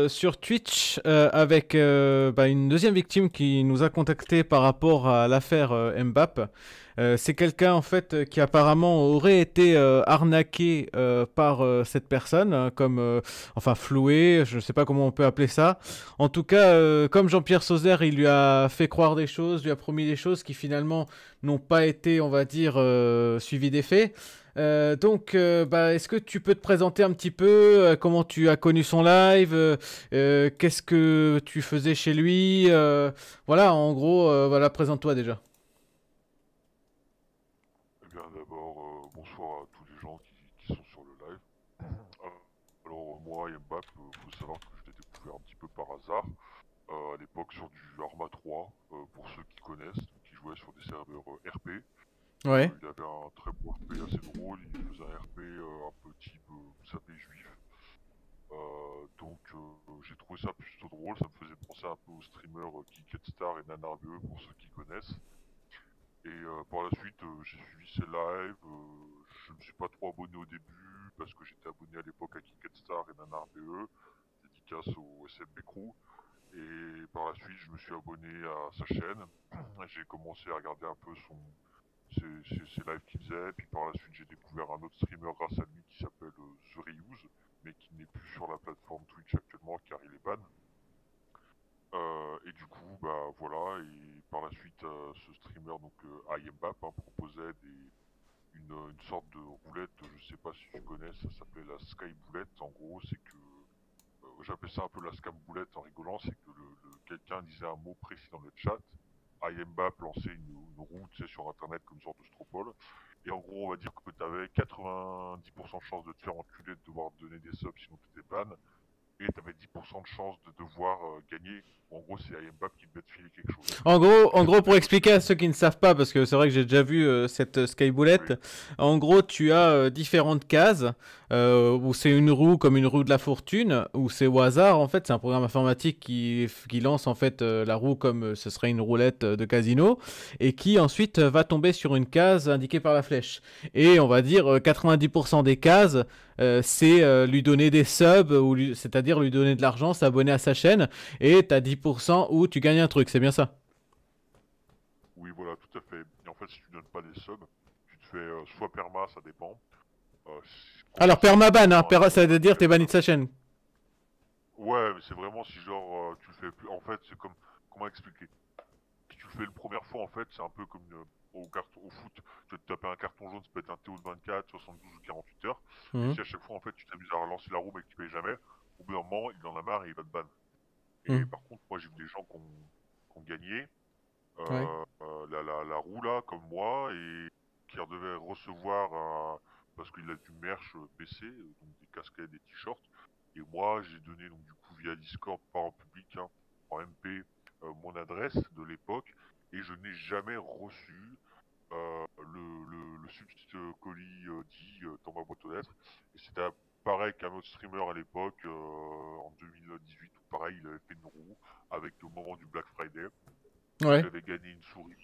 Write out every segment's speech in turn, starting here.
sur Twitch avec une deuxième victime qui nous a contacté par rapport à l'affaire Mbappé. C'est quelqu'un en fait qui apparemment aurait été arnaqué par cette personne, enfin floué, je ne sais pas comment on peut appeler ça. En tout cas, comme Jean-Pierre Sauzet, il lui a fait croire des choses, lui a promis des choses qui finalement n'ont pas été, on va dire, suivies des faits. Est-ce que tu peux te présenter un petit peu comment tu as connu son live, qu'est-ce que tu faisais chez lui, voilà, en gros, voilà, présente-toi déjà. Eh bien d'abord, bonsoir à tous les gens qui sont sur le live. Alors moi, Mbap, faut savoir que je l'ai découvert un petit peu par hasard, à l'époque sur du Arma 3, pour ceux qui connaissent, donc il jouait sur des serveurs RP. Ouais. Il avait un très beau RP assez drôle, il faisait un RP un peu type, vous savez, juif. J'ai trouvé ça plutôt drôle, ça me faisait penser un peu aux streamers Kiketstar et Nanarbe pour ceux qui connaissent. Par la suite, j'ai suivi ses lives. Je me suis pas trop abonné au début parce que j'étais abonné à l'époque à Kiketstar et NanarBE, dédicace au SMB Crew. Et par la suite, je me suis abonné à sa chaîne. J'ai commencé à regarder un peu ses lives qu'il faisait. Puis par la suite, j'ai découvert un autre streamer grâce à lui qui s'appelle The Reuse, mais qui n'est plus sur la plateforme Twitch actuellement car il est ban. Et du coup, bah voilà, et par la suite, ce streamer, donc IMBAP, proposait une sorte de roulette, je sais pas si tu connais, ça s'appelait la Sky Boulette. En gros, c'est que j'appelle ça un peu la scam boulette en rigolant, c'est que quelqu'un disait un mot précis dans le chat, IMBAP lançait une roue, tu sais, sur internet comme une sorte de stropole, et en gros, on va dire que tu avais 90% de chance de te faire enculer, de devoir te donner des subs sinon tu étais ban, et tu avais 10% de chance de devoir gagner. En gros, c'est IMBAP qui devait te filer quelque chose. En C'était gros, pour plutôt expliquer à stylé. ceux qui ne savent pas, parce que c'est vrai que j'ai déjà vu cette skyboulette, Oui, en gros, tu as différentes cases où c'est une roue comme une roue de la fortune, où c'est au hasard. En fait, c'est un programme informatique qui lance en fait la roue comme ce serait une roulette de casino et qui ensuite va tomber sur une case indiquée par la flèche. Et on va dire 90% des cases, c'est lui donner des subs, c'est-à-dire lui donner de l'argent, s'abonner à sa chaîne, et t'as 10% où tu gagnes un truc, c'est bien ça? oui, voilà, tout à fait. Et en fait, si tu donnes pas des subs, tu te fais soit perma, ça dépend. Alors, Combien c'est permaban, hein, Enfin, ça veut dire t'es banni de quelques. sa chaîne. Ouais, mais c'est vraiment si genre tu le fais plus. En fait, c'est comme. Comment expliquer? Si tu le fais une première fois, en fait, c'est un peu comme au foot. Tu vas te taper un carton jaune, ça peut être un TO de 24, 72 ou 48 heures. Et Mhm, si à chaque fois, en fait, tu t'amuses à relancer la roue mais que tu payes jamais, au bout d'un moment, il en a marre et il va te ban. Et mhm. par contre, moi, j'ai vu des gens qui ont gagné Ouais. la roue là, comme moi, et qui devaient recevoir parce qu'il a du merch PC, donc des casquettes, des t-shirts. Et moi, j'ai donné donc du coup via Discord, pas en public, en MP, mon adresse de l'époque, et je n'ai jamais reçu le substitut colis dit dans ma boîte aux lettres. Et c'était pareil qu'un autre streamer à l'époque, en 2018, où pareil, il avait fait une roue avec le moment du Black Friday, où il Ouais. avait gagné une souris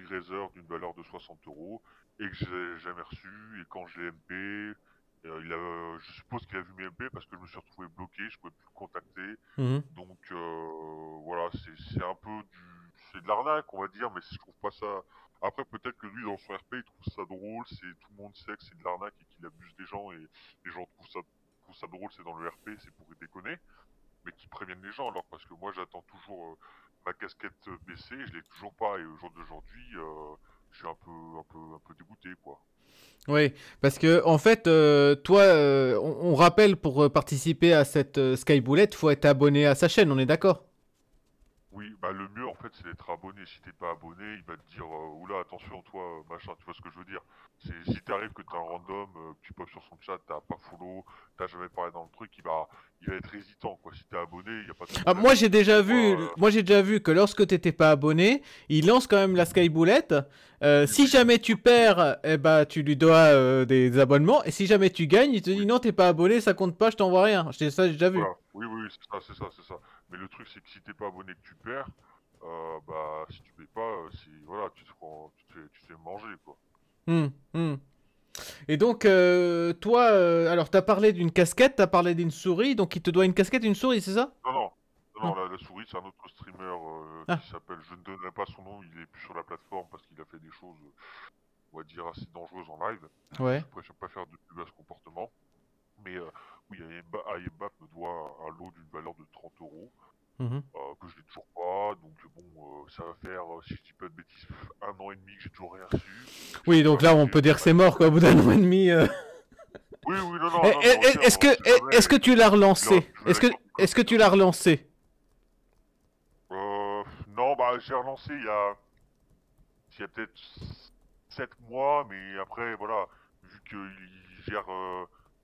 Razer d'une valeur de 60 euros et que j'ai jamais reçu. Et quand je l'ai MP, je suppose qu'il a vu mes MP parce que je me suis retrouvé bloqué, je pouvais plus le contacter. Mhm. Donc voilà, c'est un peu c'est de l'arnaque, on va dire, mais je trouve pas ça. Après, peut-être que lui, dans son RP, il trouve ça drôle. Tout le monde sait que c'est de l'arnaque et qu'il abuse des gens, et les gens trouvent ça drôle. C'est dans le RP, c'est pour déconner, mais qui préviennent les gens alors, parce que moi j'attends toujours ma casquette baissée, je l'ai toujours pas, et au jour d'aujourd'hui je suis un peu dégoûté quoi. Oui, parce que en fait, toi, on rappelle pour participer à cette skyboulette, il faut être abonné à sa chaîne, on est d'accord? Oui, bah le mieux en fait c'est d'être abonné. Si t'es pas abonné, il va te dire oula attention toi machin, tu vois ce que je veux dire. C'est si t'arrives que t'es un random, que tu pop sur son chat, t'as pas follow, t'as jamais parlé dans le truc, il va être hésitant quoi. Si t'es abonné, il y a pas de Ah, problème. Mais moi moi j'ai déjà vu que lorsque t'étais pas abonné, il lance quand même la skyboulette. oui Si oui, jamais tu ok. perds, eh ben, tu lui dois des abonnements. Et si jamais tu gagnes, il te dit Oui. non, t'es pas abonné, ça compte pas, je t'envoie rien. Ça, j'ai déjà vu. Voilà, oui, oui, c'est ça, c'est ça, c'est ça. Mais le truc, c'est que si t'es pas abonné, que tu perds, si tu payes pas, voilà, tu te fais manger, quoi. Hmm, hmm. Et donc, toi, alors, t'as parlé d'une casquette, t'as parlé d'une souris, donc il te doit une casquette et une souris, c'est ça? Non, non, Non. non, la souris, c'est un autre streamer Ah, qui s'appelle, je ne donnerai pas son nom, il est plus sur la plateforme parce qu'il a fait des choses, on va dire, assez dangereuses en live. Je ouais. préfère pas faire de pub à ce comportement. Mais oui, Ayemba me doit un lot d'une valeur de 30 euros, Mhm. que je n'ai toujours pas. Donc bon, ça va faire, si je dis pas de bêtises, un an et demi que j'ai toujours rien reçu. Je Oui, sais donc pas là, si on j'ai peut été dire que c'est mal. mort, quoi, au bout d'un an et demi. Oui, oui, non, non, non, mais au pire, Est-ce que, on sait est-ce que jamais. tu l'as Je vais relancé? je vais avec mon Est-ce code. que tu l'as relancé? Non, bah j'ai relancé il y a peut-être 7 mois, mais après, voilà, vu qu'il gère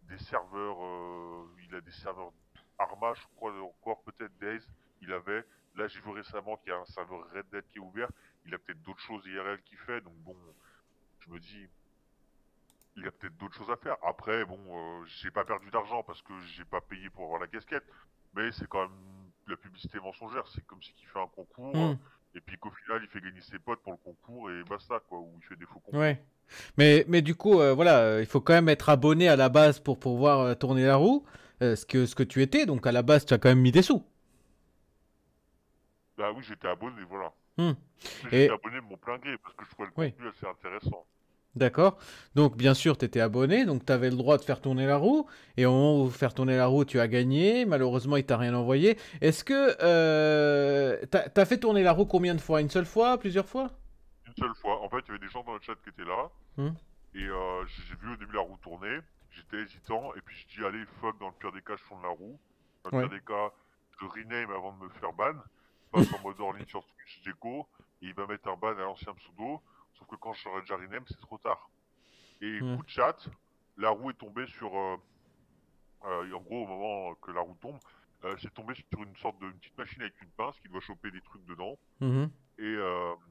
des serveurs, il a des serveurs Arma, je crois, encore peut-être Days, il avait. Là, j'ai vu récemment qu'il y a un serveur Red Dead qui est ouvert. Il a peut-être d'autres choses IRL qu'il fait, donc bon, je me dis, il a peut-être d'autres choses à faire. Après, bon, j'ai pas perdu d'argent parce que j'ai pas payé pour avoir la casquette, mais c'est quand même la publicité mensongère. C'est comme si il fait un concours, Hmm, et puis qu'au final, il fait gagner ses potes pour le concours et basta, quoi, ou il fait des faux concours. ouais. Mais du coup, voilà, il faut quand même être abonné à la base pour pouvoir tourner la roue, ce que tu étais. Donc à la base, tu as quand même mis des sous. Bah oui, j'étais abonné, voilà. Hmm. Mais j'étais Et abonné de mon plein gré parce que je trouvais le oui, contenu assez intéressant. d'accord. Donc bien sûr, tu étais abonné, donc tu avais le droit de faire tourner la roue. Et au moment où faire tourner la roue, tu as gagné. Malheureusement, il t'a rien envoyé. Est-ce que t'as fait tourner la roue combien de fois? Une seule fois? Plusieurs fois? Une seule fois. En fait, il y avait des gens dans le chat qui étaient là, Hmm. et j'ai vu au début la roue tourner. J'étais hésitant, et puis je dis, allez, fuck, dans le pire des cas, je tourne la roue. Dans le pire Ouais. des cas, je rename avant de me faire ban. Je passe en mode hors ligne sur Twitch Deco, et il va mettre un ban à l'ancien pseudo. Sauf que quand j'aurais déjà rename, c'est trop tard. Et Hmm. coup de chat, la roue est tombée sur. Et en gros, au moment que la roue tombe, c'est tombé sur une sorte de une petite machine avec une pince qui doit choper des trucs dedans. Mhm. Et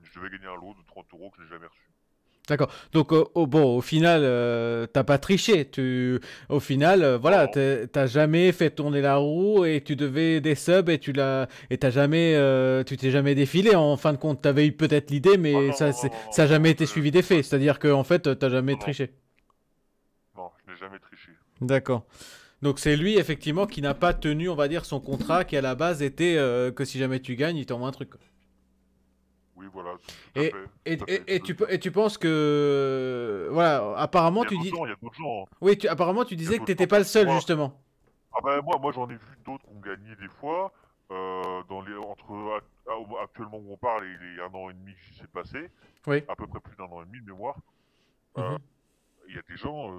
je devais gagner un lot de 30 euros que j'ai jamais reçu. D'accord. Donc, bon, au final, t'as pas triché. Au final, Non, voilà, non, t'as jamais fait tourner la roue et tu devais des subs et t'as jamais, tu t'es jamais défilé. En fin de compte, t'avais eu peut-être l'idée, ah mais non, non, non, non, ça a non, jamais non, été suivi des faits. C'est-à-dire que, en fait, t'as jamais non, non, triché. non, je n'ai jamais triché. D'accord. Donc, c'est lui, effectivement, qui n'a pas tenu, on va dire, son contrat qui, à la base, était que si jamais tu gagnes, il t'envoie un truc, quoi. Oui, voilà, tout à Et, fait, tout à fait, tout à fait. et tu penses que, voilà, apparemment, Il y a tu d'autres dis, gens, il y a d'autres gens, hein. oui, apparemment, tu Il y a disais que d'autres t'étais gens pas le parce que seul, moi, justement. ah ben moi j'en ai vu d'autres qui ont gagné des fois. Dans les actuellement où on parle et les un an et demi qui s'est passé, Oui. à peu près plus d'un an et demi de mémoire. euh, Mhm. Il y a des gens,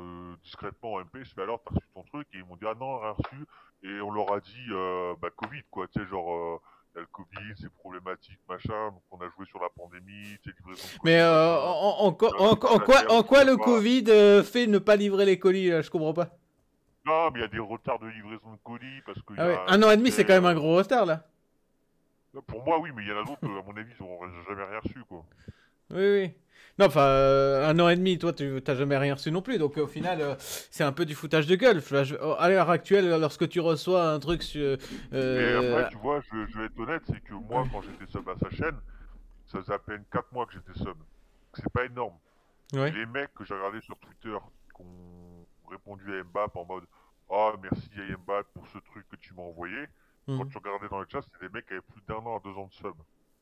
discrètement en MP, je fais alors, t'as reçu ton truc, et ils m'ont dit, ah non, rien reçu, et on leur a dit, bah, Covid, quoi, tu sais, genre, y a le Covid, c'est problématique, machin, donc on a joué sur la pandémie, tu sais, livraison de Mais colis, machin, c'est pas la en merde, quoi je sais le pas. Covid fait ne pas livrer les colis là? Je comprends pas. Non, mais il y a des retards de livraison de colis, parce qu'il y Ah ouais, a, un an et tu demi, sais, c'est quand même un gros retard là. pour moi, oui, mais il y en a d'autres, à mon avis, ils auront jamais rien reçu, quoi. Oui, oui. Non, enfin, un an et demi, toi, tu t'as jamais rien reçu non plus. Donc, au final, c'est un peu du foutage de gueule. Là, à l'heure actuelle, lorsque tu reçois un truc sur. Et après, Euh, tu vois, je vais être honnête, c'est que moi, ouais. quand j'étais sub à sa chaîne, ça faisait à peine 4 mois que j'étais sub. C'est pas énorme. Et Ouais. les mecs que j'ai regardés sur Twitter qui ont répondu à Mbapp en mode ah merci à Mbapp pour ce truc que tu m'as envoyé. Quand Hmm. tu regardais dans le chat, c'était des mecs qui avaient plus d'un an à 2 ans de sub.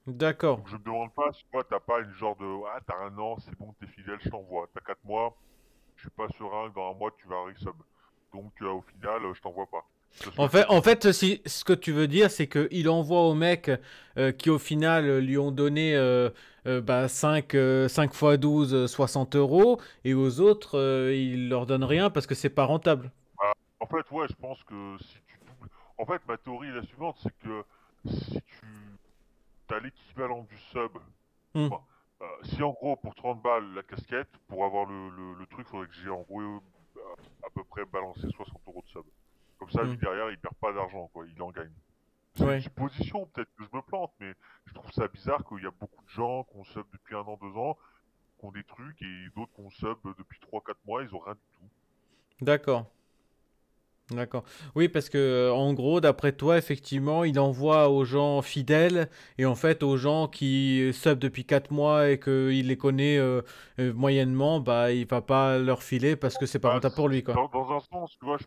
D'accord. Donc je me demande pas si toi t'as pas une genre de ah t'as un an, c'est bon, t'es fidèle, je t'envoie. T'as 4 mois, je suis pas serein, dans un mois tu vas resub. Donc au final, je t'envoie pas. C'est ce que je me dis. En fait, si, ce que tu veux dire, c'est qu'il envoie aux mecs qui, au final, lui ont donné 5 fois 12, 60 euros, et aux autres, il leur donne rien parce que c'est pas rentable. Bah, en fait, ouais, je pense que si tu doubles. En fait, ma théorie est la suivante, c'est que si tu as l'équivalent du sub. Hmm, Enfin, si en gros pour 30 balles la casquette, pour avoir le truc, faudrait que j'ai en gros à peu près balancé 60 euros de sub. Comme ça, hmm. lui derrière, il perd pas d'argent, quoi, il en gagne. C'est une Ouais. supposition, peut-être que je me plante, mais je trouve ça bizarre qu'il y a beaucoup de gens qui ont sub depuis un an, 2 ans, qui ont des trucs, et d'autres qui ont sub depuis 3 4 mois, ils ont rien du tout. D'accord. D'accord. Oui, parce que en gros, d'après toi, effectivement, il envoie aux gens fidèles et en fait aux gens qui sub depuis 4 mois et qu'il les connaît moyennement, bah il va pas leur filer parce que c'est pas Bah, rentable pour lui, quoi. dans un sens, tu vois, je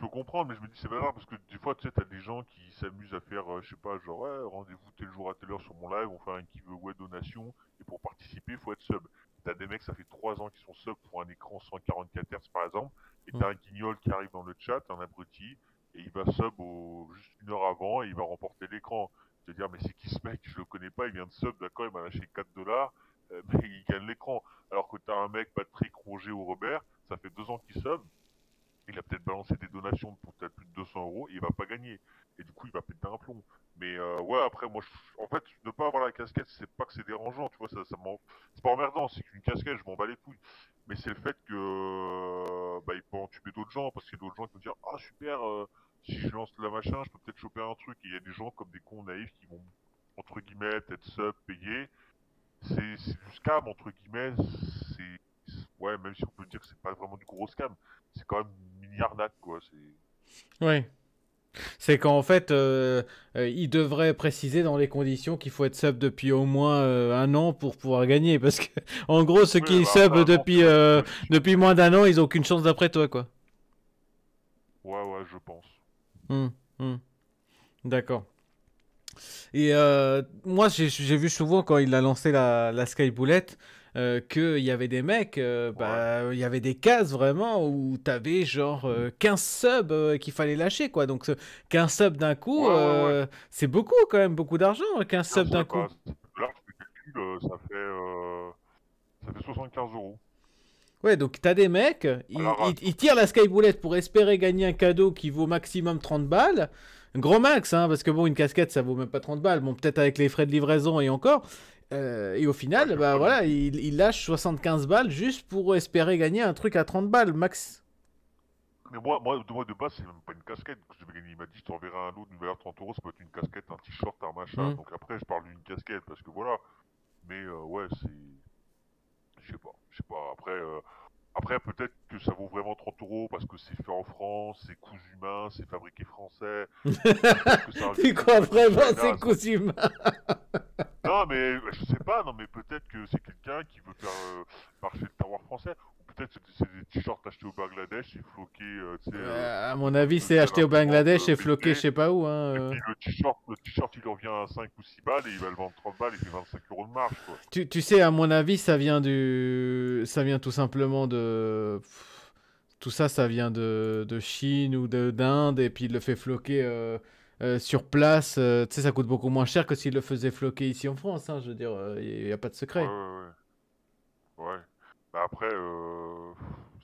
peux comprendre, mais je me dis c'est pas grave parce que des fois, tu sais, t'as des gens qui s'amusent à faire, je sais pas, genre, ouais, rendez-vous tel jour à telle heure sur mon live, on fait un giveaway donation, et pour participer, il faut être sub. T'as des mecs, ça fait 3 ans qu'ils sont sub pour un écran 144 Hz par exemple, et Mm. t'as un guignol qui arrive dans le chat, un abruti, et il va sub juste une heure avant et il va remporter l'écran. Je veux dire, mais c'est qui ce mec? Je le connais pas, il vient de sub, d'accord, il m'a lâché 4 $, mais il gagne l'écran. Alors que t'as un mec, Patrick, Roger ou Robert, ça fait 2 ans qu'il sub, il a peut-être balancé des donations pour peut-être plus de 200 € et il va pas gagner. Et du coup, il va péter un plomb. Mais ouais, après, moi, en fait, ne pas avoir la casquette, c'est pas que c'est dérangeant, tu vois, c'est pas emmerdant, c'est qu'une casquette, je m'en bats les couilles. Mais c'est le fait que, bah, il peut en tuer d'autres gens, parce qu'il y a d'autres gens qui vont dire, ah super, si je lance la machin, je peux peut-être choper un truc. Et il y a des gens comme des cons naïfs qui vont, entre guillemets, être sub, payer. C'est du scam, entre guillemets, ouais, même si on peut dire que c'est pas vraiment du gros scam, c'est quand même une mini arnaque, quoi. Ouais. C'est qu'en fait, il devrait préciser dans les conditions qu'il faut être sub depuis au moins 1 an pour pouvoir gagner. Parce que, en gros, ceux Oui, qui bah après sub un an, c'est vrai que c'est depuis moins d'1 an, ils ont aucune chance d'après toi, quoi. ouais, ouais, je pense. Hmm, hmm. D'accord. Et moi, j'ai vu souvent quand il a lancé la Sky Bullet qu'il y avait des mecs, Ouais. bah, il y avait des cases vraiment où t'avais genre 15 subs qu'il fallait lâcher, quoi. Donc 15 subs d'un coup, Ouais, ouais, ouais. c'est beaucoup quand même, beaucoup d'argent, 15 Bien subs d'un sûr, coup. bah, là, je fais le calcul, ça fait 75 €. Ouais, donc t'as des mecs, À l'arrache, ils hein. tirent la Sky Bullet pour espérer gagner un cadeau qui vaut maximum 30 balles. Grand max, hein, parce que bon, une casquette, ça vaut même pas 30 balles. Bon, peut-être avec les frais de livraison et encore. Et au Avec final, le bah premier voilà, prix. il lâche 75 balles juste pour espérer gagner un truc à 30 balles max. Mais moi, de base, c'est même pas une casquette que je vais gagner. Il m'a dit, je t'enverrai un lot d'une valeur de 30 €, ça peut être une casquette, un t-shirt, un machin. Hmm. Donc après, je parle d'une casquette parce que voilà. Mais ouais, je sais pas. Je sais pas. Après, peut-être que ça vaut vraiment 30 € parce que c'est fait en France, c'est cousu main, c'est fabriqué français. Peut-être que ça Tu vient crois de vraiment China. c'est cousu? Non, mais je sais pas, non, mais peut-être que c'est quelqu'un qui veut faire marcher le terroir français. Ou peut-être que c'est des t-shirts achetés au Bangladesh et floqués, tu sais, À mon dans avis, une c'est usine acheté au imprimante Bangladesh et floqué je BT. sais pas où, hein. Et puis le t-shirt, il en revient à 5 ou 6 balles et il va le vendre 30 balles et il fait 25 € de marge, quoi. Tu sais, à mon avis, ça vient tout simplement de. Tout ça, ça vient de Chine ou d'Inde, et puis il le fait floquer sur place. Tu sais, ça coûte beaucoup moins cher que s'il le faisait floquer ici en France, hein, je veux dire, il n'y a pas de Ouais, secret. ouais, ouais. Ouais. Bah après,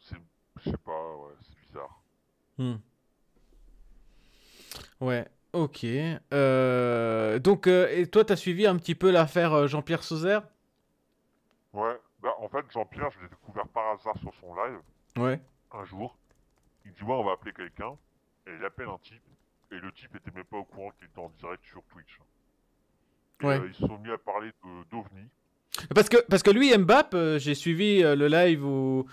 c'est, je sais pas, ouais, c'est bizarre. Hmm. Ouais, ok. Donc, et toi, t'as suivi un petit peu l'affaire Jean-Pierre Sauzère? Ouais, bah en fait, Jean-Pierre, je l'ai découvert par hasard sur son live, Ouais. un jour. Il dit, ouais, on va appeler quelqu'un. Et il appelle un type. Et le type était même pas au courant qu'il était en direct sur Twitch. Et Ouais. ils se sont mis à parler d'OVNI. Parce que lui, Mbappé, j'ai suivi le live où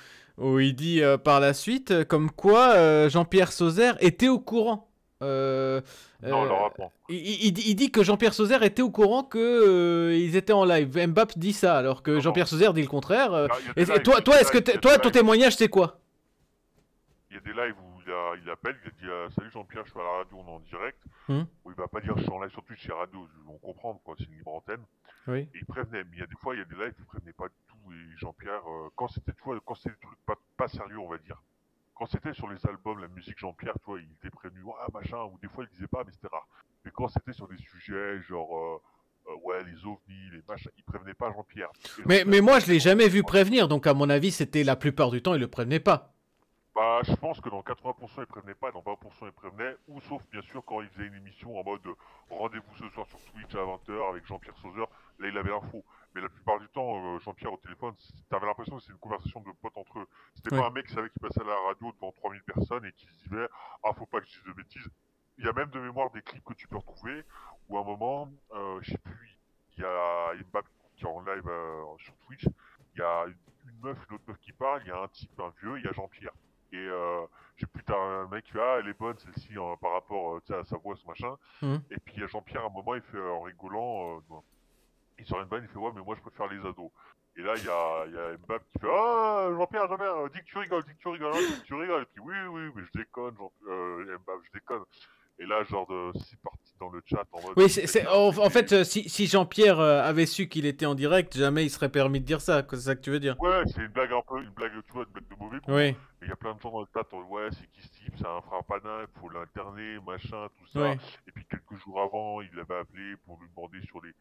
il dit par la suite comme quoi Jean-Pierre Sauzère était au courant. Euh, Non, le euh, rappant. il dit que Jean-Pierre Sauzère était au courant que ils étaient en live. Mbappé dit ça, alors que Non, non. Jean-Pierre Sauzère dit le contraire. Il y a des Et lives, toi, il y a des est-ce que lives, il y a des toi, ton lives. témoignage, c'est quoi? Il y a des lives où il appelle, il a dit salut Jean-Pierre, je suis à la radio, on est en direct. Hmm. Bon, il va pas dire je suis en live sur Twitch, c'est radio, ils vont comprendre quoi, c'est une libre antenne. Oui. Et il prévenait, mais il y a des fois, il y a des lives, il prévenait pas du tout. Et Jean-Pierre, quand c'était, tu vois, quand c'était des trucs pas sérieux, on va dire. Quand c'était sur les albums, la musique Jean-Pierre, tu vois, il était prévenu, ouais, machin, ou des fois il disait pas, mais c'était rare. Mais quand c'était sur des sujets, genre, ouais, les ovnis, les machins, il prévenait pas Jean-Pierre. Et Mais Jean-Pierre, il moi, était je l'ai sur jamais Twitch, vu quoi. prévenir, donc à mon avis, c'était la plupart du temps, il le prévenait pas. Bah, je pense que dans 80%, il prévenait pas, et dans 20%, il prévenait, ou sauf, bien sûr, quand il faisait une émission en mode rendez-vous ce soir sur Twitch à 20 h avec Jean-Pierre Sauzeur, là, il avait l'info. Mais la plupart du temps, Jean-Pierre au téléphone, t'avais l'impression que c'était une conversation de potes entre eux. C'était Oui. pas un mec qui savait qu'il passait à la radio devant 3000 personnes et qui se disait, ah, faut pas que je dise de bêtises. Il y a même de mémoire des clips que tu peux retrouver, où à un moment, je sais plus, il y a Mbappé qui est en live sur Twitch, il y a une meuf, une autre meuf qui parle, il y a un type, un vieux, il y a Jean-Pierre. Et j'ai plus tard un mec qui fait ah elle est bonne celle-ci par rapport tu sais, à sa voix ce machin. Hmm. Et puis il y a Jean-Pierre à un moment il fait en rigolant, il sort une vanne, il fait ouais mais moi je préfère les ados. Et là il y a Mbappé qui fait ah Jean-Pierre, dis que tu rigoles, dis que tu rigoles, hein, dis que tu rigoles. Et puis oui mais je déconne, Mbappé, je déconne. Et là genre c'est parti dans le chat en mode Oui, vous êtes un en bébé. fait, si Jean-Pierre avait su qu'il était en direct, jamais il serait permis de dire ça. C'est ça que tu veux dire? Ouais, c'est une blague un peu, une blague, tu vois, une blague de mauvais goût. Oui, Mais il y a plein de gens dans le chat, ouais, c'est qui ce type, c'est un frère Panin, il faut l'interner, machin, tout ça. oui. Et puis quelques jours avant, il l'avait appelé pour lui demander sur les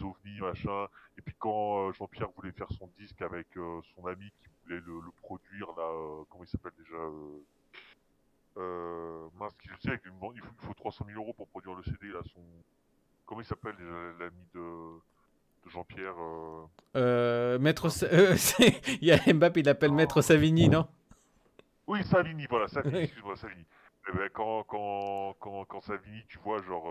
ovnis, machin. Et puis quand Jean-Pierre voulait faire son disque avec son ami qui voulait le produire, là, comment il s'appelle déjà mince, qui le sait, il faut 300 000 euros pour produire le CD, là, comment il s'appelle déjà l'ami de Jean-Pierre Maître, mince. il y a Mbappé, il l'appelle Maître Oh. Savigny, non? Oui, Savini, voilà, Savini, Oui. excuse-moi, Savini. Eh ben, quand Savini, tu vois, genre,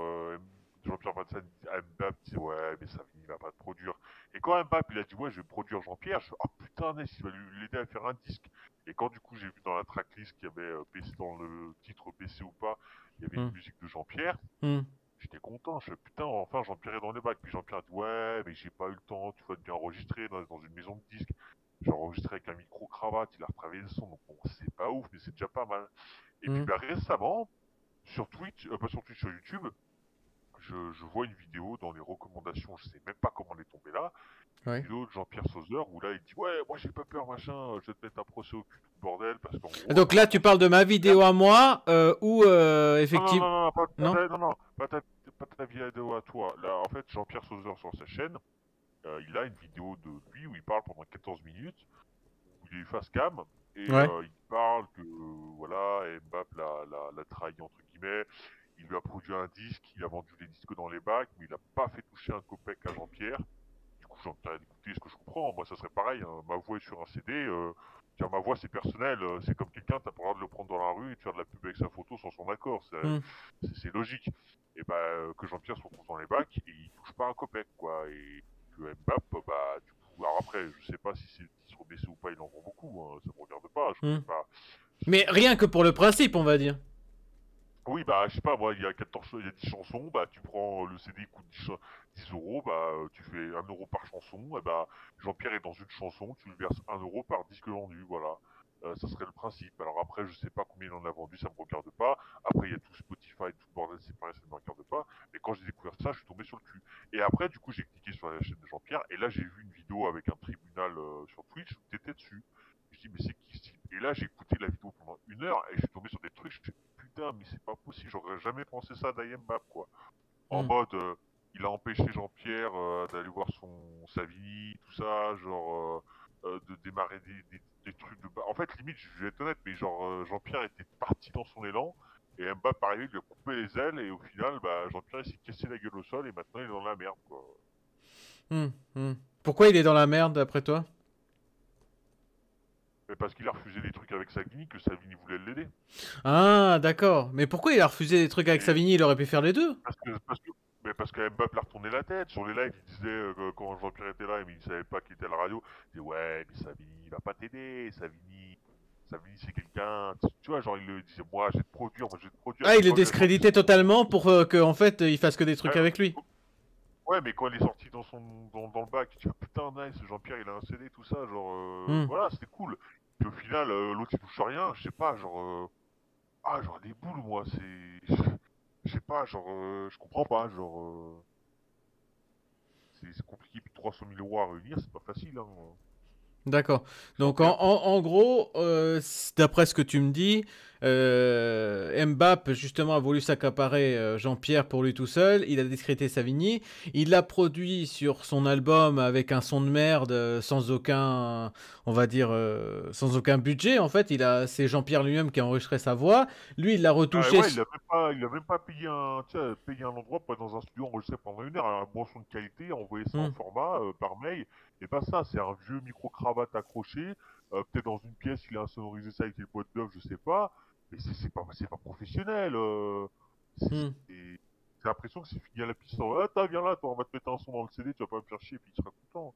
Jean-Pierre Vincent à Mbappé, dit ouais, mais Savini va pas te produire. Et quand Mbappé, il a dit ouais, je vais produire Jean-Pierre, je fais oh putain, Ness, il va l'aider à faire un disque. Et quand du coup, j'ai vu dans la tracklist qu'il y avait PC, dans le titre PC ou pas, il y avait Hmm. une musique de Jean-Pierre, Hmm. j'étais content, je fais putain, enfin Jean-Pierre est dans les bacs. Puis Jean-Pierre a dit ouais, mais j'ai pas eu le temps, tu vois, de bien enregistrer dans une maison de disques. J'ai enregistré avec un micro-cravate, il a retravaillé le son, donc bon, c'est pas ouf, mais c'est déjà pas mal. Et puis Hmm. bah, récemment, sur Twitch, pas sur Twitch, sur YouTube, je vois une vidéo dans les recommandations, je sais même pas comment elle est tombée là, une Ouais. vidéo de Jean-Pierre Sauzeur où là il dit ouais, moi j'ai pas peur, machin, je vais te mettre un procès au cul, tout le bordel, parce qu'en gros, Donc là, tu apparemment, parles de ma Jean-Pierre. vidéo à moi, où Non, non, effectivement. non, non, Non? non, non, pas ta vidéo à toi. Là, en fait, Jean-Pierre Sauzeur sur sa chaîne, il a une vidéo de lui où il parle pendant 14 minutes, où il est face cam, et Ouais. il parle que voilà, Mbappé l'a trahi entre guillemets, il lui a produit un disque, il a vendu les disques dans les bacs, mais il n'a pas fait toucher un copec à Jean-Pierre. Du coup, Jean-Pierre a écouté ce que je comprends, moi ça serait pareil, hein. Ma voix est sur un CD, ma voix c'est personnel, c'est comme quelqu'un, t'as pas le droit de le prendre dans la rue et de faire de la pub avec sa photo sans son accord, Hmm. c'est logique. Et bah que Jean-Pierre se retrouve dans les bacs et il touche pas un copec quoi, et que Mbappé, bah du coup, alors après je sais pas si c'est sur BC ou pas, il en vend beaucoup, hein, ça me regarde pas, je Hmm. connais pas. Mais rien que pour le principe, on va dire. Oui, bah, je sais pas, moi, il y a 10 chansons, bah, tu prends le CD, il coûte 10 euros, bah, tu fais 1 euro par chanson, et bah, Jean-Pierre est dans une chanson, tu lui verses 1 euro par disque vendu, voilà. Ça serait le principe. Alors après, je sais pas combien il en a vendu, ça me regarde pas. Après, il y a tout Spotify, tout le bordel, c'est pareil, ça me regarde pas. Mais quand j'ai découvert ça, je suis tombé sur le cul. Et après, du coup, j'ai cliqué sur la chaîne de Jean-Pierre, et là, j'ai vu une vidéo avec un tribunal sur Twitch où t'étais dessus. Je dis, mais c'est qui ce type? Et là, j'ai écouté la vidéo pendant 1 heure, et je suis tombé sur des trucs, je putain, mais c'est pas possible, j'aurais jamais pensé ça d'Ayembap, quoi. En Hmm. mode, il a empêché Jean-Pierre d'aller voir Savini, tout ça, genre, de démarrer des trucs de bas. En fait, limite, je vais être honnête, mais genre, Jean-Pierre était parti dans son élan, et Mbappé arrivé, il lui a coupé les ailes, et au final, bah, Jean-Pierre il s'est cassé la gueule au sol, et maintenant il est dans la merde, quoi. Hmm. Hmm. Pourquoi il est dans la merde, d'après toi? Mais parce qu'il a refusé des trucs avec Savini, que Savini voulait l'aider. Ah, d'accord. Mais pourquoi il a refusé des trucs avec Et Savigny? Il aurait pu faire les deux. parce que Mbappé l'a retourné la tête. Sur les lives, il disait, quand Jean-Pierre était là, mais il savait pas qu'il était à la radio, il disait, ouais, mais Savini, il va pas t'aider, Savini, c'est quelqu'un, tu vois, genre, il le disait, moi, je vais te produire, moi, je vais te produire. Ah, Puis il est quand il a sorti discrédité totalement pour qu'en fait, il fasse que des trucs ouais, avec lui. ouais, mais quand il est sorti dans le bac, tu dis, ah, putain, nice, Jean-Pierre, il a un CD, tout ça, genre, Hmm. voilà, c'était cool. Puis au final, l'autre, il touche à rien, je sais pas, genre, genre, des boules, moi, c'est, je sais pas, genre, je comprends pas, genre, c'est compliqué, puis 300 000 euros à réunir, c'est pas facile, hein. D'accord. Donc Jean-Pierre, en gros, d'après ce que tu me dis, Mbappé justement a voulu s'accaparer Jean-Pierre pour lui tout seul. Il a discrédité Savigny. Il l'a produit sur son album avec un son de merde, sans aucun, on va dire, sans aucun budget. En fait, c'est Jean-Pierre lui-même qui a enregistré sa voix. Lui, il l'a ah retouché. ouais, il a même pas payé payé un endroit pour être dans un studio enregistré pendant 1 heure, un bon son de qualité, envoyer ça en Hmm. format, par mail, et pas ça, c'est un vieux micro-cravate accroché, peut-être dans une pièce, il a insonorisé ça avec les boîtes d'œufs, je sais pas, mais c'est pas professionnel, Hmm. j'ai l'impression que c'est fini à la piste, ah, viens là, toi, on va te mettre un son dans le CD, tu vas pas me faire chier, puis il sera content.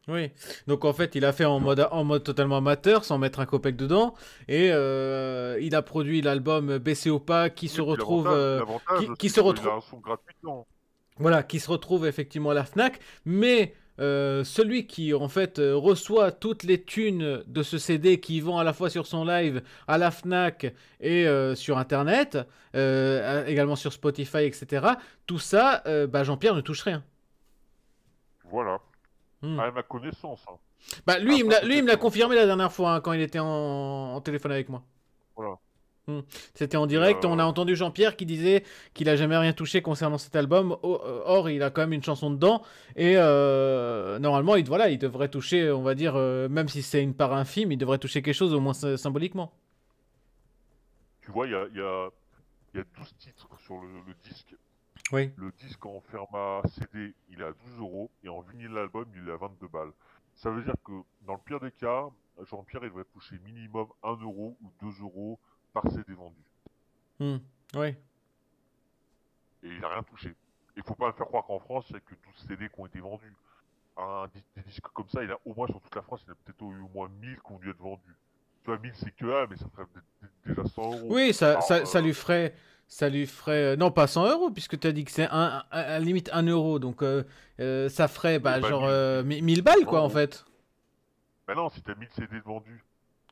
Oui. Donc en fait, il a fait en mode totalement amateur, sans mettre un copec dedans, et il a produit l'album Baissé au pas, qui se Oui, puis retrouve, l'avantage, qui c'est se qu'il retrouve, a un son gratuitement. voilà, qui se retrouve effectivement à la Fnac, mais celui qui en fait reçoit toutes les thunes de ce CD qui vend à la fois sur son live, à la Fnac et sur Internet, également sur Spotify, etc. Tout ça, bah, Jean-Pierre ne touche rien. Voilà. Hmm. À ma connaissance, hein. Bah, lui, Après, lui, il me peut-être l'a que je me trompe. confirmé la dernière fois hein, quand il était en téléphone avec moi. Voilà. Hmm. C'était en Mais direct, on a entendu Jean-Pierre qui disait qu'il a jamais rien touché concernant cet album. Or, il a quand même une chanson dedans. Et normalement, voilà, il devrait toucher, on va dire, même si c'est une part infime, il devrait toucher quelque chose, au moins symboliquement. tu vois, il y a 12 titres sur le disque. Oui. Le disque en format CD, il est à 12 euros. Et en vinyle l'album, il est à 22 balles. Ça veut dire que, dans le pire des cas, Jean-Pierre, il devrait toucher minimum 1 euro ou 2 euros par CD vendu. Hmm. Oui. Et il n'a rien touché. Il faut pas me faire croire qu'en France, c'est que 12 CD qui ont été vendus. Des disques comme ça, il a au moins sur toute la France, il a peut-être eu au moins 1000 qui ont dû être vendus. Tu vois, 1000 c'est que un, mais ça ferait déjà 100 euros. Oui, Alors, ça lui ferait. Ça lui ferait. Non, pas 100 euros, puisque tu as dit que c'est à la limite 1 euro. Donc, ça ferait oui, bah, bah genre 1000, 1000 balles, 100 quoi, en euros. fait. Bah non, si t'as 1000 CD de vendus,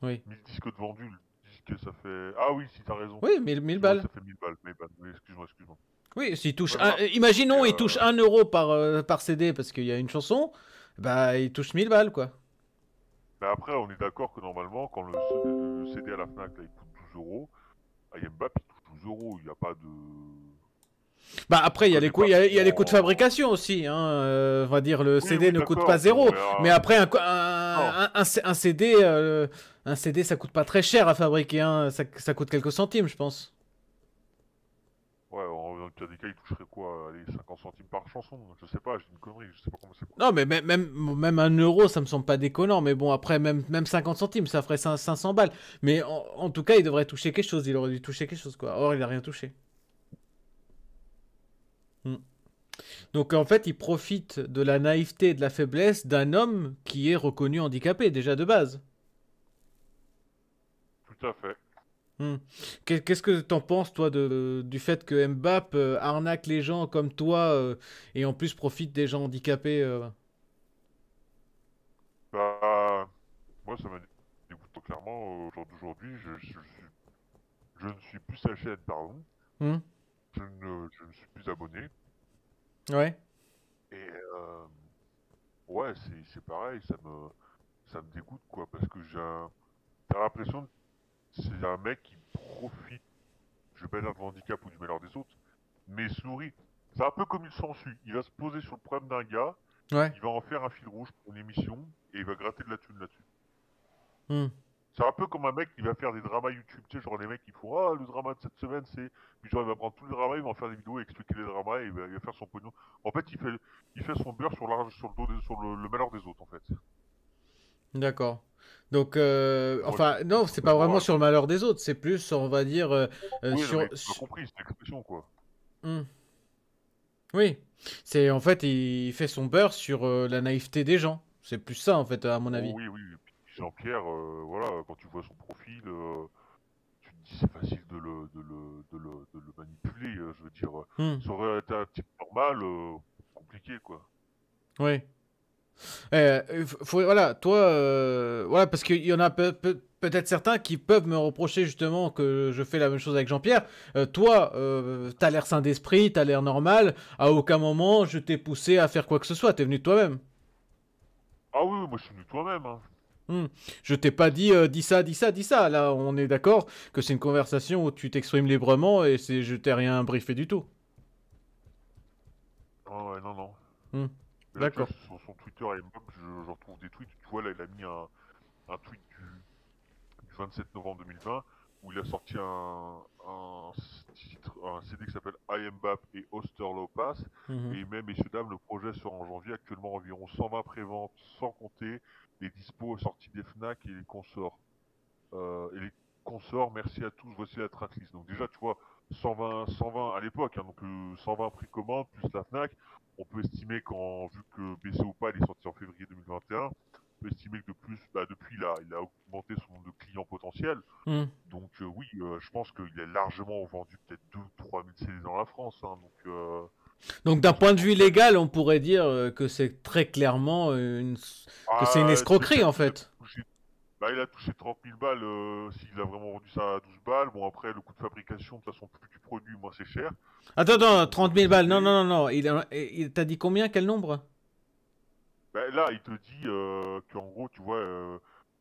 Oui. 1000 disques de vendus, le disque ça fait. Ah oui, si t'as raison. Oui, 1000 Oui, balles. ça fait 1000 balles. Mais bah, oui, excuse-moi, excuse-moi. Oui, s'il touche Ouais, voilà. Et, imaginons il touche 1 euro par CD parce qu'il y a une chanson, bah il touche 1000 balles quoi. mais après, on est d'accord que normalement, quand le CD à la Fnac là, il coûte 12 euros, à Yembap il touche 12 euros. Il n'y a pas de. Bah Je après il y a les connais coûts, pas il y a les coûts de comment. fabrication aussi, hein. On va dire le Oui, CD oui, ne coûte pas d'accord. Bon, zéro, mais mais après non. un CD ça coûte pas très cher à fabriquer, hein. Ça coûte quelques centimes je pense. Ouais, dans le pire des cas, il toucherait quoi? Allez, 50 centimes par chanson? Je sais pas, j'ai une connerie, je sais pas comment c'est. Non mais même 1 euro ça me semble pas déconnant, mais bon après même 50 centimes ça ferait 500 balles. Mais en tout cas il devrait toucher quelque chose, il aurait dû toucher quelque chose quoi. Or il a rien touché. Hmm. Donc en fait, il profite de la naïveté et de la faiblesse d'un homme qui est reconnu handicapé déjà de base. Tout à fait. Hmm. Qu'est-ce que t'en penses toi du fait que Mbappé arnaque les gens comme toi et en plus profite des gens handicapés Bah, moi, ça me dégoûte clairement. Au jour d'aujourd'hui, je ne suis plus sa chaîne, pardon. hmm. Je ne suis plus abonné. Ouais. Et ouais, c'est pareil, ça me dégoûte, quoi, parce que t'as l'impression que c'est un mec qui profite, je vais pas dire de handicap ou du malheur des autres, mais il se nourrit. C'est un peu comme il s'ensuit. Il va se poser sur le problème d'un gars, Ouais. il va en faire un fil rouge pour une émission, et il va gratter de la thune là-dessus. Hmm. C'est un peu comme un mec qui va faire des dramas YouTube, tu sais, genre les mecs qui font ah le drama de cette semaine c'est, puis genre il va prendre tous les dramas, il va en faire des vidéos et expliquer les dramas et il va faire son pognon. En fait il fait son beurre sur le dos sur le malheur des autres en fait. D'accord. Donc, Moi enfin, je non, trouve c'est ça pas vraiment dommage. sur le malheur des autres, c'est plus, on va dire, Oui non sur, mais tu m'as compris, c'est l'expression quoi. Hmm. Oui. C'est en fait, il fait son beurre sur la naïveté des gens. C'est plus ça, en fait, à mon Oh avis. oui oui, et puis Jean-Pierre, voilà, quand tu vois son profil, tu te dis c'est facile de le manipuler, je veux dire, Hmm. ça aurait été un type normal, compliqué quoi. Oui. Voilà, toi, voilà, parce qu'il y en a peut-être certains qui peuvent me reprocher justement que je fais la même chose avec Jean-Pierre. Toi, t'as l'air sain d'esprit, t'as l'air normal. À aucun moment, je t'ai poussé à faire quoi que ce soit. T'es venu de toi-même. Ah oui, oui, moi je suis venu toi-même, hein. Hmm. Je t'ai pas dit dis ça, dis ça, dis ça. Là, on est d'accord que c'est une conversation où tu t'exprimes librement et je t'ai rien briefé du tout. Ah ouais, non, non. Hmm. Mais là, tu vois, D'accord. sur son Twitter, je retrouve des tweets. Tu vois, là, il a mis un tweet du 27 novembre 2020 où il a sorti un CD qui s'appelle I Am Bap et Osterlo Pass. Mhm. Et même, messieurs, dames, le projet sort en janvier. Actuellement, environ 120 préventes, sans compter les dispos sorties des Fnac et les consorts. Et les consorts, merci à tous, voici la tracklist. Donc, déjà, tu vois, 120 à l'époque, hein, donc 120 précommande plus la Fnac. On peut estimer vu que BCO Pal est sorti en février 2021, on peut estimer que depuis il a augmenté son nombre de clients potentiels. Hmm. Donc oui, je pense qu'il a largement vendu peut-être 2 ou 3 000 CD dans la France. Hein, donc Donc d'un son point de vue potentiel. légal, on pourrait dire que c'est très clairement que c'est une escroquerie en fait. Il a touché 30 000 balles s'il a vraiment vendu ça à 12 balles. Bon, après, le coût de fabrication, de toute façon, plus tu produis, moins c'est cher. Attends, Pour attends, ton 30 produit 000 balles. Non, CD. non, non, non. Il t'a dit combien? Quel nombre? Là, il te dit qu'en gros, tu vois,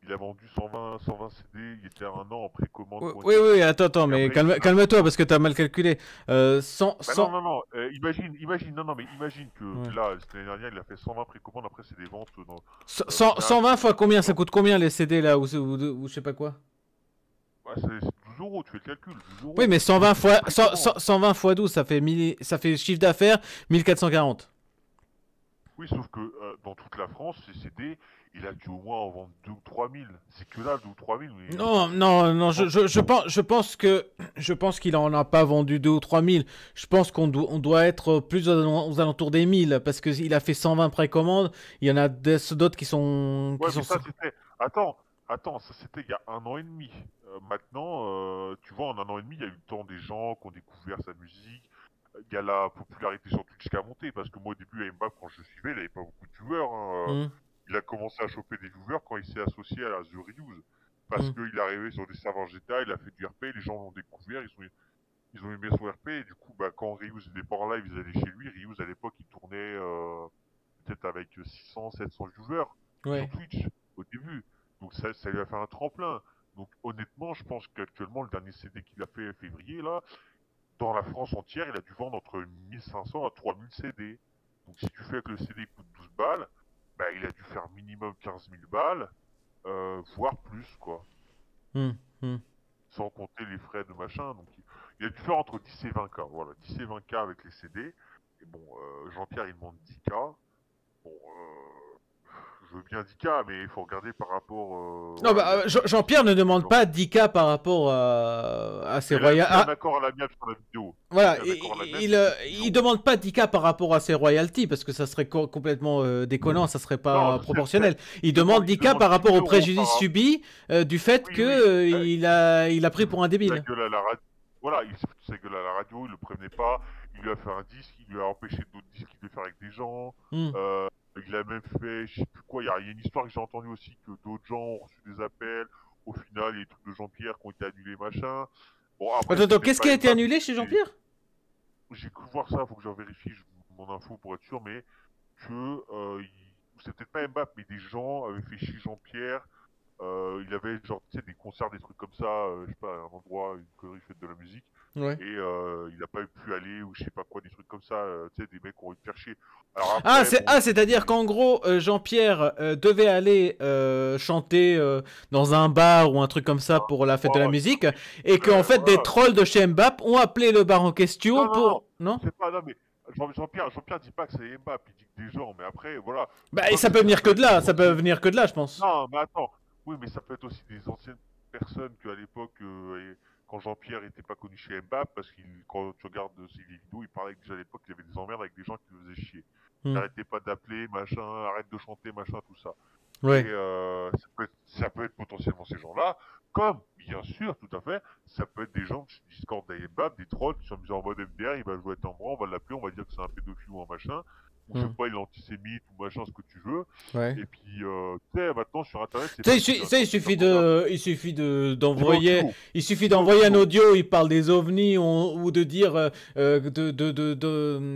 il a vendu 120 CD, il était à un an en précommande Oui, pour une oui, oui, CD. attends, attends, Et mais après, il a calme-toi parce que t'as mal calculé. 100, Bah non, 100, non, non, imagine, non, non, mais imagine que ouais. là, l'année dernière, il a fait 120 précommandes, après c'est des ventes dans 100 Fnac, 120 fois combien? Ça genre, coûte combien les CD là ou je sais pas quoi? ouais, c'est 12 euros, tu fais le calcul, 12 Oui, euros. mais Mais 120 c'est une fois, précommande. 120 fois 12, ça fait chiffre d'affaires 1440. Oui, sauf que dans toute la France, ces CD, il a dû au moins en vendre 2 ou 3 000. C'est que là, 2 ou 3 000, mais Non, non, non, non, je pense qu'il en a pas vendu 2 ou 3 000. Je pense on doit être plus aux alentours des 1000 parce qu'il a fait 120 précommandes. Il y en a d'autres qui ouais, mais sont. ça c'était. Attends, attends, ça c'était il y a un an et demi. Maintenant, tu vois, en un an et demi, il y a eu le temps des gens qui ont découvert sa musique. Il y a la popularité sur Twitch qui a monté, parce que moi au début, à Mbappé, quand je le suivais, il n'avait pas beaucoup de viewers. Hein. Hmm, Il a commencé à choper des viewers quand il s'est associé à la The Reuse. Parce hmm. qu'il est arrivé sur des serveurs GTA, il a fait du RP, les gens l'ont découvert, ils ont aimé son RP, et du coup, quand Reuse n'était pas en live, ils allaient chez lui. Reuse, à l'époque, il tournait peut-être avec 600, 700 viewers sur Ouais. Twitch au début. Donc ça lui a fait un tremplin. Donc honnêtement, je pense qu'actuellement, le dernier CD qu'il a fait février, là, dans la France entière, il a dû vendre entre 1500 à 3000 CD. Donc si tu fais que le CD coûte 12 balles, bah, il a dû faire minimum 15 000 balles, voire plus, quoi. Hmm, hmm. Sans compter les frais de machin. Donc il a dû faire entre 10 et 20K. Voilà, 10 et 20K avec les CD. Et bon, Jean-Pierre, il demande 10K. Bon, je veux bien 10K, mais il faut regarder par rapport. Non, Voilà, il a bah, fait Jean-Pierre ne des demande gens. pas 10K par rapport à ses Mais il avait royautés. pris un accord à l'amiable sur la vidéo. Il avait Voilà, pris un accord à l'amiable, il, il a euh, fait 10 il euros. demande pas 10K par rapport à ses royalties parce que ça serait complètement déconnant, ça serait Non, pas je sais, je sais. proportionnel. Il demande Il 10K demande par 10 rapport 000 au euros préjudice par. subi du fait Oui, que oui. il a pris pour un Il sa débile. gueule à la radio. Voilà, il s'est foutu sa gueule à la radio, il le prévenait pas. Il lui a fait un disque, il lui a empêché d'autres disques qu'il devait faire avec des gens. Hmm. Il a même fait, je sais plus quoi. Il y a une histoire que j'ai entendue aussi que d'autres gens ont reçu des appels. Au final, il y a des trucs de Jean-Pierre qui ont été annulés, machin. Bon, après, Attends, c'est attends, peut-être qu'est-ce qui pas a été Mbappé. annulé chez Jean-Pierre? J'ai cru voir ça, faut que j'en vérifie mon info pour être sûr, mais que c'est peut-être pas Mbappé, mais des gens avaient fait chier Jean-Pierre. Il avait genre tu sais des concerts, des trucs comme ça, je sais pas, un endroit, une connerie faite de la musique. Ouais. Et il n'a pas pu aller ou je sais pas quoi, des trucs comme ça, tu sais, des mecs qui ont envie de faire chier. Alors Ah, après, bon, c'est-à-dire qu'en gros, Jean-Pierre devait aller chanter dans un bar ou un truc comme ça pour la fête de la oh, musique, et qu'en fait des voilà. trolls de chez Mbappé ont appelé le bar en question Non, non, non, pour. Non? c'est pas, non, mais Jean-Pierre dit pas que c'est Mbappé, il dit que des gens, mais après, voilà, le Bah, et problème ça c'est peut que ça venir peut que de être des là, ça peut anciens. venir que de là, je pense. Non, mais attends. Oui, mais ça peut être aussi des anciennes personnes qu'à l'époque, quand Jean-Pierre était pas connu chez Mbappé, parce que quand tu regardes ses vidéos, il parlait que déjà à l'époque, il y avait des emmerdes avec des gens qui le faisaient chier. Qui Hmm. arrêtaient pas d'appeler, machin, arrête de chanter, machin, tout ça. Et Ouais. ça peut être potentiellement ces gens-là, comme, bien sûr, tout à fait, ça peut être des gens du Discord d'Mbappé, des trolls qui sont mis en mode MDR, il va jouer à Tambran, on va l'appeler, on va dire que c'est un pédophile ou un machin, ou je sais Hmm. pas, il est antisémite ou machin, ce que tu veux. Ouais. Et puis, tu sais, maintenant sur internet, c'est Tu sais, facile. Hein, il quand tu suffit tapes Internet, d'envoyer, tu vas au culot. Tu vas au un culot. audio, il parle des ovnis ou de dire,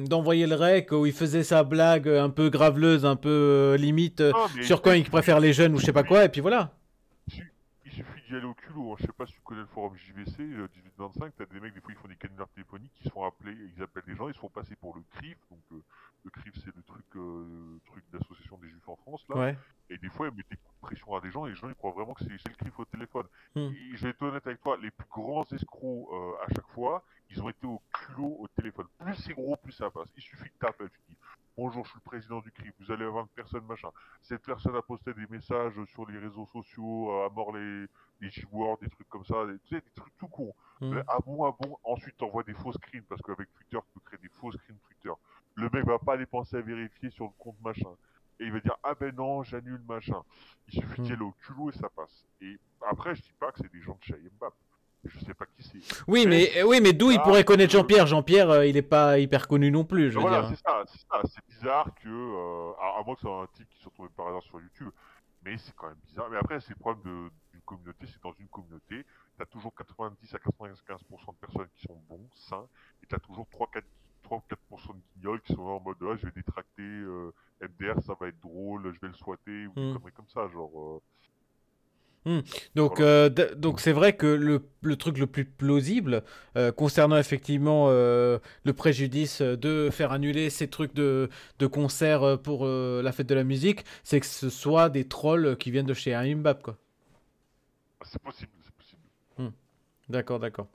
d'envoyer le rec où il faisait sa blague un peu graveleuse, un peu limite Non, mais sur quand il préfère les jeunes ou je sais pas quoi, suffit, et puis voilà. il suffit d'y aller au culot. Hein. Je sais pas si tu connais le forum JVC, 1825, t'as des mecs, des fois ils font des canulars téléphoniques, ils se font appeler, ils appellent des gens, ils se font passer pour le CRIF. Donc le CRIF c'est le truc d'association des juifs en France là. Ouais. Et des fois ils mettent des coups de pression à des gens et les gens ils croient vraiment que c'est le CRIF au téléphone. Hmm. Et je vais être honnête avec toi, les plus grands escrocs à chaque fois, ils ont été au culot au téléphone. Plus c'est gros, plus ça passe. Il suffit que t'appelles, tu dis bonjour, je suis le président du CRI, vous allez avoir une personne, machin. Cette personne a posté des messages sur les réseaux sociaux, à mort les G-words, des trucs comme ça, tu sais, des trucs tout courts. Hmm. Ah bon, ah bon. Ensuite, t'envoies des faux screens, parce qu'avec Twitter, tu peux créer des faux screens Twitter. Le mec va pas aller penser à vérifier sur le compte machin. Et il va dire, ah ben non, j'annule machin. Il suffit Hmm. qu'il ait au culot et ça passe. Et après, je dis pas que c'est des gens de chez Mbappé. Je sais pas qui c'est. Oui, mais d'où il Bizarre pourrait connaître que- Jean-Pierre? Jean-Pierre, il est pas hyper connu non plus, je veux Voilà, dire. c'est ça, c'est ça. C'est bizarre que, à moins que ce soit un type qui se retrouve par hasard sur YouTube, mais c'est quand même bizarre. Mais après, c'est le problème d'une communauté, c'est dans une communauté, t'as toujours 90 à 95% de personnes qui sont bons, sains, et t'as toujours 3 ou 4% de guignols qui sont là en mode, ah, je vais détracter MDR, ça va être drôle, je vais le swatter, ou des Hmm. conneries comme ça, genre, Hmm. Donc, voilà. donc c'est vrai que le truc le plus plausible concernant effectivement le préjudice de faire annuler ces trucs de concert pour la fête de la musique, c'est que ce soit des trolls qui viennent de chez Imbap, quoi. C'est possible, c'est possible. Hmm. D'accord, d'accord.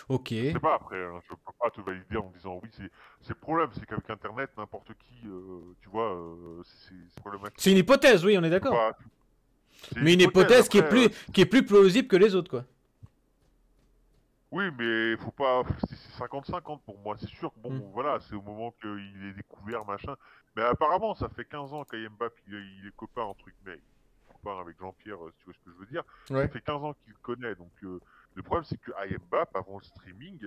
Ok. Je sais pas après, hein, je peux pas te valider en disant oui, c'est le problème, c'est qu'avec Internet, n'importe qui, tu vois, c'est problématique. C'est une hypothèse, oui, on est Tu peux d'accord. pas. C'est une Mais une hypothèse hypothèse après. qui est plus plausible que les autres, quoi. Oui, mais faut pas. C'est 50-50 pour moi. C'est sûr que Hmm. bon, voilà, c'est au moment qu'il est découvert, machin. Mais apparemment, ça fait 15 ans qu'Ayembap, il est copain, entre guillemets. Copain avec Jean-Pierre, si tu vois ce que je veux dire. Ça Ouais. fait 15 ans qu'il le connaît. Donc, le problème, c'est que Ayembap, avant le streaming,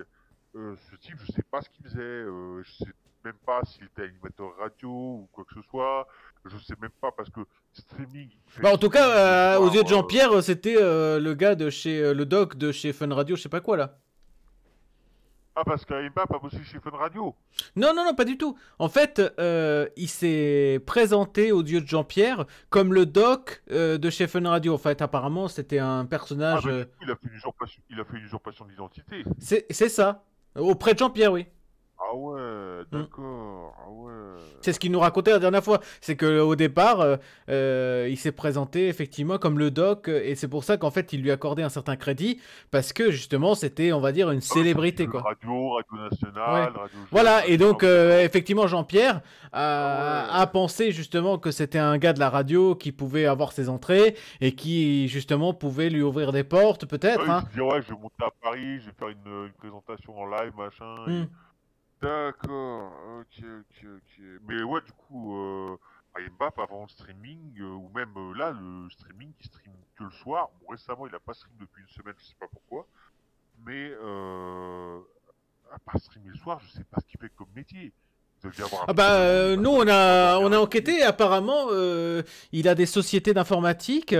ce type, je sais pas ce qu'il faisait. Je sais même pas s'il était animateur radio ou quoi que ce soit. Je sais même pas parce que streaming, il fait Bah, le en tout streaming le cas, aux soir. yeux de Jean-Pierre, c'était le gars de chez le doc de chez Fun Radio, je sais pas quoi là. Ah, parce qu'Ayembap a bossé chez Fun Radio. Non, non, non, pas du tout. En fait, il s'est présenté aux yeux de Jean-Pierre comme le doc de chez Fun Radio. En fait, apparemment, c'était un Ah, personnage. mais du coup, il a fait une usurpation d'identité. C'est ça. Auprès de Jean-Pierre, oui. Ah ouais, Hmm. d'accord. Ah ouais. C'est ce qu'il nous racontait la dernière fois. C'est qu'au départ, il s'est présenté effectivement comme le doc. Et c'est pour ça qu'en fait, il lui accordait un certain crédit. Parce que justement, c'était, on va dire, une Ah oui, c'est célébrité, Jeune quoi. Radio, Radio Ouais. Nationale, Radio Jeune, Voilà, et machin. Ah donc oui, d'accord. effectivement Jean-Pierre Ah a ouais. pensé justement que c'était un gars de la radio qui pouvait avoir ses entrées et qui justement pouvait lui ouvrir des portes Ah peut-être, oui, il hein. s'est dit, ouais, je vais monter à Paris, je vais faire une présentation en live, machin. Hmm. D'accord, ok, ok, ok. Mais ouais, du coup, Mbappé avant le streaming, ou même là, le streaming, il stream que le soir. Bon, récemment, il a pas stream depuis une semaine, je sais pas pourquoi. Mais à part streamer le soir, je sais pas ce qu'il fait comme métier. Il doit y avoir un Ah métier bah de jour, il passe nous pas son temps à on dormir a la nuit. enquêté. Apparemment, il a des sociétés d'informatique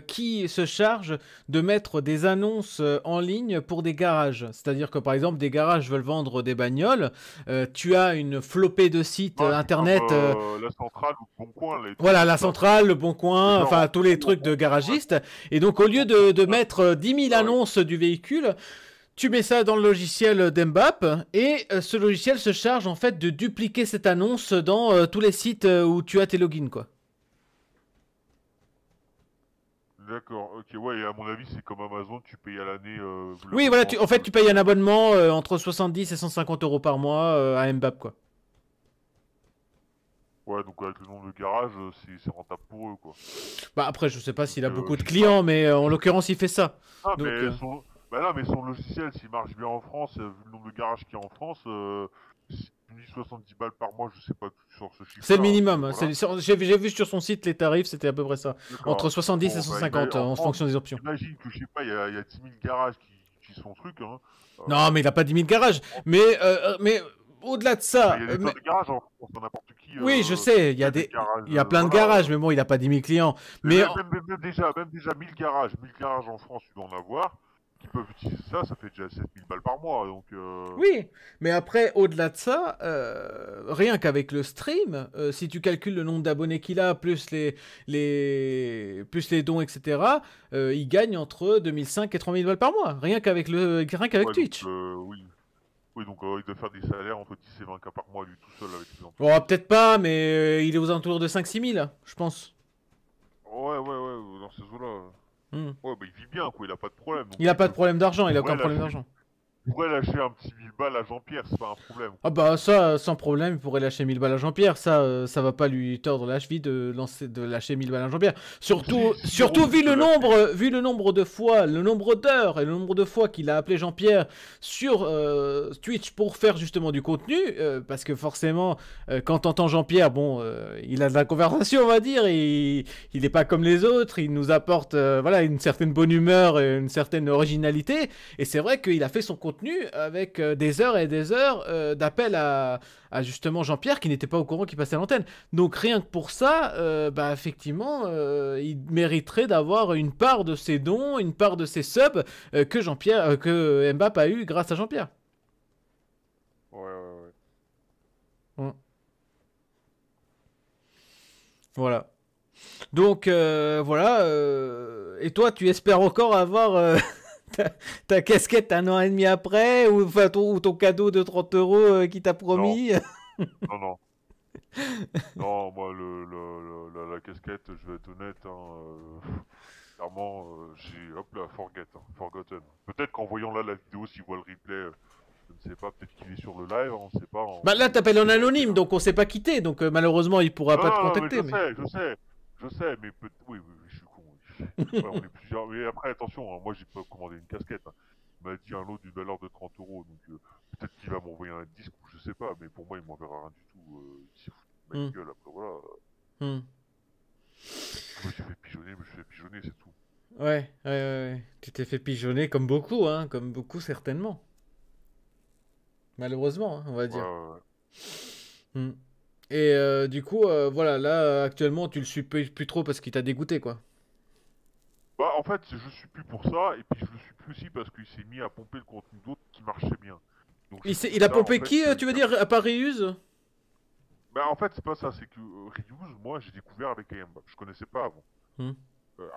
qui se chargent de mettre des annonces en ligne pour des garages. C'est-à-dire que par exemple, des garages veulent vendre des bagnoles. Tu as une flopée de sites Ouais, c'est comme internet. la centrale ou le Bon Coin, les trucs Voilà, comme la ça. centrale, le Bon C'est Coin, genre, enfin tous les trucs de ouais, garagistes. Et donc, au lieu de mettre 10 000 ouais. annonces du véhicule, tu mets ça dans le logiciel d'Embap et ce logiciel se charge en fait de dupliquer cette annonce dans tous les sites où tu as tes logins, quoi. D'accord, ok, ouais, et à mon avis, c'est comme Amazon, tu payes à l'année Oui, voilà, l'abonnement, en tu fait, peux tu payes un le faire. abonnement entre 70 et 150 euros par mois à Mbap, quoi. Ouais, donc avec le nombre de garages, c'est rentable pour eux, quoi. Bah après, je sais pas Donc, s'il a beaucoup de je sais pas. clients, mais en l'occurrence, il fait ça. Ah, Donc, mais son... Bah non, mais son logiciel, s'il marche bien en France, vu le nombre de garages qu'il y a en France, si tu me dis 70 balles par mois, je sais pas sur ce c'est le chiffre-là, mais minimum. voilà. J'ai vu sur son site les tarifs, c'était à peu près ça. Entre D'accord. 70 et Bon, bah, 150 en en France, fonction des options. imagine que, je sais pas, il y a 10 000 garages qui sont trucs, hein. Non, mais il a pas 10 000 En garages. France, Mais au-delà de bah, il ça, y a des tonnes de garages en France, hein, n'importe qui, oui, je sais, il y a des garages, il y a plein de voilà. garages, mais bon, il a pas 10 000 clients. Mais Mais même déjà 1000 garages en France, tu dois en avoir, qui peuvent utiliser ça, ça fait déjà 7000 balles par mois, donc oui, mais après, au-delà de ça, rien qu'avec le stream, si tu calcules le nombre d'abonnés qu'il a, plus les dons, etc., il gagne entre 2005 et 3000 balles par mois. Rien qu'avec ouais, donc Twitch. oui. Oui, donc il doit faire des salaires entre 10 et 20 k par mois, lui tout seul avec ses Bon, employés. peut-être pas, mais il est aux alentours de 5 6 000, je pense. Ouais, ouais, ouais, dans ces eaux-là. Hmm. Ouais, bah il vit bien, quoi, il a pas de problème. Donc Il a pas de problème d'argent, il il a aucun pourrait problème lâcher. d'argent. il pourrait lâcher un petit 1000 balles à Jean-Pierre, c'est pas un problème, Ah quoi. bah ça, sans problème, il pourrait lâcher 1000 balles à Jean-Pierre. Ça va pas lui tordre la cheville de lâcher 1000 balles à Jean-Pierre. Ou si, s'il Surtout refuse de lâcher, vu le nombre de fois, le nombre d'heures et le nombre de fois qu'il a appelé Jean-Pierre sur Twitch pour faire justement du contenu, parce que forcément, quand t'entends Jean-Pierre, bon, il a de la conversation, on va dire, et il est pas comme les autres, il nous apporte, voilà, une certaine bonne humeur et une certaine originalité. Et c'est vrai qu'il a fait son contenu avec des heures et des heures d'appel à justement Jean-Pierre qui n'était pas au courant qu'il passait à l'antenne. Donc rien que pour ça, bah effectivement, il mériterait d'avoir une part de ses dons, une part de ses subs que Jean-Pierre, que Mbappé a eu grâce à Jean-Pierre. ouais. Mm. Voilà. Donc voilà. Et toi, tu espères encore avoir ta casquette un an et demi après, ou, enfin, ou ton cadeau de 30 euros qui t'a Non, promis. non. Non, moi, la casquette, je vais être honnête, hein, clairement, j'ai, hop là, forgotten. Peut-être qu'en voyant là la vidéo, s'il voit le replay, je ne sais pas, peut-être qu'il est sur le live, on ne sait pas, Bah là, on t'appelles en sait jamais, anonyme, hein. donc on s'est pas quitté, donc malheureusement, il pourra Non, pas te non, mais contacter. Mais je sais, mais oui, je suis con, oui. Ouais, on est plusieurs, mais après, attention, hein, moi, j'ai pas commandé une casquette, hein. Il m'a dit un lot d'une valeur de 30 euros, donc peut-être qu'il va m'envoyer un disque ou je sais pas, mais pour moi, il m'enverra rien du tout, il s'est foutu de ma Hmm, gueule, après, voilà. hmm. Je me suis fait pigeonner, c'est tout. Ouais. Tu t'es fait pigeonner comme beaucoup, hein, comme beaucoup certainement. Malheureusement, hein, on va Ouais, dire. ouais, ouais. Hmm. Et du coup, voilà, là, actuellement, tu le suis plus trop parce qu'il t'a dégoûté, quoi. Bah, en fait, je suis plus pour ça, et puis je le suis plus aussi parce qu'il s'est mis à pomper le contenu d'autres qui marchait bien. Donc je trouve Il a ça, en pompé fait, qui, tu veux dire, à Paris Use? bah, en fait, c'est pas ça, c'est que Ryuz, moi, j'ai découvert avec Ayamba. Je connaissais pas avant. Hmm,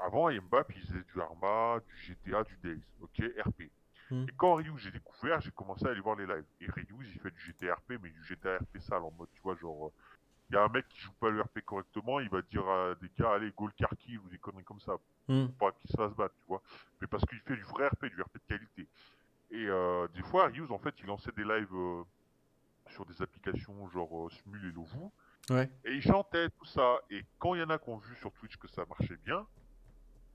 Avant, Ayamba, il faisait du Arma, du GTA, du Days, ok, RP. hmm, Et quand Ryuz, j'ai découvert, j'ai commencé à aller voir les lives. Et Ryuz, il fait du GTA RP, mais du GTA RP sale, en mode, tu vois, genre, il y a un mec qui joue pas le RP correctement, il va dire à des gars, allez, go le Kharkiv ou des conneries comme ça, hmm. pour pas qu'ils se fassent battre, tu vois. Mais parce qu'il fait du vrai RP, du RP de qualité. Et des fois, Ryuz, en fait, il lançait des lives sur des applications genre Smule et Lovoo, Ouais. et il chantait tout ça. Et quand il y en a qui ont vu sur Twitch que ça marchait bien,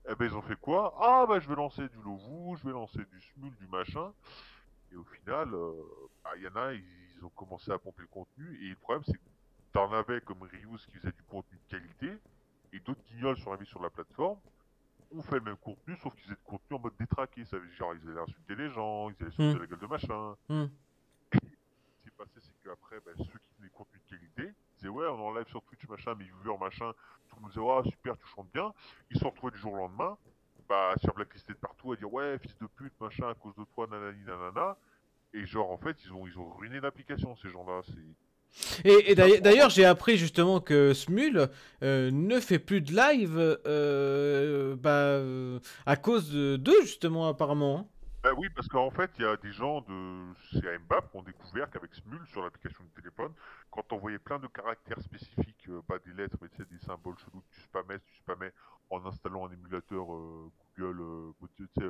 eh ben ils ont fait quoi? Ah bah je vais lancer du Lovoo, je vais lancer du Smule, du machin. Et au final, bah, il y en a, ils ont commencé à pomper le contenu. Et le problème, c'est que t'en avais comme Ryuz qui faisait du contenu de qualité, et d'autres guignols sont arrivés sur la plateforme, ont fait le même contenu, sauf qu'ils faisaient du contenu en mode détraqué. Ça veut dire, genre, ils allaient insulter les gens, ils allaient se foutre Hmm, de la gueule de machin. hmm. Ce qui s'est passé, c'est qu'après, ben, ceux qui faisaient des contenus de qualité disaient, ouais, on est en live sur Twitch, machin, mes viewers, machin, tout le monde disait, oh super, tu chantes bien. Ils se sont retrouvés du jour au lendemain, bah, sur blacklisté de partout, à dire, ouais, fils de pute, machin, à cause de toi, nanani, nanana. Et genre, en fait, ils ont ruiné l'application, ces gens-là. Et C'est ça pour d'ailleurs, moi. j'ai appris justement que Smule ne fait plus de live à cause d'eux, justement, apparemment, hein. Bah oui, parce qu'en fait, il y a des gens de chez AMBAP qui ont découvert qu'avec Smule, sur l'application de téléphone, quand on voyait plein de caractères spécifiques, pas des lettres, mais tu sais, des symboles chelous que tu spammais en installant un émulateur Google, tu sais,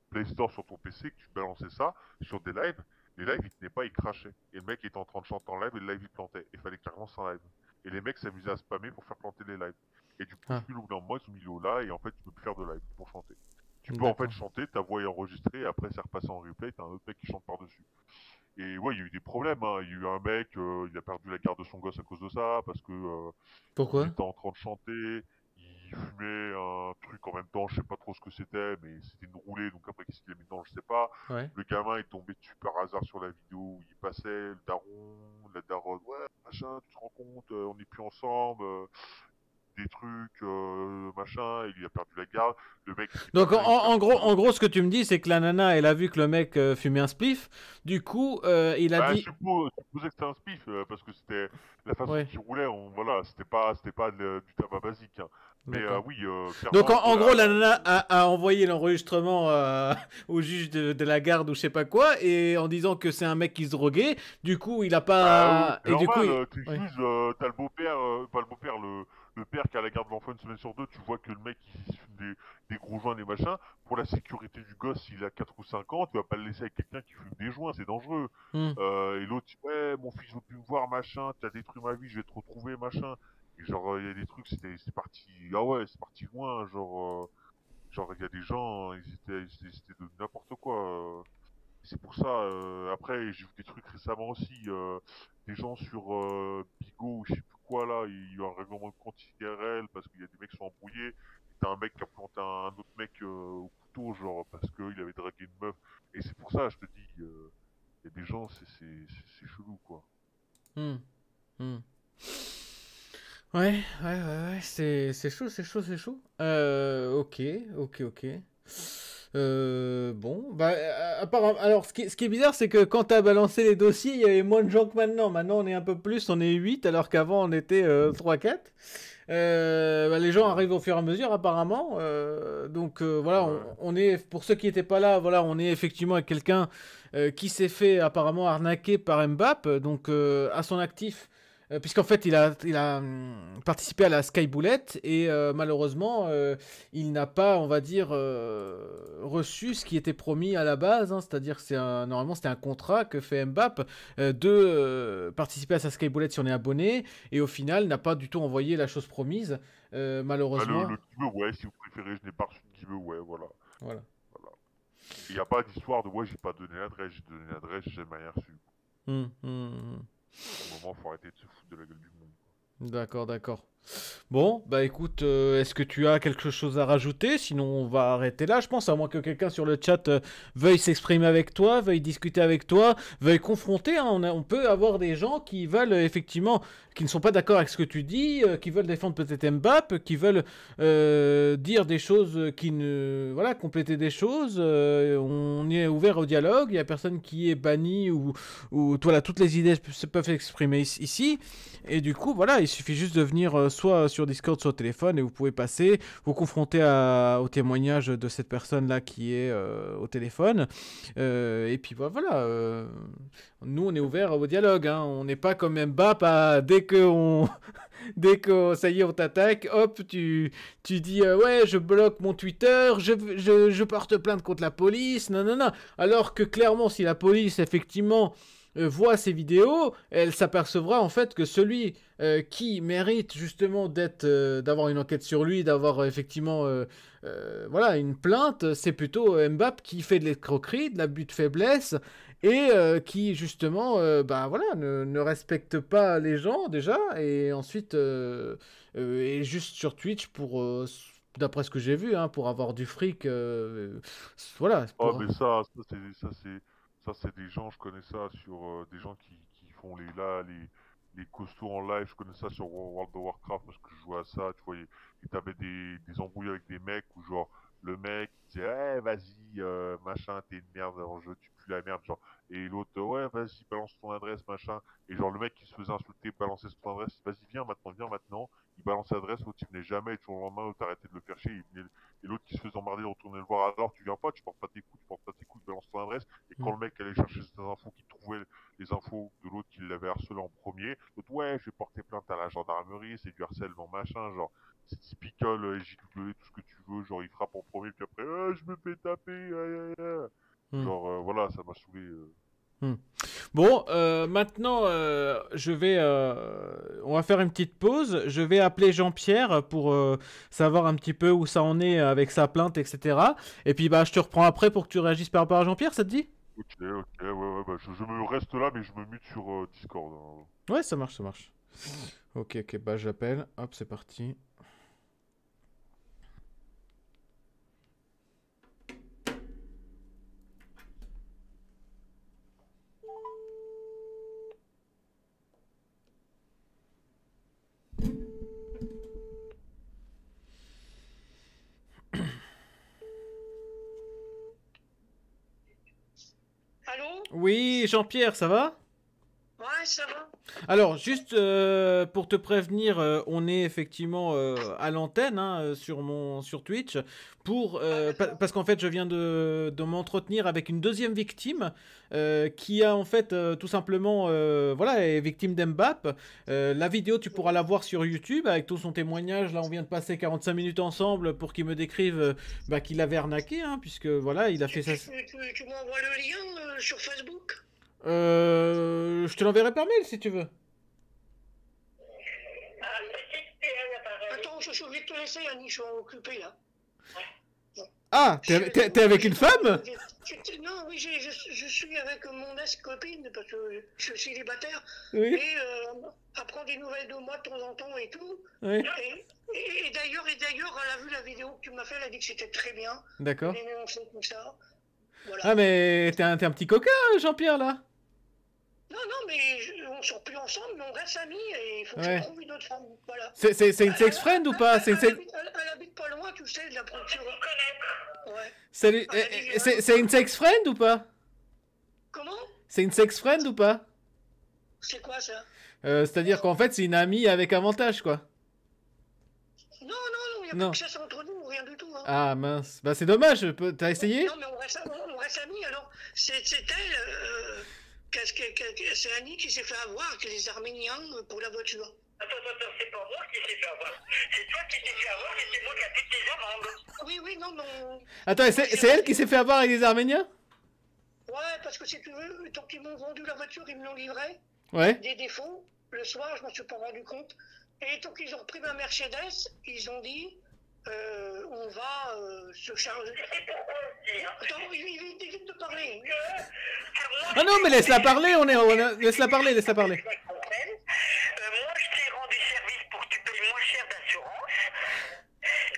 Play Store sur ton PC, que tu balançais ça sur des lives, les lives ils tenaient pas, ils crachaient. Et le mec était en train de chanter en live et le live il plantait. Il fallait qu'il relance un live. Et les mecs s'amusaient à spammer pour faire planter les lives. Et du coup, Ah, Smule, au bout d'un moment, ils ont mis le là et en fait, tu peux plus faire de live pour chanter. Tu peux en fait d'accord. chanter, ta voix est enregistrée, et après c'est repassé en replay, t'as un autre mec qui chante par-dessus. Et ouais, il y a eu des problèmes, hein. Il y a eu un mec, il a perdu la garde de son gosse à cause de ça, parce que il Pourquoi? était en train de chanter, il fumait un truc en même temps, je sais pas trop ce que c'était, mais c'était une roulée, donc après qu'est-ce qu'il a mis dedans, je sais pas. Ouais. Le gamin est tombé dessus par hasard sur la vidéo où il passait, le daron, la daronne, ouais, machin, tu te rends compte, on n'est plus ensemble, des trucs, machin, il lui a perdu la garde, le mec il Donc parlait, il perd son en gosse. gros, ce que tu me dis, c'est que la nana, elle a vu que le mec fumait un spliff. Du coup, il a Bah, dit, supposais que c'était un spiff, parce que c'était la façon ouais, qu'il roulait, voilà, c'était pas du tabac basique, hein. Mais d'accord. oui, Donc clairement, en gros, voilà, la nana a envoyé l'enregistrement au juge de la garde ou je sais pas quoi, et en disant que c'est un mec qui se droguait. Du coup, il a bah oui, pas, c'est et du coup, normal, t'es ouais. juge, t'as le beau-père, pas le beau-père, le père qui a la garde de l'enfant une semaine sur deux, tu vois que le mec il fume des gros joints, des machins. Pour la sécurité du gosse, s'il a 4 ou 5 ans, tu vas pas le laisser avec quelqu'un qui fume des joints, c'est dangereux. Hmm. Et l'autre, ouais, mon fils veut plus me voir, machin, t'as détruit ma vie, je vais te retrouver, machin. Et genre, il y a des trucs, c'est parti, ah ouais, c'est parti loin, genre, il y a des gens, c'était de n'importe quoi. C'est pour ça, après, j'ai vu des trucs récemment aussi, des gens sur Bigo ou je sais plus quoi là, il y a eu un règlement de compte IRL parce qu'il y a des mecs qui sont embrouillés, et t'as un mec qui a planté un autre mec au couteau, genre, parce qu'il avait dragué une meuf. Et c'est pour ça, je te dis, il y a des gens, c'est chelou, quoi. Hmm. Hmm. Ouais, c'est chaud, c'est chaud, c'est chaud. Ok, ok. Bon, bah, apparemment, alors ce qui est bizarre, c'est que quand t'as balancé les dossiers, il y avait moins de gens que maintenant. Maintenant, on est un peu plus, on est 8 alors qu'avant, on était 3-4. Bah, les gens Ouais, arrivent au fur et à mesure, apparemment. Voilà, ouais. on est, pour ceux qui n'étaient pas là, voilà, on est effectivement avec quelqu'un qui s'est fait apparemment arnaquer par Mbappé, donc à son actif. Puisqu'en fait, il a participé à la Sky Boulette et malheureusement, il n'a pas, on va dire, reçu ce qui était promis à la base. Hein, c'est-à-dire que normalement, c'était un contrat que fait Mbappé de participer à sa Sky Boulette si on est abonné et au final, n'a pas du tout envoyé la chose promise, Bah, malheureusement. le giveaway, si vous préférez, je n'ai pas reçu de giveaway, voilà. Voilà. Voilà. Il n'y a pas d'histoire de ouais, j'ai pas donné l'adresse, j'ai donné l'adresse, j'ai jamais rien reçu. Hmm. À un moment, faut arrêter de se foutre de la gueule du monde. D'accord, d'accord. Bon, bah écoute, est-ce que tu as quelque chose à rajouter? Sinon, on va arrêter là, je pense, à moins que quelqu'un sur le chat veuille s'exprimer avec toi, veuille discuter avec toi, veuille confronter. Hein. On peut avoir des gens qui veulent effectivement, qui ne sont pas d'accord avec ce que tu dis, qui veulent défendre peut-être Mbappé, qui veulent dire des choses qui ne... Voilà, compléter des choses. On est ouvert au dialogue, il n'y a personne qui est banni ou voilà, toutes les idées se peuvent s'exprimer ici. Et du coup, voilà, il suffit juste de venir soit sur Discord, soit au téléphone, et vous pouvez passer, vous confronter au témoignage de cette personne-là qui est au téléphone. Et puis voilà, nous on est ouvert au dialogue, hein. On n'est pas comme Mbappé, dès que dès que ça y est, on t'attaque, hop, tu dis ouais, je bloque mon Twitter, je porte plainte contre la police, non, non, non. Alors que clairement, si la police, effectivement, voit ces vidéos, elle s'apercevra en fait que celui qui mérite justement d'avoir une enquête sur lui, d'avoir effectivement voilà, une plainte, c'est plutôt Mbappé qui fait de l'escroquerie, de l'abus de faiblesse et qui justement bah, voilà, ne respecte pas les gens déjà et ensuite est juste sur Twitch pour d'après ce que j'ai vu hein, pour avoir du fric voilà Ah, pour mais ça, c'est des gens, je connais ça sur des gens qui font les costauds en live. Je connais ça sur World of Warcraft parce que je jouais à ça. Tu vois, ils t'avaient des embrouilles avec des mecs où, genre, le mec il disait, eh, vas-y, machin, t'es une merde dans le jeu, tu pues la merde, genre. Et l'autre, ouais, vas-y, balance ton adresse, machin. Et genre, le mec qui se faisait insulter, balancer son adresse, vas-y, viens maintenant. Il balance l'adresse, l'autre il venait jamais, et tu vois, le lendemain, l'autre arrêtait de le faire chier, il venait. Et l'autre qui se faisait emmerder, retourner le voir, alors tu viens pas, tu portes pas tes coups, balance ton adresse. Et quand Hmm. le mec allait chercher ses infos, qui trouvait les infos de l'autre qui l'avait harcelé en premier, l'autre, ouais, je vais porter plainte à la gendarmerie, c'est du harcèlement, machin, genre, c'est typical, JW, tout ce que tu veux, genre, il frappe en premier, puis après, je me fais taper, Hmm. genre, voilà, ça m'a saoulé. Hmm. Bon, maintenant, on va faire une petite pause. Je vais appeler Jean-Pierre pour savoir un petit peu où ça en est avec sa plainte, etc. Et puis, bah, je te reprends après pour que tu réagisses par rapport à Jean-Pierre, ça te dit? Ok, ouais, bah, je me reste là, mais je me mute sur Discord, hein. Ouais, ça marche, ça marche. Ok, bah, j'appelle. Hop, c'est parti. Allô? Oui, Jean-Pierre, ça va? Ouais, ça va. Alors, juste pour te prévenir, on est effectivement à l'antenne hein, sur Twitch parce qu'en fait, je viens de m'entretenir avec une deuxième victime qui a en fait tout simplement voilà est victime d'Mbappé. La vidéo, tu pourras la voir sur YouTube avec tout son témoignage. Là, on vient de passer 45 minutes ensemble pour qu'il me décrive qu'il avait arnaqué, hein, puisque voilà, il a fait ça. Tu m'envoies le lien sur Facebook? Je te l'enverrai par mail si tu veux. Attends, je suis obligé de te laisser, Annie, je suis occupé là. Ah, t'es avec une femme? Non, oui, je suis avec mon ex-copine parce que je suis célibataire. Oui. Et elle prend des nouvelles de moi de temps en temps et tout. Oui. Et d'ailleurs, elle a vu la vidéo que tu m'as fait, elle a dit que c'était très bien. D'accord. Elle est comme ça. Voilà. Ah, mais t'es un petit coquin, Jean-Pierre, là? Non, mais on ne sort plus ensemble, mais on reste amis et il faut que je trouve une autre femme. Voilà. C'est une sex-friend ou pas? Elle habite pas loin, tu sais, de la procure. Ouais. C'est une sex-friend ou pas? Comment? C'est une sex-friend ou pas? C'est quoi ça? C'est-à-dire qu'en fait, c'est une amie avec avantage, quoi. Non, il n'y a pas de chasse entre nous, rien du tout. Hein. Ah mince, bah c'est dommage, t'as essayé? Non, mais on reste amis, alors c'est elle, c'est Annie qui s'est fait avoir avec les Arméniens pour la voiture. Attends, c'est pas moi qui s'est fait avoir. C'est toi qui t'es fait avoir et c'est moi qui a fait tes amendes. Oui, non, non. Attends, c'est elle qui s'est fait avoir avec les Arméniens? Ouais, parce que si tu veux, tant qu'ils m'ont vendu la voiture, ils me l'ont livrée. Ouais. Des défauts. Le soir, je m'en suis pas rendu compte. Et tant qu'ils ont repris ma Mercedes, ils ont dit on va se charger. Attends, il vient de parler. Ah non, mais laisse-la parler, laisse-la parler. Moi, je t'ai rendu service pour que tu payes moins cher d'assurance.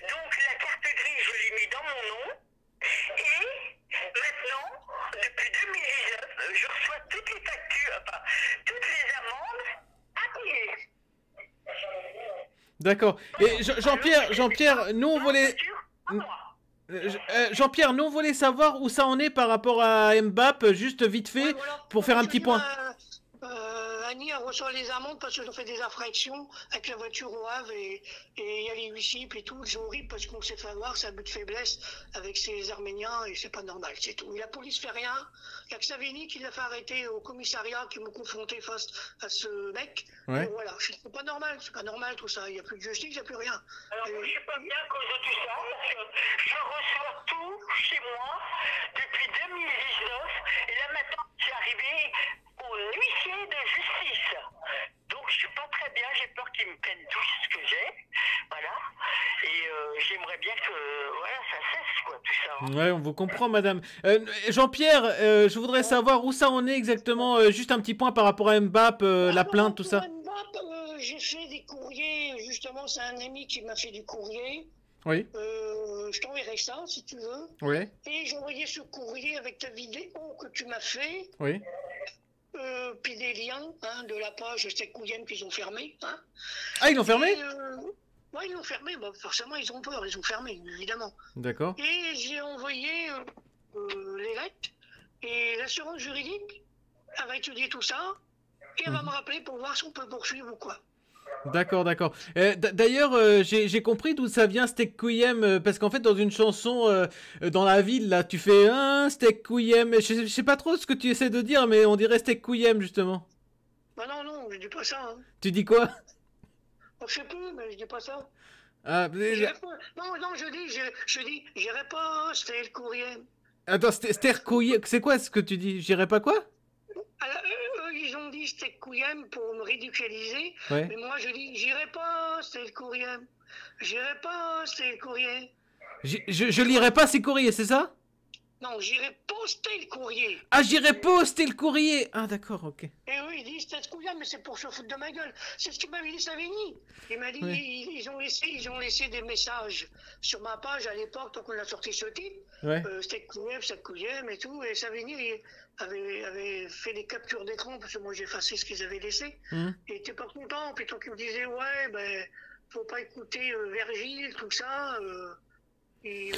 Donc, la carte grise, je l'ai mis dans mon nom. Et maintenant, depuis 2019, je reçois toutes les factures, enfin, toutes les amendes à payer. D'accord. Et Jean-Pierre, nous on voulait... Jean-Pierre, nous on voulait savoir où ça en est par rapport à Mbappé, juste vite fait, pour faire un petit point. Annie reçoit les amendes parce qu'ils ont fait des infractions avec la voiture au Havre et il y a les huissiers et tout. C'est horrible parce qu'on s'est fait avoir, c'est un but de faiblesse avec ces Arméniens et c'est pas normal, c'est tout. Et la police fait rien. Il y a que Savini qui l'a fait arrêter au commissariat qui m'ont confronté face à ce mec. Ouais. Et voilà, c'est pas normal tout ça. Il n'y a plus de justice, il n'y a plus rien. Alors je suis pas bien à cause de tout ça parce que je reçois tout chez moi depuis 2019 et là maintenant c'est arrivé au huissier de justice. Donc je suis pas très bien, j'ai peur qu'ils me prennent tout ce que j'ai. Voilà. Et j'aimerais bien que voilà, ça cesse quoi, tout ça. Hein. Ouais, on vous comprend, madame. Jean-Pierre, je voudrais savoir où ça en est exactement, juste un petit point par rapport à Mbappé, la plainte, tout ça. Mbappé, j'ai fait des courriers, justement, c'est un ami qui m'a fait du courrier. Oui. Je t'enverrai ça si tu veux. Oui. Et j'ai envoyé ce courrier avec ta vidéo que tu m'as fait. Oui. Puis des liens de la page Secouillem qu'ils ont fermé. Hein. Ah, ils l'ont fermé? Ouais, ils l'ont fermé. Bah, forcément, ils ont peur. Ils ont fermé, évidemment. D'accord. Et j'ai envoyé les lettres. Et l'assurance juridique, elle va étudier tout ça. Et elle va me rappeler pour voir si on peut poursuivre ou quoi. D'accord. D'ailleurs, j'ai compris d'où ça vient Steak Kouyem, parce qu'en fait, dans une chanson, dans la ville, là, tu fais un Steak Kouyem. Je sais pas trop ce que tu essaies de dire, mais on dirait Steak Kouyem, justement. Bah non, je dis pas ça. Hein. Tu dis quoi? Je sais plus, mais je dis pas ça. Ah, Non, je dis, j'irai pas, c'était le courrier. Attends, Steak Kouyem, c'est quoi ce que tu dis? J'irai pas quoi? Alors, eux, ils ont dit c'était Kouyem pour me ridiculiser, ouais. Mais moi je dis j'irai pas, c'est le courrier. J'irai pas, c'est le courrier. Je lirai pas ces courriers, c'est ça? Non, j'irai poster le courrier. Ah, j'irai poster le courrier. Ah, d'accord, ok. Et eux, ils disent c'était Kouyem, mais c'est pour se foutre de ma gueule. C'est ce qu'il m'avait dit Savini. Il m'a dit, ils ont laissé des messages sur ma page à l'époque, tant qu'on a sorti ce titre. Ouais. C'était Kouyem et tout. Et Savini avait fait des captures d'écran, parce que moi j'ai effacé ce qu'ils avaient laissé. Il était pas content. Puis tant qu'il me disait, ouais, ben, faut pas écouter Virgile, tout ça.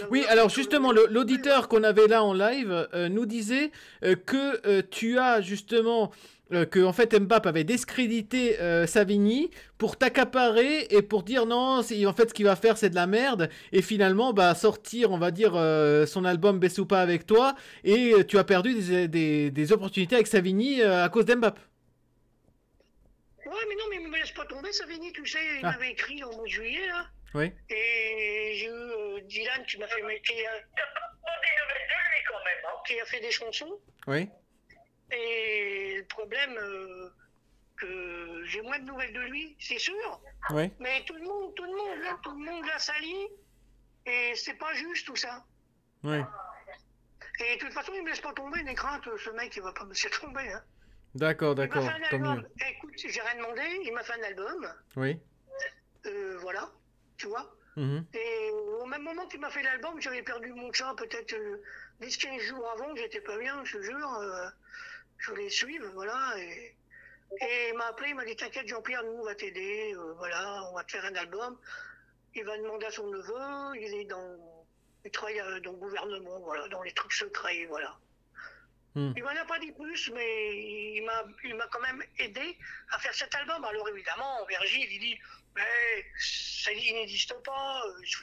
Oui, alors justement, l'auditeur qu'on avait là en live nous disait que tu as justement que en fait Mbappé avait discrédité Savini pour t'accaparer et pour dire non, en fait ce qu'il va faire c'est de la merde et finalement bah sortir on va dire son album Besoupa avec toi et tu as perdu des opportunités avec Savini à cause d'Mbappé. Ouais mais non mais il me laisse pas tomber Savini, tu sais, il m'avait écrit au mois de juillet là. Oui. Et j'ai eu Dylan qui m'a fait mettre des nouvelles de lui quand même, hein, qui a fait des chansons. Oui. Et le problème, que j'ai moins de nouvelles de lui, c'est sûr. Oui. Mais tout le monde l'a sali. Et c'est pas juste tout ça. Oui. Et de toute façon, il me laisse pas tomber, les craintes, ce mec, il va pas me laisser tomber. Hein. D'accord, Il m'a d'accord. fait un Tant mieux. album. Écoute, j'ai rien demandé, il m'a fait un album. Oui. Voilà, tu vois. Mhm. Et au même moment qu'il m'a fait l'album, j'avais perdu mon chat peut-être 10-15 jours avant, j'étais pas bien, je te jure. Je voulais suivre, voilà. Et il m'a appelé, il m'a dit t'inquiète Jean-Pierre, nous on va t'aider, voilà, on va te faire un album. Il va demander à son neveu, il travaille dans le gouvernement, voilà, dans les trucs secrets, voilà. Il m'en a pas dit plus, mais il m'a quand même aidé à faire cet album. Alors évidemment, Virgile, il dit mais ça n'existe pas,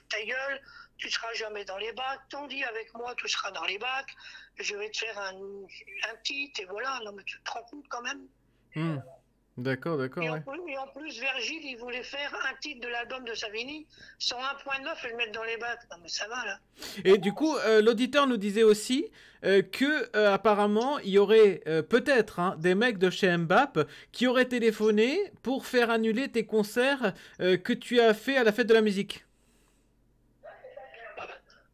ta gueule, tu seras jamais dans les bacs, tandis avec moi tu seras dans les bacs, je vais te faire un titre, et voilà, non mais tu te rends compte quand même. D'accord, d'accord, Et, ouais. et en plus, Virgile, il voulait faire un titre de l'album de Savini, 101.9 et le mettre dans les bacs. Non mais ça va là. Et du coup, l'auditeur nous disait aussi que apparemment, il y aurait peut-être des mecs de chez Mbappé qui auraient téléphoné pour faire annuler tes concerts que tu as fait à la fête de la musique.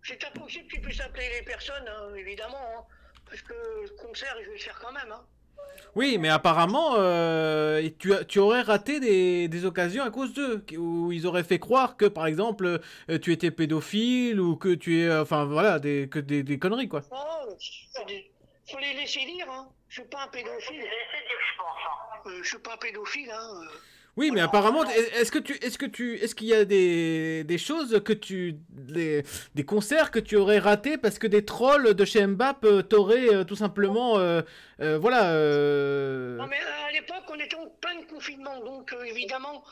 C'est impossible qu'ils puissent appeler les personnes, hein, évidemment, hein, parce que le concert, je vais le faire quand même. Hein. Oui, mais apparemment, tu aurais raté des occasions à cause d'eux, où ils auraient fait croire que, par exemple, tu étais pédophile ou que tu es, enfin voilà, des conneries quoi. Oh, faut les laisser dire, hein. Je suis pas un pédophile. Laissez dire, je pense. Hein. Je suis pas un pédophile, hein. Oui, mais apparemment, est-ce qu'il y a des choses des concerts que tu aurais ratés parce que des trolls de chez Mbappé t'auraient tout simplement, voilà. Non mais à l'époque, on était en plein confinement, donc évidemment,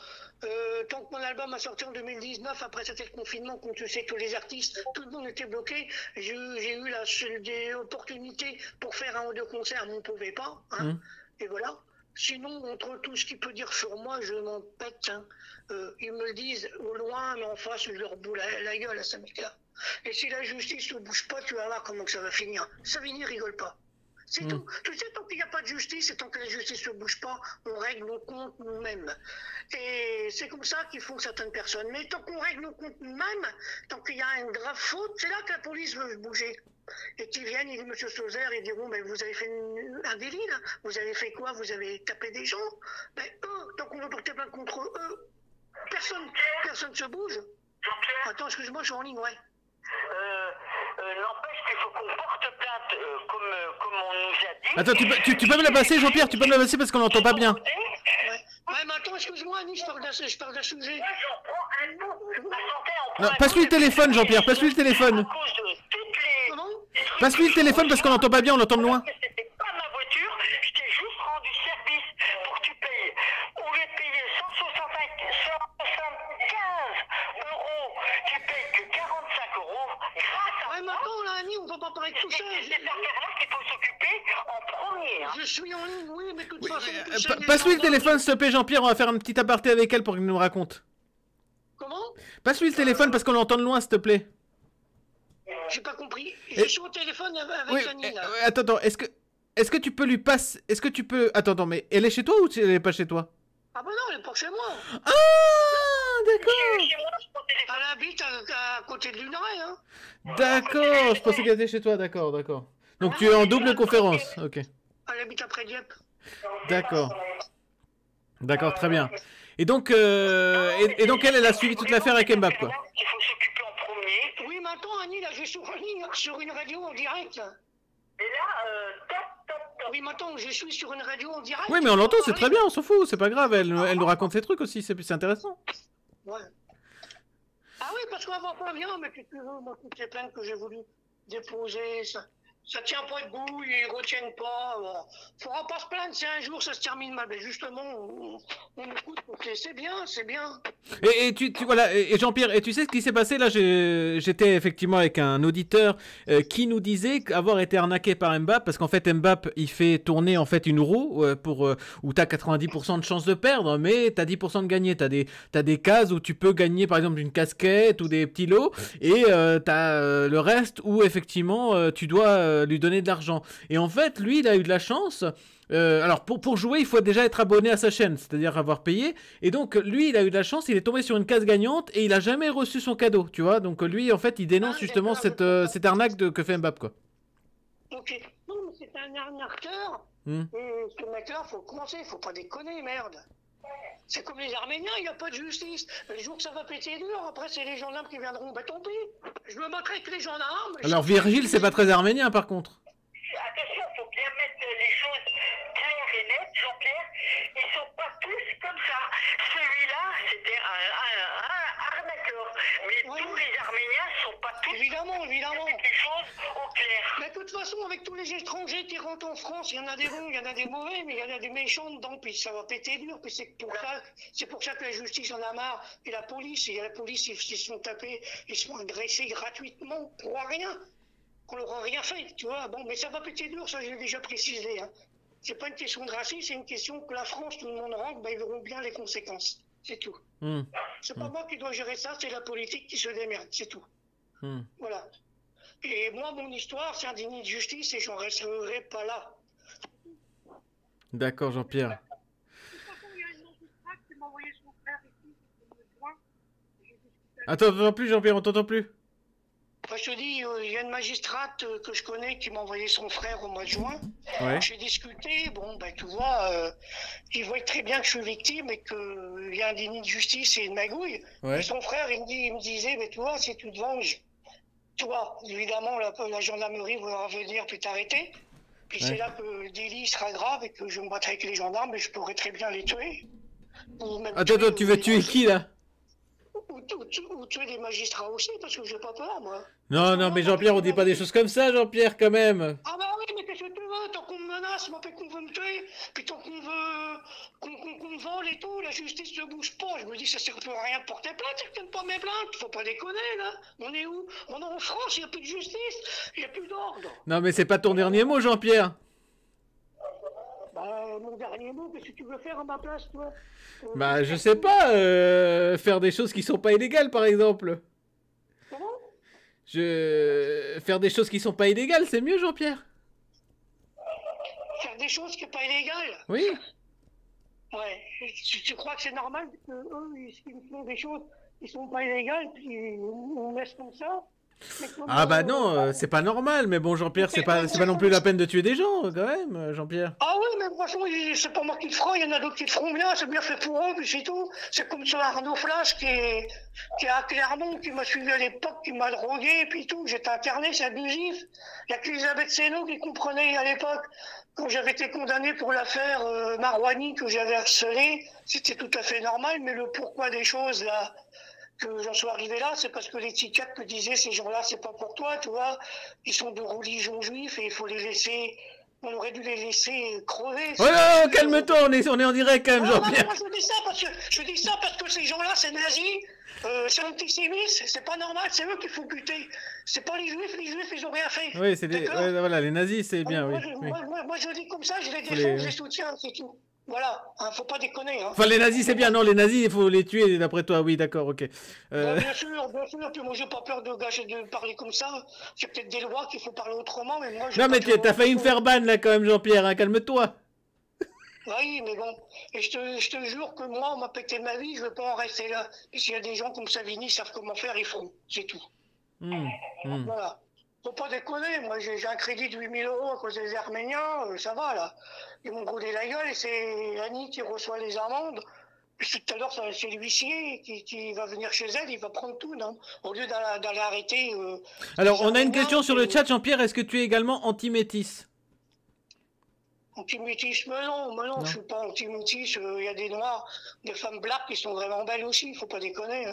tant que mon album a sorti en 2019, après c'était le confinement, comme tu sais, tous les artistes, tout le monde était bloqué. J'ai eu des opportunités pour faire un ou deux concerts, mais on ne pouvait pas, hein. Et voilà. Sinon, entre tout ce qu'il peut dire sur moi, je m'en pète. Hein. Ils me le disent au loin, mais en face, je leur boule la gueule à ce mec-là. Et si la justice ne bouge pas, tu vas voir comment que ça va finir. Savini rigole pas. C'est tout. Tu sais, tant qu'il n'y a pas de justice et tant que la justice ne bouge pas, on règle nos comptes nous-mêmes. Et c'est comme ça qu'ils font certaines personnes. Mais tant qu'on règle nos comptes nous-mêmes, tant qu'il y a une grave faute, c'est là que la police veut bouger. Et qu'ils viennent, ils disent, Monsieur Sauzer, ils diront, mais vous avez fait un délit, là. Vous avez fait quoi? Vous avez tapé des gens? Mais eux, tant qu'on veut porter plainte contre eux, personne se bouge. Attends, excuse-moi, je suis en ligne, ouais. N'empêche qu'il faut qu'on porte plainte comme on nous a dit. Attends, tu peux me la passer, Jean-Pierre? Tu peux me la passer parce qu'on n'entend pas bien. Ouais, mais attends, excuse-moi, Annie, je parle d'un sujet. Moi, j'en prends un bout. Non, passe-lui le téléphone, Jean-Pierre, passe-lui le téléphone. Comment? Passe-lui le téléphone parce qu'on n'entend pas bien, on l'entend de loin. C'était pas ma voiture, je t'ai juste rendu service pour que tu payes. Au lieu de payer 175 euros, tu payes que 45 euros grâce à. Ouais, mais attends, là, Annie, on va pas parler de tout ça. C'est cette affaire-là qu'il faut s'occuper en premier. Hein. Je suis en ligne, oui, mais de toute façon. Passe-lui le téléphone, s'il te plaît, Jean-Pierre, on va faire un petit aparté avec elle pour qu'elle nous raconte. Comment? Passe-lui le téléphone parce qu'on l'entend de loin, s'il te plaît. J'ai pas compris. Je suis au téléphone avec Annie, là. Attends, est-ce que tu peux lui passer... Est-ce que tu peux... Attends, mais elle est chez toi ou elle est pas chez toi? Ah bah non, elle est pas chez moi. Ah, d'accord. Elle habite à côté de Luneray, hein. D'accord, je pensais qu'elle était chez toi, d'accord. Donc tu es en double conférence, ok. Elle habite après Dieppe. D'accord, très bien. Et donc, elle a suivi toute l'affaire avec Mbappé, quoi. Il faut s'occuper en premier. Oui, maintenant, Annie, là, je suis sur une radio en direct. Et là, oui, maintenant, je suis sur une radio en direct. Oui, mais on l'entend, c'est très bien, on s'en fout, c'est pas grave. Elle nous raconte ses trucs aussi, c'est intéressant. Ouais. Ah oui, parce qu'on va pas bien, mais tu veux, moi, toutes les plaintes que j'ai voulu déposer, ça. Ça tient pas debout, ils retiennent pas. Faudra pas se plaindre si un jour ça se termine mal. Mais justement, on écoute, c'est bien, c'est bien. Et voilà, et Jean-Pierre, et tu sais ce qui s'est passé là? J'étais effectivement avec un auditeur qui nous disait avoir été arnaqué par Mbappé, parce qu'en fait Mbappé il fait tourner en fait une roue où t'as 90% de chances de perdre, mais t'as 10% de gagner. T'as des cases où tu peux gagner par exemple une casquette ou des petits lots, et t'as le reste où effectivement tu dois lui donner de l'argent. Et en fait, lui, il a eu de la chance. Alors pour jouer, il faut déjà être abonné à sa chaîne, c'est-à-dire avoir payé. Et donc lui, il a eu de la chance, il est tombé sur une case gagnante et il a jamais reçu son cadeau, tu vois. Donc lui, en fait, il dénonce justement cette arnaque que fait Mbappé, quoi. Ok. Non, mais c'est un arnaqueur. Et ce mec-là, faut commencer, faut pas déconner, merde. C'est comme les Arméniens, il n'y a pas de justice. Le jour que ça va péter dur, après c'est les gendarmes qui viendront. Bah tant pis, je me battrai avec les gendarmes. Alors Virgile, c'est pas très arménien par contre. Attention, il faut bien mettre les choses claires et nettes, Jean-Pierre. Ils sont pas tous comme ça. Celui-là, c'était un arnaqueur. Mais tous les Arméniens sont pas tous. Évidemment. Les choses au clair. Mais de toute façon, avec tous les étrangers qui rentrent en France, il y en a des bons, il y en a des mauvais, mais il y en a des méchants dedans, puis ça va péter dur. Puis c'est pour ça que la justice en a marre. Et la police, ils se font taper, ils se font agresser gratuitement pour rien. Qu'on leur a rien fait, tu vois. Bon, mais ça va péter dur, ça j'ai déjà précisé. Hein. C'est pas une question de racisme, c'est une question que la France, tout le monde rentre, ils verront bien les conséquences. C'est tout. C'est pas moi qui dois gérer ça, c'est la politique qui se démerde, c'est tout. Voilà. Et moi, mon histoire, c'est un déni de justice et j'en resterai pas là. D'accord, Jean-Pierre. Attends, t'entends plus, Jean-Pierre, on t'entend plus. Moi, je te dis, il y a une magistrate que je connais qui m'a envoyé son frère au mois de juin. Ouais. J'ai discuté, bon, tu vois, il voit très bien que je suis victime et qu'il y a un déni de justice et une magouille. Ouais. Et son frère, il me disait, mais tu vois, si tu te venges, toi, évidemment, la gendarmerie va venir puis t'arrêter. Puis c'est là que le délit sera grave et que je me battrai avec les gendarmes et je pourrais très bien les tuer. Attends, tu veux tuer qui là? Ou tuer des magistrats aussi, parce que j'ai pas peur, moi. Non, mais Jean-Pierre, on dit pas des choses comme ça, Jean-Pierre, quand même. Ah bah oui, mais qu'est-ce que tu veux? Tant qu'on me menace, qu'on veut me tuer, puis tant qu'on veut qu'on me vole et tout, la justice ne bouge pas. Je me dis, ça sert plus à rien de porter plainte, ça ne tiennent pas mes plaintes. Faut pas déconner, là. On est où? On est en France, il n'y a plus de justice, il n'y a plus d'ordre. Non, mais c'est pas ton dernier mot, Jean-Pierre. Bah, mon dernier mot, qu'est-ce que tu veux faire à ma place, toi? Bah, je sais pas, faire des choses qui sont pas illégales, par exemple. Comment? Faire des choses qui sont pas illégales, c'est mieux, Jean-Pierre. Faire des choses qui sont pas illégales? Oui. Ouais. Tu crois que c'est normal que eux, ils font des choses qui sont pas illégales, puis on laisse comme ça? Ah bah non, c'est pas normal, mais bon, Jean-Pierre, c'est pas non plus la peine de tuer des gens, quand même, Jean-Pierre. Ah oui, mais franchement, c'est pas moi qui le ferai, il y en a d'autres qui le feront bien, c'est bien fait pour eux, puis c'est tout. C'est comme ce Arnaud Flash qui est à Clermont, qui m'a suivi à l'époque, qui m'a drogué, puis tout, j'étais interné, c'est abusif. Il y a qu'Elisabeth Sénaud qui comprenait à l'époque, quand j'avais été condamné pour l'affaire Marouani que j'avais harcelé, c'était tout à fait normal, mais le pourquoi des choses, là, que j'en sois arrivé là, c'est parce que les psychiatres me disaient, ces gens-là, c'est pas pour toi, tu vois, ils sont de religion juive et il faut les laisser, on aurait dû les laisser crever. Oh non, calme-toi, on est en direct quand même, Jean-Pierre. Moi, je dis ça parce que ces gens-là, c'est nazis, c'est antisémite, c'est pas normal, c'est eux qu'il faut buter. C'est pas les juifs, ils ont rien fait. Oui, c'est voilà, les nazis, c'est bien, oui. Moi, je dis comme ça, je les défends, je les soutiens, c'est tout. Voilà, hein, faut pas déconner. Hein. Enfin, les nazis, c'est bien. Non, les nazis, il faut les tuer, d'après toi. Oui, d'accord, ok. Bien sûr. Puis moi, j'ai pas peur de parler comme ça. Il y a peut-être des lois qu'il faut parler autrement, mais moi... Non, mais t'as failli me faire ban, là, quand même, Jean-Pierre. Hein, calme-toi. Oui, mais bon. Et je te jure que moi, on m'a pété ma vie, je veux pas en rester là. Et s'il y a des gens comme Savini qui savent comment faire, ils feront. C'est tout. Voilà. Faut pas déconner, moi j'ai un crédit de 8 000 € à cause des Arméniens, ça va là. Ils m'ont brûlé la gueule et c'est Annie qui reçoit les amendes. Puis tout à l'heure, c'est l'huissier qui va venir chez elle, il va prendre tout, non? Au lieu d'aller arrêter... Alors, on a une question sur le chat, Jean-Pierre, est-ce que tu es également anti-métis? Anti-métis, mais non, je suis pas anti-métis, il y a des noirs, des femmes black qui sont vraiment belles aussi, il faut pas déconner.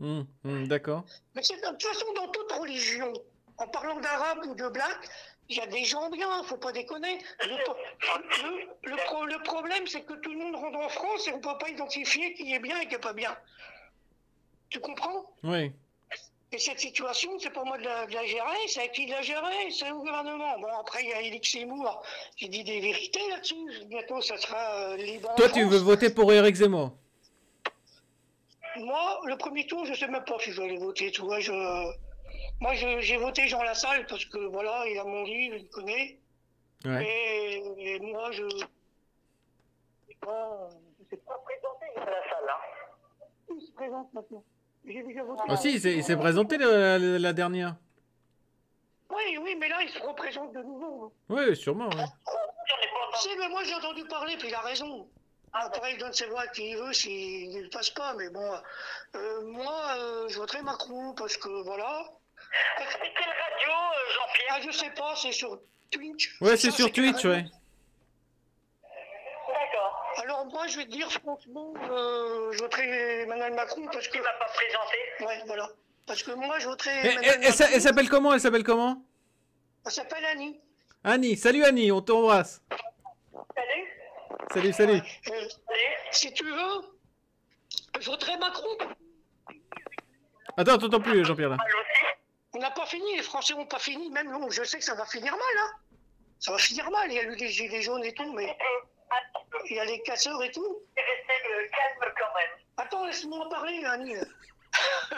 Hein. D'accord. Mais c'est de toute façon dans toute religion. En parlant d'arabe ou de black, Il y a des gens bien, faut pas déconner. Le problème, c'est que tout le monde rentre en France et on peut pas identifier qui est bien et qui est pas bien. Tu comprends? Oui. Et cette situation, c'est pas moi de la gérer, c'est à qui de la gérer, c'est au gouvernement. Bon, après, il y a Éric Zemmour qui dit des vérités là-dessus. Bientôt, ça sera libre en Toi, France. tu veux voter pour Éric Zemmour? Moi, le premier tour, je sais même pas si je vais aller voter, tu vois. Moi, j'ai voté Jean Lassalle parce que, voilà, il a mon livre, il me connaît. Ouais. Et moi, je sais pas Présenté Jean Lassalle, hein. il se présente maintenant. J'ai déjà voté. Ah si, il s'est présenté la dernière. Oui, mais là, il se représente de nouveau. Oui, sûrement. Ouais. Si, mais moi, j'ai entendu parler, puis il a raison. Après, il donne ses voix à qui il veut s'il ne passe pas, mais bon. Moi, je voterai Macron parce que, voilà. C'est quelle radio, Jean-Pierre? Ah, je sais pas, c'est sur Twitch. Ouais, c'est ça, sur Twitch, quelle ouais. radio? D'accord. Alors, moi, je vais te dire, franchement, je voterai Emmanuel Macron parce que. Tu m'as pas présenté? Ouais, voilà. Parce que moi, je voterai Et, Emmanuel Macron. elle s'appelle comment? Elle s'appelle comment? Elle s'appelle Annie. Annie. Salut Annie, on t'embrasse. Salut. Salut, salut. Salut. Si tu veux, je voterai Macron. Attends, t'entends plus Jean-Pierre là. Allô aussi? On n'a pas fini, les Français n'ont pas fini, même nous, je sais que ça va finir mal, hein. Ça va finir mal, il y a eu des gilets jaunes et tout, mais il y a les casseurs et tout. Restez calme quand même. Attends, laisse-moi parler, Annie.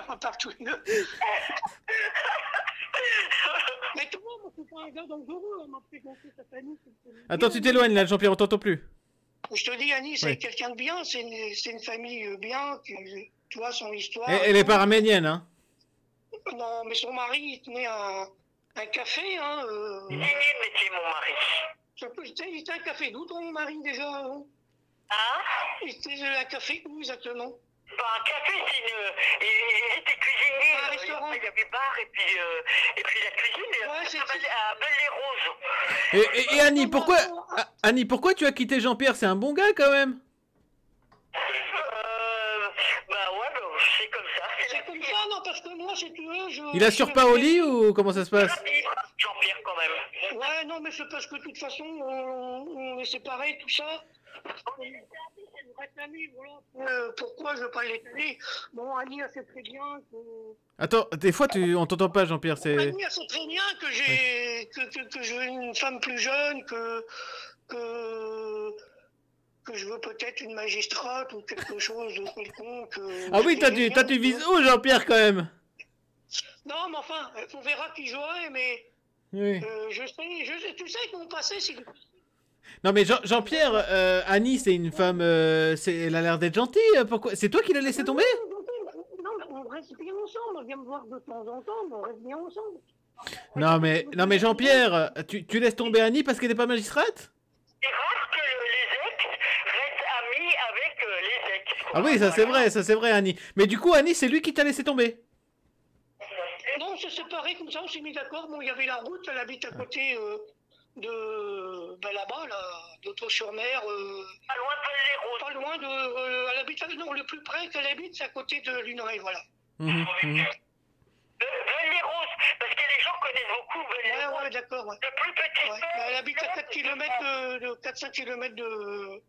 On parle tous les deux. Mais tout le monde, c'est pas un gars dangereux, on m'a présenté cette Annie. Attends, tu t'éloignes là, Jean-Pierre, on t'entend plus. Je te dis, Annie, c'est Oui. quelqu'un de bien, c'est une famille bien, tu vois, son histoire. Elle est pas arménienne, hein. Non, mais son mari, il tenait un café, hein. Il est métier, mon mari. Il était un café d'où ton mari déjà? Hein? Il était un café où exactement? Bah, un café, c'est il était cuisinier. Un restaurant. Il y avait bar et puis la cuisine. Ouais, c'est à Belle-les-Roses. Et Annie, Annie, pourquoi tu as quitté Jean-Pierre? C'est un bon gars quand même. Bah ouais, bah, c'est comme ça. C'est comme ça, non, parce que moi, si tu veux, Il assure pas au lit ou comment ça se passe? Jean-Pierre, quand même. Ouais, non, mais c'est parce que de toute façon, on est séparés, tout ça. Pourquoi je veux pas l'étaler? Bon, Annie, elle sait très bien que... Attends, des fois on t'entend pas Jean-Pierre, c'est... Annie, elle sait très bien que j'ai que je veux une femme plus jeune, que je veux peut-être une magistrate ou quelque chose de quelconque. Ah oui, toi tu vises où Jean-Pierre quand même? Non, mais enfin, on verra qui j'aurai, mais Oui. je sais, tu sais que mon passé, c'est... Non mais Jean-Pierre, Annie c'est une femme, elle a l'air d'être gentille, pourquoi? C'est toi qui l'as laissé tomber? Non, mais on reste bien ensemble, on vient me voir de temps en temps, mais on reste bien ensemble. Non mais Jean-Pierre, tu laisses tomber Annie parce qu'elle n'est pas magistrate? C'est rare que les ex restent amis avec les ex. Ah oui, ça c'est vrai Annie. Mais du coup Annie, c'est lui qui t'a laissé tomber? Non, on s'est séparés comme ça, on s'est mis d'accord. Bon, il y avait la route, elle habite à côté là-bas, là, d'Auto-sur-Mer. Pas loin de Belle-les-Roses. Pas loin de... elle habite, non, le plus près qu'elle habite, c'est à côté de Luneray, voilà. Belle-les-Roses, parce que les gens connaissent beaucoup Belle-les-Roses. Ouais, d'accord, ouais. Le plus petit. Ouais. Elle habite à 4 km de 4-5 km de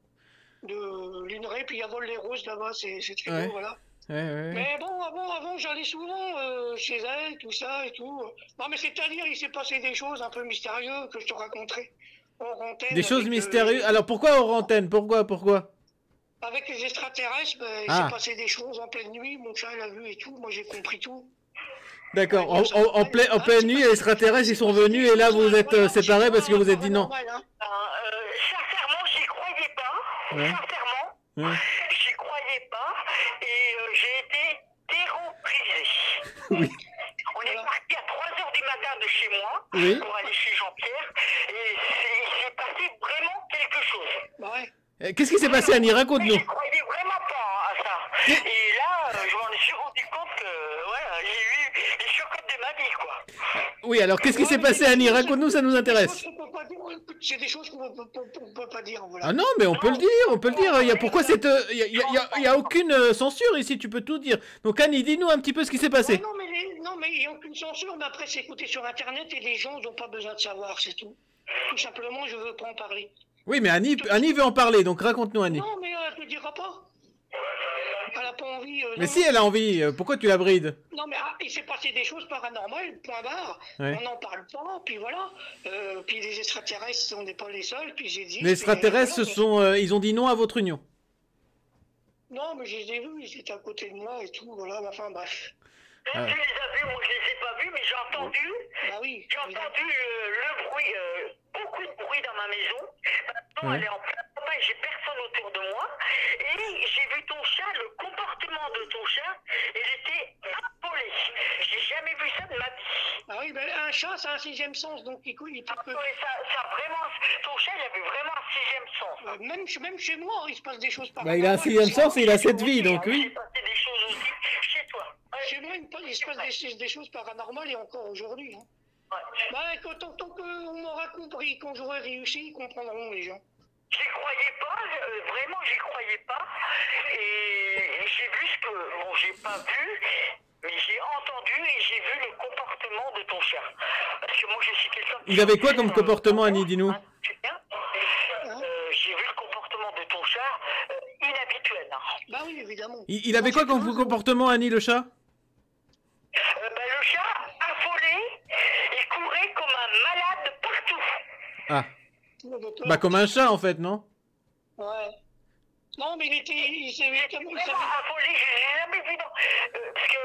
Luneray, puis il y a Vol-les-Roses là-bas, c'est très Ouais. beau, voilà. Ouais. Mais bon, avant j'allais souvent chez elle, tout ça et tout. Non, mais c'est-à-dire, il s'est passé des choses un peu mystérieuses que je te raconterai hors antenne. Des choses avec, mystérieuses. Alors pourquoi hors antenne? Pourquoi? Avec les extraterrestres, ben, il s'est passé des choses en pleine nuit. Mon chat l'a vu et tout. Moi, j'ai compris tout. D'accord, en pleine nuit, les extraterrestres ils sont venus et là vous êtes séparés parce que vous êtes dit non. Sincèrement, j'y croyais pas. Ouais. Sincèrement, Ouais. j'y croyais pas. Et j'ai été terrorisé. Oui. On est parti à 3h du matin de chez moi Oui. pour aller chez Jean-Pierre. Et il s'est passé vraiment quelque chose. Bah ouais. Qu'est-ce qui s'est passé Annie? Raconte-nous. Je croyais vraiment pas à ça. Et là, je m'en suis rendu compte que ouais, j'ai eu les chocottes de ma vie, quoi. Oui, alors qu'est-ce qui s'est passé Annie? Raconte-nous, ça nous intéresse. C'est des choses qu'on ne peut pas dire. Voilà. Ah non, mais on peut le dire, Il y a, pourquoi il y a aucune censure ici, tu peux tout dire. Donc Annie, dis-nous un petit peu ce qui s'est passé. Non, mais non, mais il n'y a aucune censure, mais après, c'est écouté sur Internet et les gens n'ont pas besoin de savoir, c'est tout. Tout simplement, je veux pas en parler. Oui, mais Annie veut en parler, donc raconte-nous, Annie. Non, mais elle ne te dira pas. Elle n'a pas envie. Mais non, si elle a envie, pourquoi tu la brides? Non, mais il s'est passé des choses paranormales, point barre. Ouais. On n'en parle pas, puis voilà. Puis les extraterrestres, on n'est pas les seuls, puis j'ai dit. Les extraterrestres, ils ont dit non à votre union. Non, mais je les ai vus, ils étaient à côté de moi et tout, voilà, enfin bref. Tu les as vus, moi je les ai pas vus, mais j'ai entendu. Bah oui. J'ai entendu le bruit, beaucoup de bruit dans ma maison. Maintenant, elle est en plein campagne, j'ai personne autour de moi. Et j'ai vu ton chat, le comportement de ton chat, il était affolé. J'ai jamais vu ça de ma vie. Ah oui, ben, un chat, c'est un sixième sens, donc il peut. Ouais, ça vraiment, ton chat, il avait vraiment un sixième sens. Même chez moi, il se passe des choses Bah, paranormales. il a un sixième sens et il a cette vie, donc Il oui. s'est passé des choses aussi chez toi. Ouais. Chez moi, il se passe des choses paranormales et encore aujourd'hui. Hein. Ouais. Bah, tant qu'on m'aura compris, quand j'aurai réussi, ils comprendront les gens. J'y croyais pas, vraiment j'y croyais pas. Et j'ai vu ce que, bon j'ai pas vu, mais j'ai entendu et j'ai vu le comportement de ton chat. Parce que moi je suis quelqu'un... Il avait quoi comme comportement, Annie, dis-nous? J'ai vu le comportement de ton chat inhabituel. Bah oui, évidemment. Il avait quoi comme comportement, Annie, le chat? Le chat affolé, il courait comme un malade partout. Ah. Bah comme un chat en fait, non? Ouais. Non, mais il savait Vraiment affolé, j'ai jamais vu. Parce que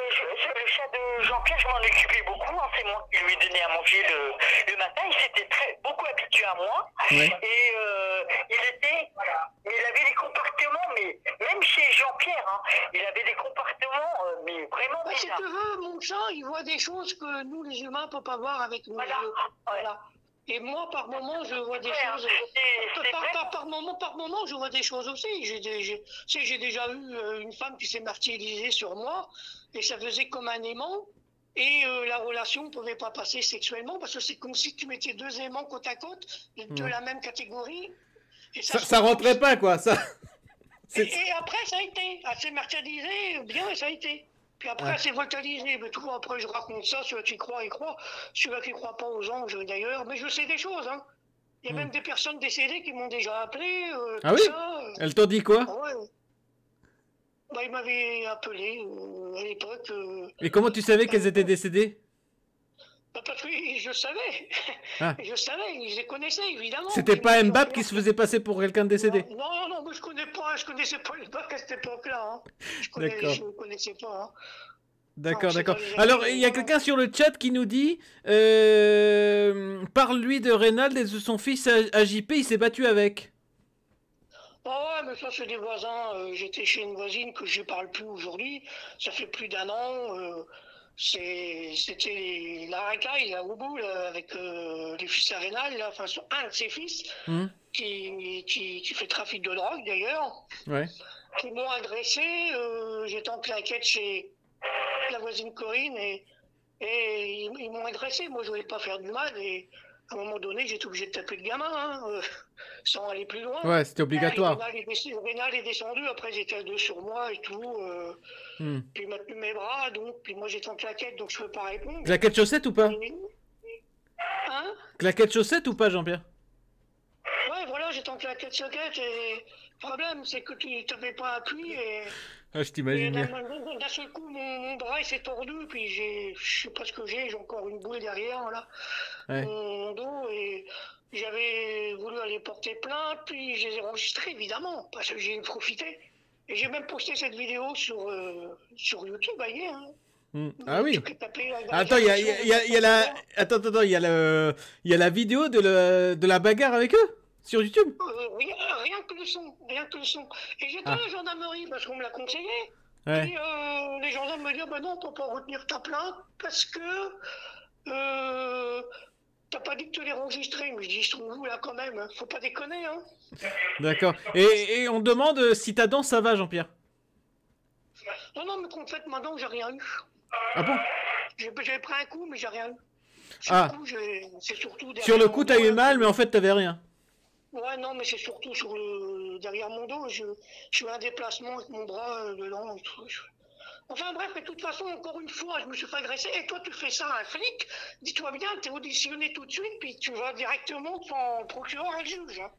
le chat de Jean-Pierre, je m'en occupais beaucoup. Hein, c'est moi qui lui donnais à manger le matin. Il s'était beaucoup habitué à moi. Ouais. Et il avait des comportements, mais même chez Jean-Pierre, hein, il avait des comportements, mais vraiment bah, si bizarres. tu veux, mon chat, il voit des choses que nous, les humains, ne pouvons pas voir avec nos Voilà. yeux. Voilà. Et moi, par moment, je vois des choses. Par moment, je vois des choses aussi. J'ai déjà eu une femme qui s'est martyrisée sur moi, et ça faisait comme un aimant. Et la relation ne pouvait pas passer sexuellement, parce que c'est comme si tu mettais deux aimants côte à côte, de la même catégorie. Et Ça rentrait pas, quoi, ça. Et après, ça a été. Elle s'est martyrisée, bien, et ça a été. Puis après, elle s'est volatilisée. Mais tout, après, je raconte ça. Celui qui croit, il croit. Celui qui ne croit pas aux anges, d'ailleurs. Mais je sais des choses, hein. Il y a même des personnes décédées qui m'ont déjà appelé. Ah oui? Elle t'en dit quoi? Ouais. Bah, ils m'avaient appelé à l'époque. Et comment tu savais qu'elles étaient décédées? Bah, parce que je savais. Ah. Je savais, je les connaissais, évidemment. C'était pas Mbappé qui se faisait passer pour quelqu'un de décédé? Non, moi je connaissais pas Mbappé à cette époque-là. Hein. D'accord. Je ne connaissais pas. Hein. D'accord, Non, d'accord. c'est pas les Alors, années- il y a quelqu'un sur le chat qui nous dit parle-lui de Reynald et de son fils AJP, il s'est battu avec. Ah ouais, mais ça c'est des voisins. J'étais chez une voisine que je ne parle plus aujourd'hui. Ça fait plus d'1 an. C'était la racaille, là, au bout, là, avec les fils à Reynald, là, enfin un de ses fils, qui fait trafic de drogue d'ailleurs, Ouais. qui m'ont agressé. J'étais en claquette chez la voisine Corinne et ils m'ont agressé. Moi je voulais pas faire du mal et à un moment donné j'étais obligé de taper le gamin, hein, sans aller plus loin. Ouais, c'était obligatoire. Reynald est descendu, après ils étaient à 2 sur moi et tout. Puis il m'a tenu mes bras, donc puis moi j'étais en claquette, donc je peux pas répondre. Claquette chaussette ou pas? Hein? Claquette chaussette ou pas, Jean-Pierre? Ouais, voilà, j'étais en claquette soquette et le problème c'est que tu t'avais pas appui et Ah, je t'imagine bien. d'un seul coup mon bras il s'est tordu, puis je sais pas ce que j'ai encore une bouée derrière là, Ouais. mon dos, et j'avais voulu aller porter plainte, puis je les ai enregistrés évidemment, parce que j'ai profité. Et j'ai même posté cette vidéo sur YouTube, hier. Hein. Ah oui. Tu peux taper Attends, il y a la... Attends, il y a la vidéo de la bagarre avec eux sur YouTube. Rien que le son, rien que le son. Et j'étais à la gendarmerie parce qu'on me l'a conseillé. Ouais. Puis les gendarmes me disent, bah non, on peut pas retenir ta plainte parce que t'as pas dit que tu l'as enregistré. Mais je dis, ils sont où là quand même? Faut pas déconner, hein. D'accord. Et on demande si ta dent ça va, Jean-Pierre. Non, mais en fait, maintenant, j'ai rien eu. Ah bon? J'ai pris un coup, mais j'ai rien eu. Ah. C'est surtout Sur le coup, t'as eu mal, mais en fait, t'avais rien. Ouais, non, mais c'est surtout derrière mon dos. Je suis un déplacement avec mon bras dedans et tout. Enfin bref, mais de toute façon, encore une fois, je me suis fait agresser. Et toi, tu fais ça à un flic, dis-toi bien, tu es auditionné tout de suite, puis tu vas directement devant le procureur et le juge. Hein.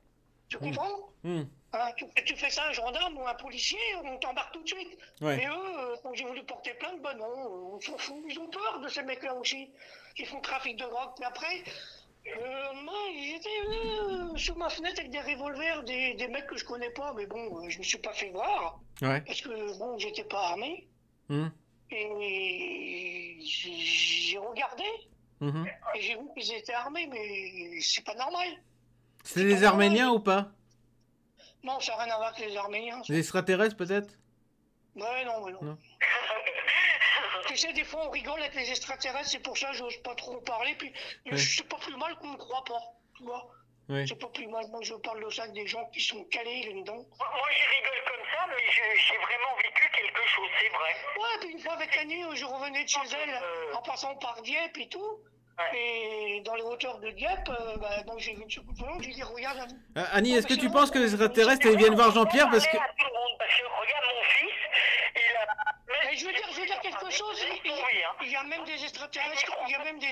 Tu comprends Mmh. Hein, tu fais ça à un gendarme ou à un policier, on t'embarque tout de suite. Ouais. Mais eux, quand j'ai voulu porter plainte, ben non, on s'en fout. Ils ont peur de ces mecs-là aussi, qui font trafic de drogue. Puis après, moi, ils étaient sous ma fenêtre avec des revolvers, des mecs que je connais pas, mais bon, je me suis pas fait voir, Ouais. parce que bon, j'étais pas armé. Mmh. Et j'ai regardé, Mmh. et j'ai vu qu'ils étaient armés, mais c'est pas normal. C'est des Arméniens ou pas? Non, ça n'a rien à voir avec les Arméniens. Ça. Des extraterrestres peut-être? Ouais, non, mais non. Non. Tu sais, des fois, on rigole avec les extraterrestres, c'est pour ça que j'ose pas trop parler. Puis, Ouais. c'est pas plus mal qu'on ne croit pas. Tu vois, Oui. c'est pas plus mal. Moi, je parle de ça avec des gens qui sont calés là-dedans. Moi, j'y rigole comme ça, mais j'ai vraiment vécu quelque chose, c'est vrai. Ouais, puis une fois avec Annie, je revenais de chez elle en passant par Dieppe et tout. Ouais. Et dans les hauteurs de Dieppe, bon, j'ai vu une soucoupe volante, j'ai dit, regarde, Annie. Annie, est-ce que tu penses que les extraterrestres ils viennent voir Jean-Pierre parce que... À tout le monde, parce que regarde mon fils, il a... Mais je veux dire quelque chose. Il y a même des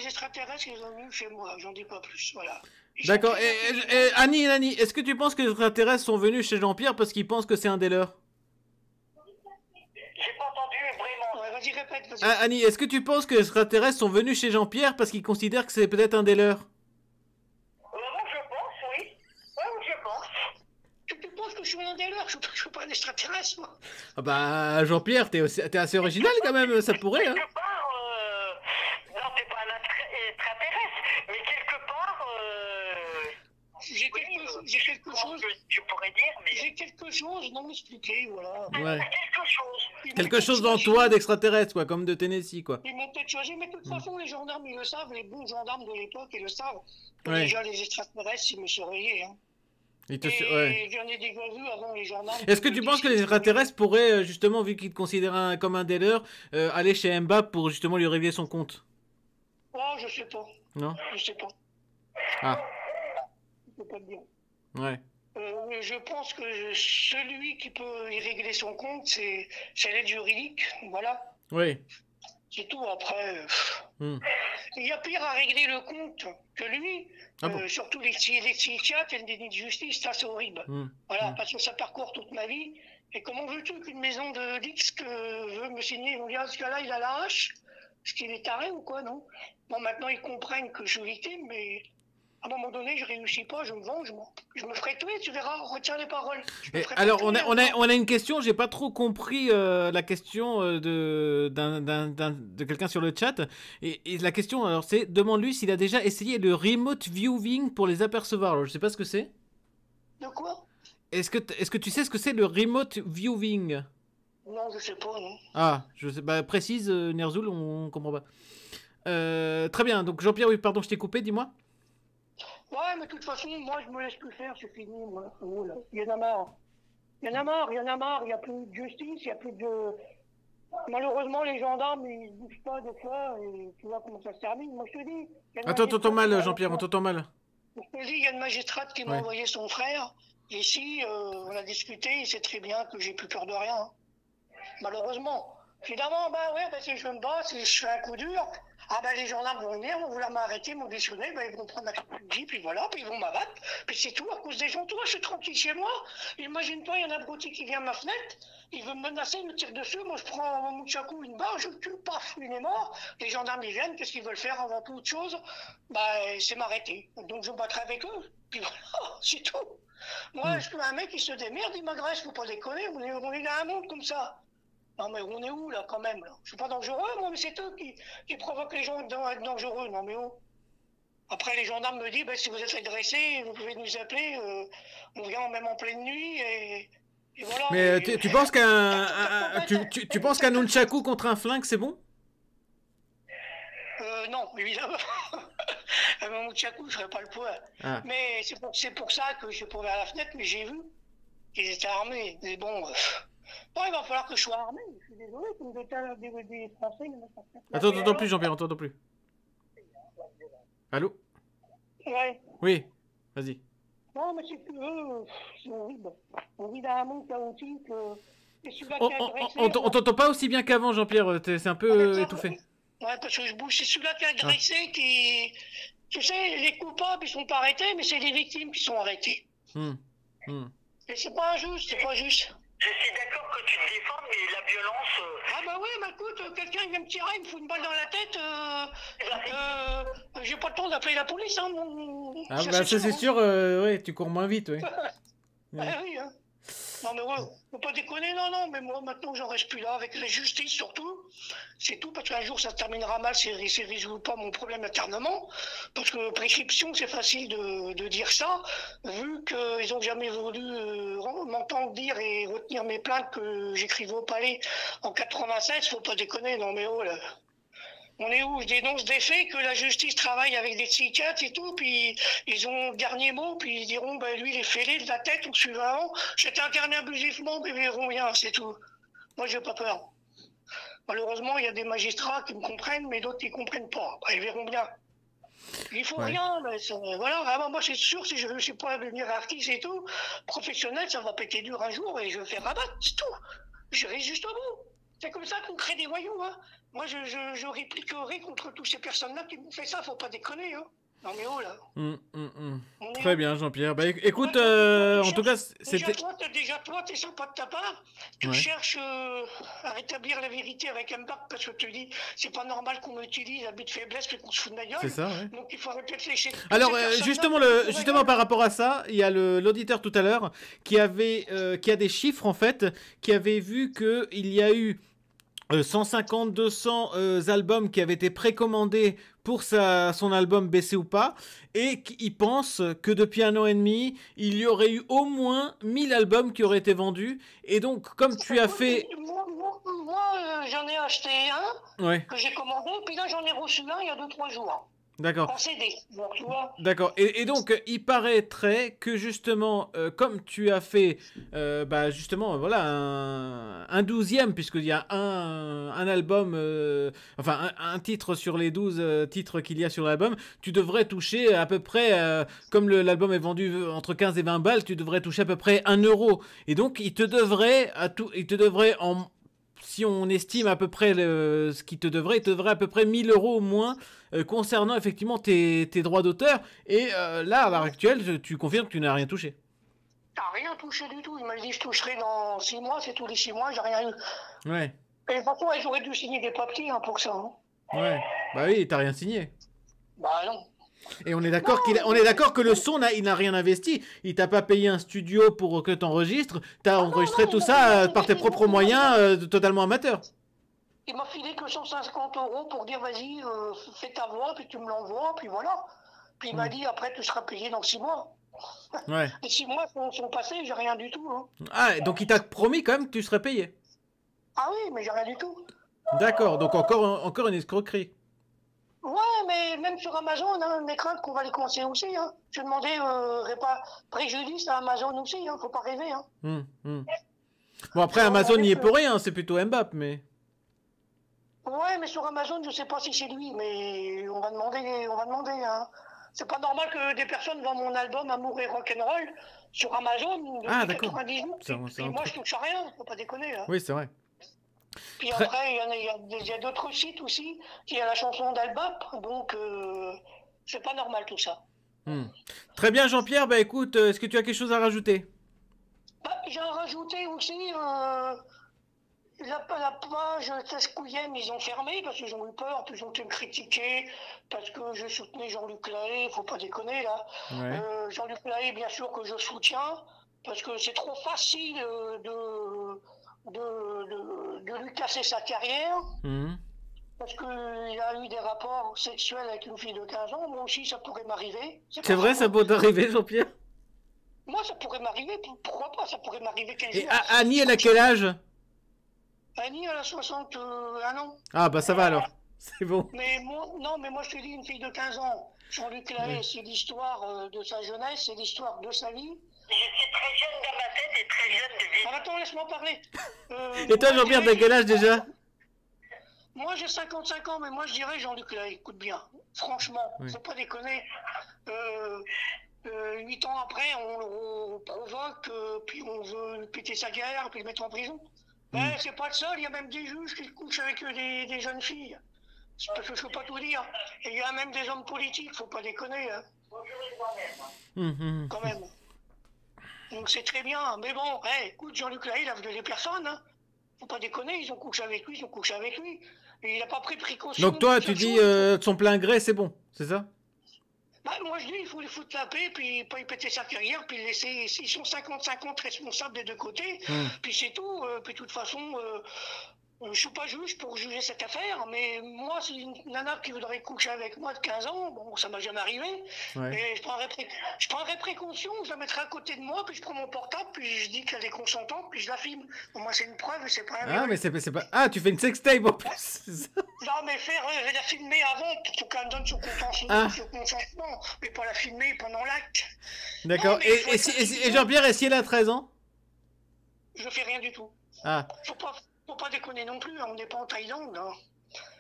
extraterrestres, qui sont venus chez moi. J'en dis pas plus. Voilà. D'accord. Et Annie, est-ce que tu penses que les extraterrestres sont venus chez Jean-Pierre parce qu'ils pensent que c'est un des leurs? J'ai pas entendu vraiment. Ouais, vas-y, répète. Vas-y. Ah, Annie, est-ce que tu penses que les extraterrestres sont venus chez Jean-Pierre parce qu'ils considèrent que c'est peut-être un des leurs? Je pense, oui. Oui, je pense. Tu penses que je suis un des leurs? Je suis pas un extraterrestre, moi. Ah bah, Jean-Pierre, t'es assez original quand même, ça pourrait, hein. Quelque part, non, t'es pas un extraterrestre, mais quelque part, J'ai quelque chose. je pourrais dire, mais... J'ai quelque chose non expliqué, voilà. Ouais. Quelque chose. Quelque chose dans toi d'extraterrestre, quoi, comme de Tennessee, quoi. Ils m'ont peut-être choisi, mais de toute façon, les gendarmes, ils le savent, les bons gendarmes de l'époque, ils le savent. Ouais. Déjà, les extraterrestres, ils me surveillaient, hein. Ils te... Et ouais. j'en ai déjà vu avant les gendarmes. Est-ce que tu penses que les extraterrestres pourraient, justement, vu qu'ils te considèrent comme un des leurs, aller chez Mbappé pour justement lui régler son compte? Oh, je sais pas. Non? Je sais pas. Ah, Je peux pas te dire. ouais. Je pense que celui qui peut y régler son compte, c'est l'aide juridique. Voilà. Oui. C'est tout. Après, Hmm. il y a pire à régler le compte que lui. Ah bon? Surtout les psychiatres et le déni de justice, ça c'est horrible. Hmm. Voilà, parce que ça parcourt toute ma vie. Et comment veux-tu qu'une maison de disques veut me signer? Ils vont dire, ce gars-là, il a la hache. Est-ce qu'il est taré ou quoi, non? Bon, maintenant, ils comprennent que je suis victime, mais à un moment donné, je réussis pas, je me venge, moi. Je me ferai tuer, tu verras, retiens les paroles. Alors, on a une question, j'ai pas trop compris la question de quelqu'un sur le chat. Et la question, alors, c'est, demande-lui s'il a déjà essayé le remote viewing pour les apercevoir. Alors, je sais pas ce que c'est. De quoi? Est-ce que tu sais ce que c'est le remote viewing? Non, je sais pas, non. Ah, je sais, bah, précise, Ner'zhul, on comprend pas. Très bien, donc Jean-Pierre, oui, pardon, je t'ai coupé, dis-moi. Ouais, mais de toute façon, moi, je me laisse plus faire, c'est fini, moi. Oh, là. Il y en a marre. Il y en a marre, il n'y a plus de justice, il n'y a plus de... Malheureusement, les gendarmes, ils ne bougent pas des fois, et tu vois comment ça se termine. Moi, je te dis... Attends, t'entends mal, Jean-Pierre, on t'entend mal. Je te dis, il y a une magistrate qui m'a envoyé son frère. Ici, on a discuté, il sait très bien que j'ai plus peur de rien. Hein. Malheureusement. Évidemment, si je me bats, si je fais un coup dur, les gendarmes vont venir, vont vouloir m'arrêter, m'auditionner, ils vont prendre ma fusil, puis voilà, puis ils vont m'abattre. Puis c'est tout, à cause des gens. Toi, je suis tranquille chez moi. Imagine-toi, il y a un abruti qui vient à ma fenêtre, il veut me menacer, il me tire dessus, moi je prends mon chakou, une barre, je le tue, paf, il est mort. Les gendarmes, ils viennent, qu'est-ce qu'ils veulent faire avant toute chose? C'est m'arrêter. Donc je me battrai avec eux, puis voilà, c'est tout. Moi, je suis un mec qui se démerde, il m'agresse, faut pas déconner, on est dans un monde comme ça. Non mais on est où là quand même là? Je suis pas dangereux moi, mais c'est eux qui provoquent les gens à être dangereux. Non mais oh. Après les gendarmes me disent si vous êtes agressé, vous pouvez nous appeler, on vient même en pleine nuit et voilà. Mais tu penses tu penses qu'un nunchaku contre un flingue c'est bon? Non, évidemment. Mon nunchaku, je ferais pas le poids. Ah. Mais c'est pour ça que je suis pas vers la fenêtre, mais j'ai vu qu'ils étaient armés. Mais bon. Bon, il va falloir que je sois armé. Je suis désolé, comme des Français. Attends plus, Jean-Pierre, attends plus. Allô? Ouais. Oui, vas-y. Non, mais c'est horrible. On vit dans un monde chaotique. c'est celui-là qui a agressé. On t'entend pas aussi bien qu'avant, Jean-Pierre. C'est un peu étouffé. Ouais, parce que je bouge. C'est celui-là qui a agressé qui... Tu sais, les coupables, ils sont pas arrêtés, mais c'est les victimes qui sont arrêtées. Et c'est pas injuste, c'est pas juste. Je suis d'accord que tu te défends, mais la violence... Ah bah oui, bah écoute, quelqu'un vient me tirer, il me fout une balle dans la tête, j'ai pas le temps d'appeler la police, hein, Ah bah ça c'est sûr, ouais, tu cours moins vite, ouais. Ah oui, hein. Non mais ouais, faut pas déconner, non, mais moi maintenant j'en reste plus là, avec la justice surtout, c'est tout, parce qu'un jour ça se terminera mal si résout pas mon problème internement, parce que prescription c'est facile de dire ça, vu qu'ils ont jamais voulu m'entendre dire et retenir mes plaintes que j'écrivais au palais en 96, faut pas déconner, non mais oh là. On est où? Je dénonce des faits, que la justice travaille avec des psychiatres et tout, puis ils ont le dernier mot, puis ils diront, ben lui il est fêlé de la tête ou suivant, j'étais interné abusivement, mais ils verront bien, c'est tout. Moi j'ai pas peur. Malheureusement, il y a des magistrats qui me comprennent, mais d'autres qui comprennent pas. Ben, ils verront bien. Il faut rien, mais voilà. Ah, moi c'est sûr, si je ne suis pas devenir artiste et tout, professionnel, ça va péter dur un jour et je vais faire rabattre, c'est tout. J'irai juste au bout. C'est comme ça qu'on crée des voyous, hein. Moi, je répliquerai contre toutes ces personnes-là qui m'ont fait ça, faut pas déconner, hein. Non mais oh là. Très bien, Jean-Pierre. Bah écoute, en tout cas, c'était... Déjà toi, t'es sympa de ta part. Tu cherches à rétablir la vérité avec Mbappé parce que tu dis, c'est pas normal qu'on m'utilise à but de faiblesse et qu'on se fout de ma gueule. C'est ça, ouais. Donc il faut réfléchir. Alors, justement par rapport à ça, il y a l'auditeur tout à l'heure qui a des chiffres, en fait, qui avait vu qu'il y a eu 150-200 albums qui avaient été précommandés pour son album Baisser ou pas, et qu'il pense que depuis 1 an et demi, il y aurait eu au moins 1000 albums qui auraient été vendus. Et donc, comme tu as fait... Moi j'en ai acheté un que j'ai commandé, puis là j'en ai reçu un il y a 2-3 jours. D'accord. En CD, donc tu vois. D'accord. Et donc, il paraîtrait que justement, comme tu as fait, justement, voilà, un 12e, puisqu'il y a un album, un titre sur les 12 titres qu'il y a sur l'album, tu devrais toucher à peu près, comme l'album est vendu entre 15 et 20 balles, tu devrais toucher à peu près 1 euro. Et donc, il te devrait si on estime à peu près ce qu'il te devrait, il te devrait à peu près 1000 euros au moins concernant effectivement tes droits d'auteur. Et là, à l'heure actuelle, tu confirmes que tu n'as rien touché. T'as rien touché du tout. Il m'a dit je toucherai dans 6 mois, c'est tous les 6 mois, j'ai rien eu. Ouais. Et de toute façon, j'aurais dû signer des papiers pour ça. Hein. Ouais. Bah oui, t'as rien signé. Bah non. Et on est d'accord que le son, il n'a rien investi. Il t'a pas payé un studio pour que t'enregistres. T'as enregistré tout ça par tes propres moyens, totalement amateur. Il m'a filé que 150 euros pour dire vas-y, fais ta voix, puis tu me l'envoies, puis voilà. Puis il m'a dit après tu seras payé dans 6 mois. Ouais. Les 6 mois sont passés, j'ai rien du tout. Hein. Ah, donc il t'a promis quand même que tu serais payé. Ah oui, mais j'ai rien du tout. D'accord, donc encore une escroquerie. Ouais, mais même sur Amazon, on a crainte qu'on va les commencer aussi. Hein. J'ai demandé préjudice à Amazon aussi, faut pas rêver. Hein. Bon, après, Amazon n'y est pour rien, c'est plutôt Mbappé, mais... Ouais, mais sur Amazon, je sais pas si c'est lui, mais on va demander. Hein. C'est pas normal que des personnes vendent mon album Amour et Rock'n'Roll sur Amazon depuis 98. Et moi, je touche à rien, faut pas déconner. Hein. Oui, c'est vrai. Puis après, il y a d'autres sites aussi, qui a la chanson d'Albap, donc c'est pas normal tout ça. Très bien, Jean-Pierre, bah écoute, est-ce que tu as quelque chose à rajouter? J'ai rajouté aussi, la page Tascouillem, ils ont fermé parce qu'ils ont eu peur, puis ils ont été me critiquer parce que je soutenais Jean-Luc Lahaye, faut pas déconner là. Ouais. Jean-Luc Lahaye, bien sûr que je soutiens, parce que c'est trop facile de lui casser sa carrière. Parce qu'il a eu des rapports sexuels avec une fille de 15 ans, moi aussi ça pourrait m'arriver. C'est vrai, ça peut t'arriver, Jean-Pierre? Moi ça pourrait m'arriver, pourquoi pas, ça pourrait m'arriver 15 ans. Et Annie, elle a quel âge? Annie, elle a 61 ans. Ah bah ça va alors, c'est bon. Mais moi je te dis une fille de 15 ans. Jean-Luc Lahaye, c'est l'histoire de sa jeunesse, c'est l'histoire de sa vie. Je suis très jeune dans ma tête et très jeune de vie. Ah, attends, laisse-moi parler. Et toi, Jean-Pierre, t'as quel âge déjà? Moi, j'ai 55 ans, mais moi, je dirais Jean-Luc Lahaye, écoute bien. Franchement, faut pas déconner. 8 ans après, on le provoque, puis on veut péter sa guerre, puis le mettre en prison. Ben, c'est pas le seul, il y a même des juges qui couchent avec des jeunes filles. Parce que je peux pas tout dire. Et il y a même des hommes politiques, faut pas déconner. Hein. Quand même. Donc c'est très bien. Mais bon, écoute, Jean-Luc Lahaye, il a violé personne. Hein. Faut pas déconner, ils ont couché avec lui, Et il n'a pas pris précaution. Donc toi, tu dis de son plein gré, c'est bon, c'est ça? Bah, moi je dis, il faut les foutre la paix, puis pas y péter sa carrière, puis laisser, s'ils sont 50-50 responsables des deux côtés, puis c'est tout. Puis de toute façon, je suis pas juge pour juger cette affaire, mais moi, c'est une nana qui voudrait coucher avec moi de 15 ans, bon, ça m'a jamais arrivé, et je prendrais précaution, je la mettrai à côté de moi, puis je prends mon portable, puis je dis qu'elle est consentante, puis je la filme. Bon, moi, c'est une preuve, c'est pas un Ah, mais c'est pas... Ah, tu fais une sextape en plus. Non, mais la filmer avant, pour qu'elle me donne son consentement, mais pas la filmer pendant l'acte. D'accord, et Jean-Pierre, est-ce qu'il a 13 ans? Je fais rien du tout. Ah. Faut pas déconner non plus, on n'est pas en Thaïlande. Hein.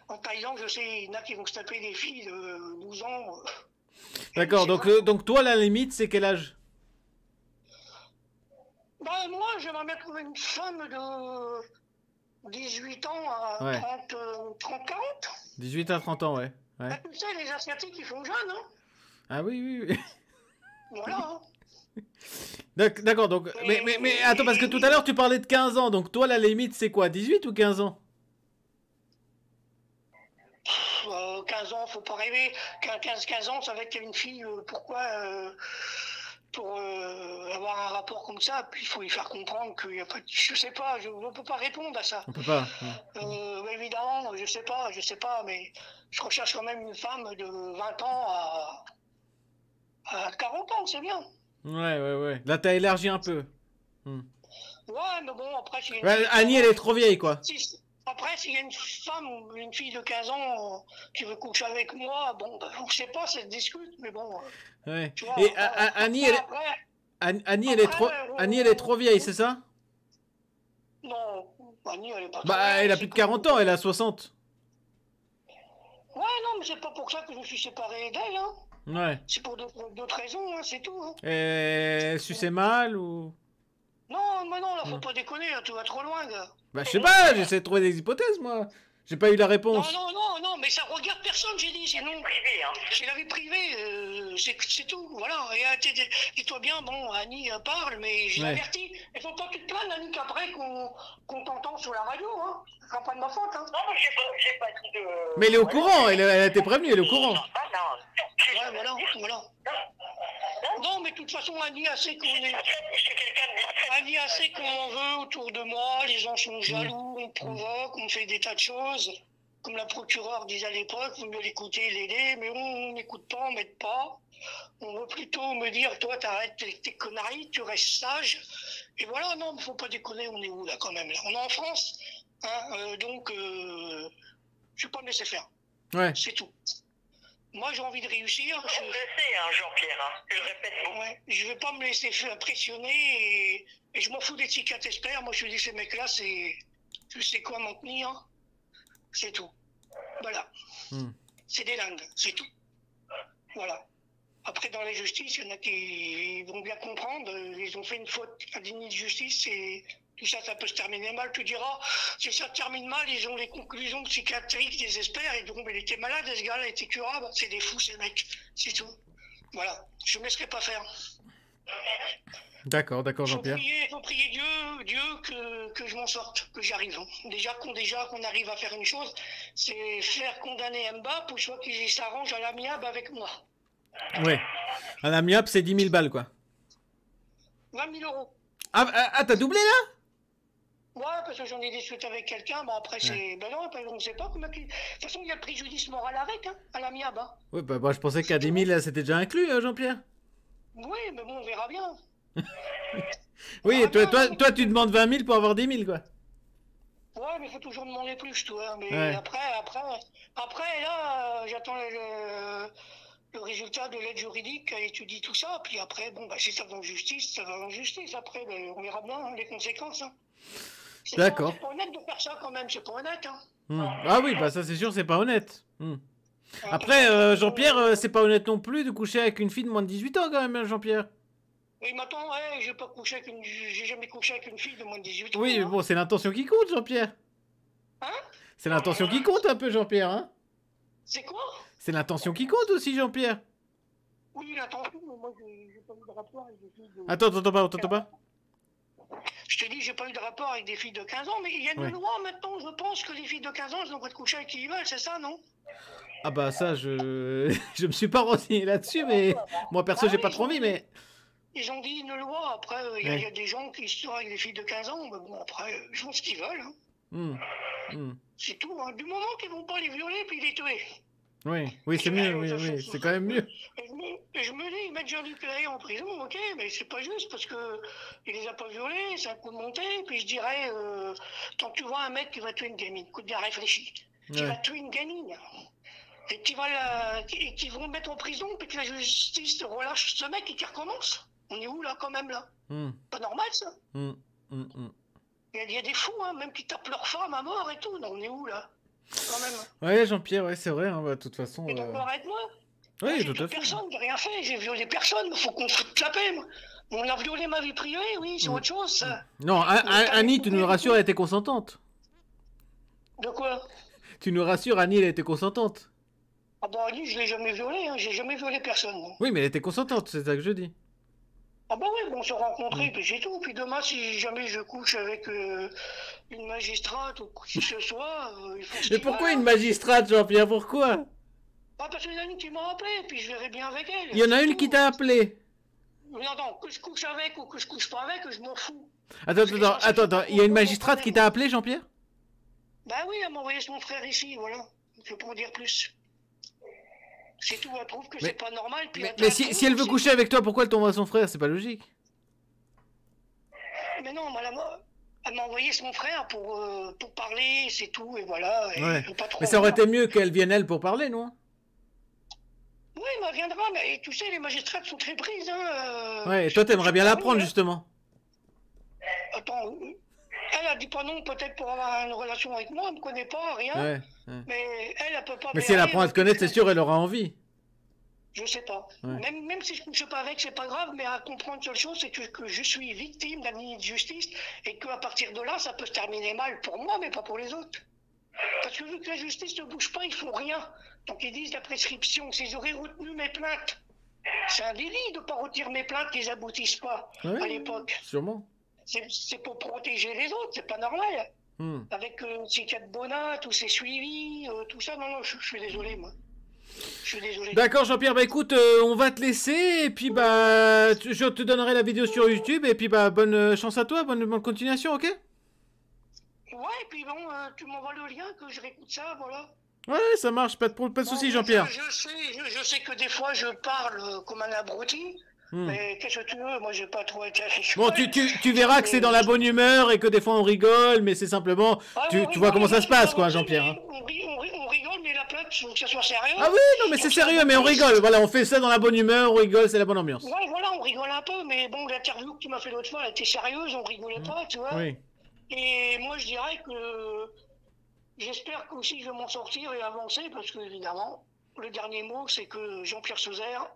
En Thaïlande, je sais, il y en a qui vont se taper des filles de 12 ans. D'accord, donc toi, la limite, c'est quel âge? Bah, moi, j'aimerais bien trouver une femme de 18 ans à 30, 40. 18 à 30 ans, ouais. Bah, tu sais, les Asiatiques, ils font jeunes. Hein. Ah oui. Voilà. Hein. D'accord, donc... Mais attends, parce que tout à l'heure, tu parlais de 15 ans, donc toi, la limite, c'est quoi? 18 ou 15 ans? 15 ans, faut pas rêver. 15 ans, ça va être une fille, pourquoi pour avoir un rapport comme ça, puis il faut lui faire comprendre qu'il n'y a pas... Je sais pas, on ne peut pas répondre à ça. On peut pas. Évidemment, je sais pas, mais je recherche quand même une femme de 20 ans à 40 ans, c'est bien. Ouais. Là, t'as élargi un peu. Ouais, mais bon, après... Annie, elle est trop vieille, quoi. Après, s'il y a une femme ou une fille de 15 ans qui veut coucher avec moi, bon, je sais pas, ça se discute, mais bon... Ouais. Tu vois, et Annie, Annie, elle est trop vieille, c'est ça? Non, Annie, elle est pas trop Bah, vieille, elle a plus de 40 ans, elle a 60. Ouais, non, mais c'est pas pour ça que je suis séparé d'elle, hein. Ouais. C'est pour d'autres raisons, hein, c'est tout. Hein. Et sucer mal ou... Non, mais non, là, faut pas déconner, là, tu vas trop loin, gars. Bah, je sais pas, j'essaie de trouver des hypothèses, moi. J'ai pas eu la réponse. Non, mais ça regarde personne, j'ai dit, c'est non privé, hein. C'est la vie privée, c'est tout, voilà. Et dis-toi bien, bon, Annie parle, mais j'ai averti. Il faut pas que tu te plaignes, Annie, qu'après qu'on t'entend sur la radio, hein. Ce sera pas de ma faute, hein. Non, mais j'ai pas dit de... Mais elle est au courant, elle a été prévenue, elle est au courant. Ouais, voilà. Non, mais de toute façon, Annie a sait qu'on est... Annie a sait qu'on en veut autour de moi, les gens sont jaloux, on provoque, on fait des tas de choses. Comme la procureure disait à l'époque, vous mieux l'écouter, l'aider, mais on n'écoute pas, on m'aide pas. On veut plutôt me dire, toi, t'arrêtes tes conneries, tu restes sage. Et voilà, non, mais faut pas déconner, on est où là quand même là? On est en France, hein, donc je vais pas me laisser faire. Ouais. C'est tout. Moi, j'ai envie de réussir. Je sais, hein, Jean-Pierre, hein. Je le répète beaucoup. Ouais, je vais pas me laisser impressionner et je m'en fous des psychiatres experts. Moi, je dis, ces mecs-là, tu sais quoi m'en tenir. C'est tout. Voilà. C'est des langues, c'est tout. Voilà. Après, dans la justice, il y en a qui vont bien comprendre. Ils ont fait une faute indigne de justice et tout ça, ça peut se terminer mal. Tu diras, si ça termine mal, ils ont les conclusions psychiatriques des experts. Et donc, il était malade, ce gars-là était curable. C'est des fous, ces mecs. C'est tout. Voilà. Je ne me laisserai pas faire. D'accord, Jean-Pierre. Il faut prier Dieu que je m'en sorte, que j'y arrive. Déjà qu'on arrive à faire une chose, c'est faire condamner Mbappé pour soit qu'il s'arrange à l'amiable avec moi. Ouais. À l'amiable, c'est 10 000 balles, quoi. 20 000 euros. Ah, t'as doublé, là? Ouais, parce que j'en ai discuté avec quelqu'un. Bon, après, c'est... Ben non, on ne sait pas comment... De toute façon, il y a le préjudice moral avec, hein, à l'amiable. Hein. Ouais, bah, moi, je pensais qu'à 10 000, c'était déjà inclus, Jean-Pierre. Oui, mais bon, on verra bien. Oui, toi, tu demandes 20 000 pour avoir 10 000, quoi. Ouais, mais il faut toujours demander plus, toi. Mais après, là, j'attends le résultat de l'aide juridique qui étudie tout ça. Puis après, bon, bah, si ça va en justice, ça va en justice. Après, ben, on verra bien hein, les conséquences. Hein. D'accord. C'est pas honnête de faire ça quand même, c'est pas honnête. Hein. Ah oui, bah ça c'est sûr, c'est pas honnête. Après, Jean-Pierre, c'est pas honnête non plus de coucher avec une fille de moins de 18 ans quand même, hein, Jean-Pierre. Il m'attend, ouais, j'ai jamais couché avec une fille de moins de 18 ans. Oui, mais Hein. bon, c'est l'intention qui compte, Jean-Pierre. Hein? C'est l'intention qui compte un peu, Jean-Pierre, hein. C'est quoi? C'est l'intention qui compte aussi, Jean-Pierre. Oui, l'attention, mais moi, j'ai pas eu de rapport avec des filles de... Attends, t'entends pas. Je te dis, j'ai pas eu de rapport avec des filles de 15 ans, mais il y a une Ouais. loi maintenant, je pense que les filles de 15 ans, elles ont le droit de coucher avec qui ils veulent, c'est ça, non? Ah bah ça, je me suis pas renseigné là-dessus, mais moi perso, j'ai pas trop envie, mais... Ils ont dit une loi, après, il Ouais. y a des gens qui sortent avec des filles de 15 ans, mais bon, après, ils font ce qu'ils veulent, hein. C'est tout, hein. Du moment qu'ils vont pas les violer puis les tuer. Oui, c'est mieux, oui, c'est quand même mieux. Et je me dis, ils mettent Jean-Luc Perret en prison, ok, mais c'est pas juste parce que il les a pas violés, c'est un coup de montée, puis je dirais, quand tu vois un mec qui va tuer une gamine, écoute bien réfléchi, qui va tuer une gamine, et qui vont le mettre en prison, puis que la justice relâche ce mec et qu'il recommence. On est où là, quand même, là? Pas normal, ça. Il y a des fous, hein, même qui tapent leur femme à mort et tout. Non, on est où, là? Quand même. Ouais, Jean-Pierre, ouais, c'est vrai, hein, bah, de toute façon... Et donc, arrête-moi. Oui, J'ai tout tué à fait. personne, j'ai rien fait, j'ai violé personne, il faut qu'on foute la paix, moi. On a violé ma vie privée, oui, c'est autre chose, ça. Non, Annie, tu nous rassures, elle était consentante. De quoi? Tu nous rassures, Annie, elle était consentante. Ah bah, Annie, je l'ai jamais violée, hein, j'ai jamais violé personne, moi. Oui, mais elle était consentante, c'est ça que je dis. Ah bah oui, bon, on s'est rencontrés, puis c'est tout. Puis demain, si jamais je couche avec une magistrate ou qui que ce soit, il faut... Mais pourquoi une magistrate, Jean-Pierre, pourquoi? Ah, parce qu'il y en a une qui m'a appelé, puis je verrai bien avec elle. Il y en a une qui t'a appelé. Non, non, que je couche avec ou que je couche pas avec, je m'en fous. Attends, il y a une magistrate qui t'a appelé, Jean-Pierre? Bah oui, elle m'a envoyé son frère ici, voilà. Je peux pas en dire plus. C'est tout, elle trouve que c'est pas normal. Puis Mais si elle veut coucher avec toi, pourquoi elle t'envoie son frère? C'est pas logique. Mais non, elle m'a envoyé son frère pour parler, c'est tout, et voilà. Et Ouais. pas trop Mais ça aurait été mieux qu'elle vienne elle pour parler, non? Oui, elle viendra, mais tu sais, les magistrates sont très prises, hein. Ouais, et toi t'aimerais bien l'apprendre, justement. Attends, elle a dit pas non, peut-être pour avoir une relation avec moi, elle me connaît pas, rien. Ouais. Mais elle peut pas... Mais si elle apprend à te connaître, c'est sûr, elle aura envie. Je sais pas. Ouais. Même si je ne couche pas avec, c'est pas grave, mais à comprendre une seule chose, c'est que je suis victime d'un injustice et qu'à partir de là, ça peut se terminer mal pour moi, mais pas pour les autres. Parce que vu que la justice ne bouge pas, ils font rien. Donc ils disent la prescription. S'ils auraient retenu mes plaintes, c'est un délit de ne pas retirer mes plaintes qu'ils aboutissent pas à l'époque. Sûrement. C'est pour protéger les autres, c'est pas normal. Avec ces cas de Bonin, tous ces suivis, tout ça, non, je suis désolé, moi. Je suis désolé. D'accord, Jean-Pierre, bah écoute, on va te laisser, et puis bah, je te donnerai la vidéo sur YouTube, et puis bah, bonne chance à toi, bonne continuation, ok? Ouais, et puis bon, tu m'envoies le lien, que je réécoute ça, voilà. Ouais, ça marche, pas de soucis, Jean-Pierre. Je sais que des fois, je parle comme un abruti. Mais qu'est-ce que tu veux, moi j'ai pas trop été affiché. Bon, tu verras que c'est dans la bonne humeur et que des fois on rigole, mais c'est simplement... tu vois comment ça se passe, quoi, Jean-Pierre. Hein. On rigole, mais la plainte, il faut que ça soit sérieux. Ah oui, non, mais c'est sérieux, mais on rigole. Voilà, on fait ça dans la bonne humeur, on rigole, c'est la bonne ambiance. Ouais, voilà, on rigole un peu, mais bon, l'interview que tu m'as fait l'autre fois, elle était sérieuse, on rigolait pas, tu vois. Oui. Et moi, je dirais que j'espère qu'aussi je vais m'en sortir et avancer, parce que, évidemment, le dernier mot, c'est que Jean-Pierre Sauzère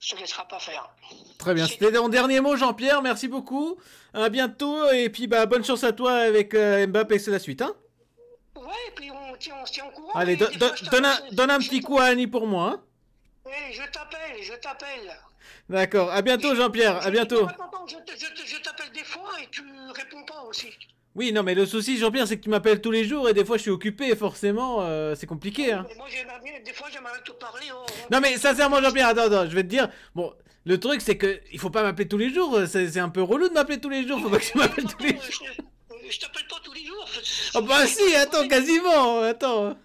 se laissera pas faire. Très bien, c'était mon dernier mot, Jean-Pierre, merci beaucoup. À bientôt, et puis bah, bonne chance à toi avec Mbappé, c'est la suite, hein. Ouais, et puis on se tient au courant. Allez, donne un petit coup à Annie pour moi, hein. Oui, je t'appelle. D'accord, à bientôt, Jean-Pierre, à bientôt. Attends, je t'appelle des fois et tu réponds pas aussi. Oui, non, mais le souci, Jean-Pierre, c'est que tu m'appelles tous les jours et des fois je suis occupé, forcément, c'est compliqué, hein. Moi, des fois, j'aimerais te parler. Non, mais sincèrement, Jean-Pierre, attends, je vais te dire, bon, le truc, c'est que il faut pas m'appeler tous les jours, c'est un peu relou de m'appeler tous les jours, faut pas que tu m'appelles tous les jours. Je t'appelle pas tous les jours. Oh bah si, attends, quasiment, attends. Non,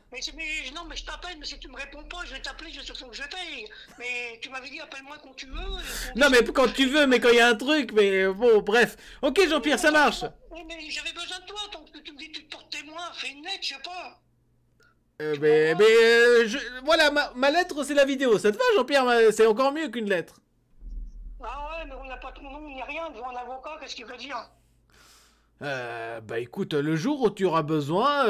mais je t'appelle, mais si tu me réponds pas, je vais t'appeler, je sais que je paye. Mais tu m'avais dit, appelle-moi quand tu veux. Non, mais quand tu veux, mais quand il y a un truc, mais bon, bref. Ok, Jean-Pierre, ça marche. Mais j'avais besoin de toi, tant que tu me dis que tu te portes témoin, fais une lettre, je sais pas. Voilà, ma lettre, c'est la vidéo. Ça te va, Jean-Pierre? C'est encore mieux qu'une lettre. Ah ouais, mais on n'a pas ton nom ni rien devant un avocat, qu'est-ce qu'il veut dire? Bah écoute, le jour où tu auras besoin,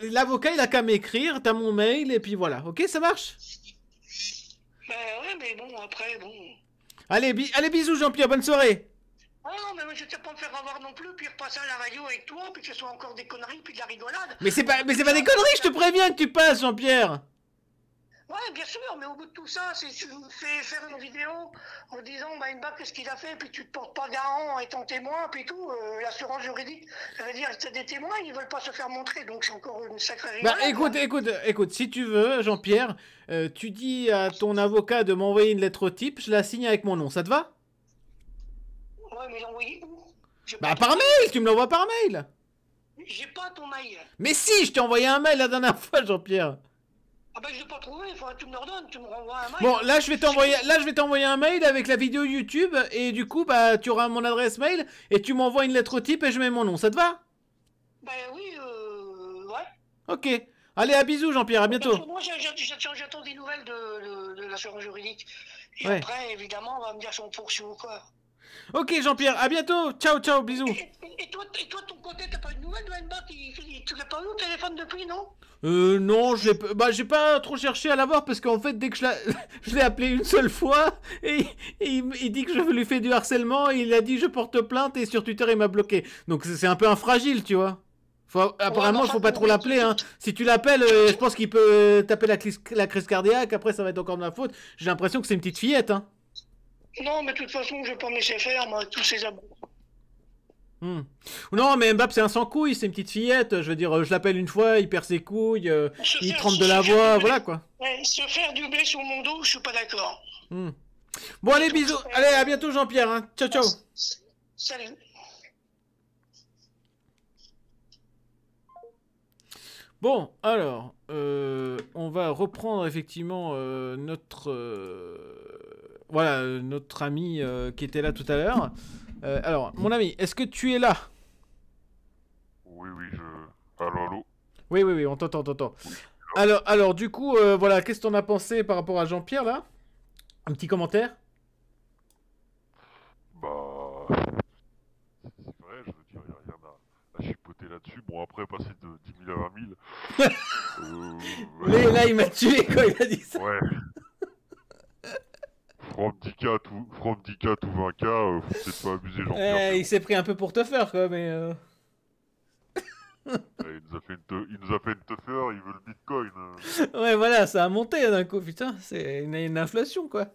l'avocat il a qu'à m'écrire, t'as mon mail et puis voilà, ok, ça marche? Bah ouais, mais bon, après, bon... Allez, allez, bisous Jean-Pierre, bonne soirée. Oh non, mais moi, je ne sais pas me faire avoir non plus, puis repasser à la radio avec toi, puis que ce soit encore des conneries, puis de la rigolade. Mais c'est pas des conneries, je te préviens que tu passes, Jean-Pierre. Ouais, bien sûr, mais au bout de tout ça, si tu fais faire une vidéo en disant, bah, Mbappé, qu'est-ce qu'il a fait, puis tu te portes pas garant en étant témoin, puis tout, l'assurance juridique, ça veut dire que c'est des témoins, ils veulent pas se faire montrer, donc c'est encore une sacrée rigolade. Bah écoute, si tu veux, Jean-Pierre, tu dis à ton avocat de m'envoyer une lettre type, je la signe avec mon nom, ça te va? Ouais, mais l'envoyer où? Bah par mail, tu me l'envoies par mail. J'ai pas ton mail. Mais si, je t'ai envoyé un mail la dernière fois, Jean-Pierre. Ah bah je l'ai pas trouvé, il faudrait que tu me le redonnes, tu me renvoies un mail. Bon, là je vais t'envoyer un mail avec la vidéo YouTube et du coup bah tu auras mon adresse mail et tu m'envoies une lettre type et je mets mon nom, ça te va? Bah oui, ouais. Ok. Allez, à bisous Jean-Pierre, à bientôt. Moi j'attends des nouvelles de l'assurance juridique. Et Ouais. après, évidemment, on va me dire si on poursuit ou quoi. Ok Jean-Pierre, à bientôt. Ciao, ciao, bisous. Et toi, de ton côté, t'as pas de nouvelles de Mbappé? Tu l'as pas eu au téléphone depuis, non? Non, j'ai pas trop cherché à l'avoir parce qu'en fait, dès que je l'ai appelé une seule fois, et il dit que je lui fais du harcèlement, et il a dit je porte plainte, et sur Twitter, il m'a bloqué. Donc c'est un peu un fragile, tu vois. Apparemment, il faut pas trop l'appeler, hein. Si tu l'appelles, je pense qu'il peut taper la crise cardiaque, après ça va être encore de ma faute. J'ai l'impression que c'est une petite fillette, hein. Non, mais de toute façon, je vais pas me laisser faire, moi, tous ces abos. Non, mais Mbappé, c'est un sans couilles, c'est une petite fillette. Je veux dire, je l'appelle une fois, il perd ses couilles, il trempe de la voix, voilà quoi. Ouais, se faire du blé sur mon dos, je suis pas d'accord. Bon, allez, bisous. Allez, à bientôt, Jean-Pierre. Hein. Ciao, ciao. Salut. Bon, alors, on va reprendre effectivement notre ami qui était là tout à l'heure. Alors, mon ami, est-ce que tu es là? Oui, Allô. Oui, on t'entend. Alors, du coup, voilà, qu'est-ce que t'en as pensé par rapport à Jean-Pierre, là? Un petit commentaire? Bah... C'est vrai, je veux dire, il n'y a rien à chipoter là-dessus. Bon, après, passer de 10 000 à 20 000... Mais là, il m'a tué quand il a dit ça. Ouais. From 10K tout 20K, faut peut-être pas abuser Jean-Pierre. Il s'est pris un peu pour te faire, quoi, mais... Il nous a fait une teufeur, il veut le bitcoin. Ouais, voilà, ça a monté d'un coup, putain, c'est une inflation, quoi.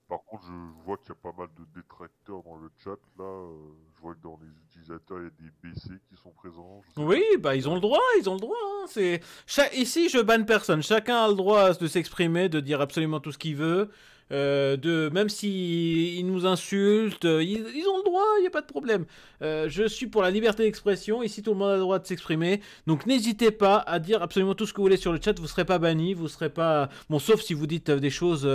Par contre, je vois qu'il y a pas mal de détracteurs dans le chat, là. Je vois que dans les utilisateurs, il y a des BC qui sont présents. Oui, bah ils ont le droit, hein. Ici, je banne personne. Chacun a le droit de s'exprimer, de dire absolument tout ce qu'il veut. Même s'ils nous insultent, ils ont le droit, il n'y a pas de problème. Je suis pour la liberté d'expression, ici tout le monde a le droit de s'exprimer, donc n'hésitez pas à dire absolument tout ce que vous voulez sur le chat, vous ne serez pas banni, vous serez pas... Bon, sauf si vous dites des choses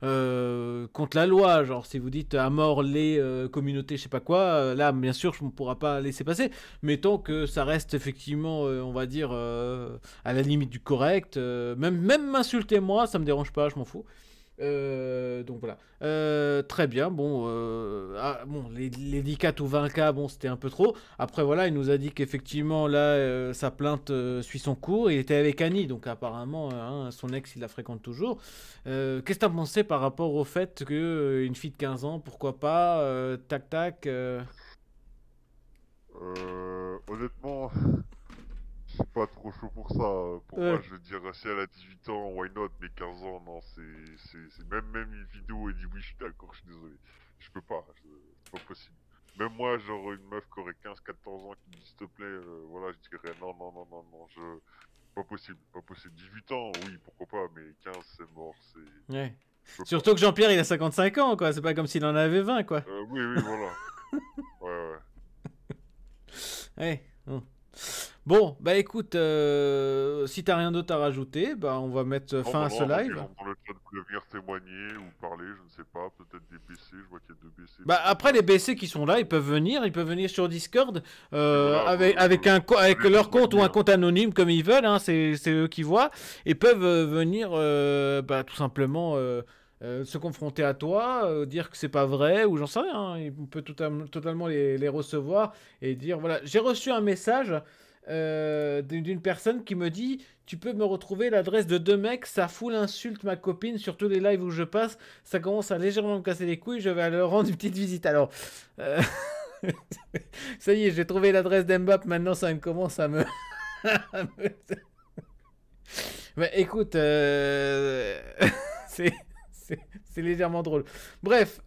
contre la loi, genre si vous dites à mort les communautés, je sais pas quoi, là bien sûr on ne pourra pas laisser passer, mais tant que ça reste effectivement, on va dire, à la limite du correct, même m'insulter moi, ça me dérange pas, je m'en fous. Donc voilà, très bien. Bon, les 10K ou 20K, bon, c'était un peu trop. Après, voilà, il nous a dit qu'effectivement, là, sa plainte suit son cours. Il était avec Annie, donc apparemment, son ex, il la fréquente toujours. Qu'est-ce que t'as pensé par rapport au fait que une fille de 15 ans, pourquoi pas, tac. Honnêtement, je suis pas trop chaud pour ça. Pour moi, je veux dire, si elle a 18 ans, why not, mais 15 ans, non, c'est même une vidéo, elle dit oui, je suis d'accord, je suis désolé. Je peux pas, c'est pas possible. Même moi, genre une meuf qui aurait 15-14 ans qui me dit s'il te plaît, voilà, je dirais non, pas possible. 18 ans, oui, pourquoi pas, mais 15, c'est mort, c'est... Ouais. Surtout que Jean-Pierre, il a 55 ans, quoi, c'est pas comme s'il en avait 20, quoi. Oui, voilà. Ouais. Ouais. Bon, bah écoute, si t'as rien d'autre à rajouter, bah on va mettre fin à ce live. Dans le chat de venir témoigner ou parler, je ne sais pas, peut-être des BC, je vois qu'il y a 2 BC. Bah après les BC qui sont là, ils peuvent venir sur Discord avec leur compte ou un compte anonyme comme ils veulent, hein, c'est eux qui voient, et peuvent venir tout simplement se confronter à toi, dire que c'est pas vrai ou j'en sais rien, hein. On peut totalement les recevoir et dire voilà, j'ai reçu un message. d'une personne qui me dit tu peux me retrouver l'adresse de deux mecs, ça fout l'insulte ma copine sur tous les lives où je passe, ça commence à légèrement me casser les couilles, je vais leur rendre une petite visite. Alors, ça y est, j'ai trouvé l'adresse d'Mbappé, maintenant ça commence à me... Mais écoute, c'est légèrement drôle. Bref,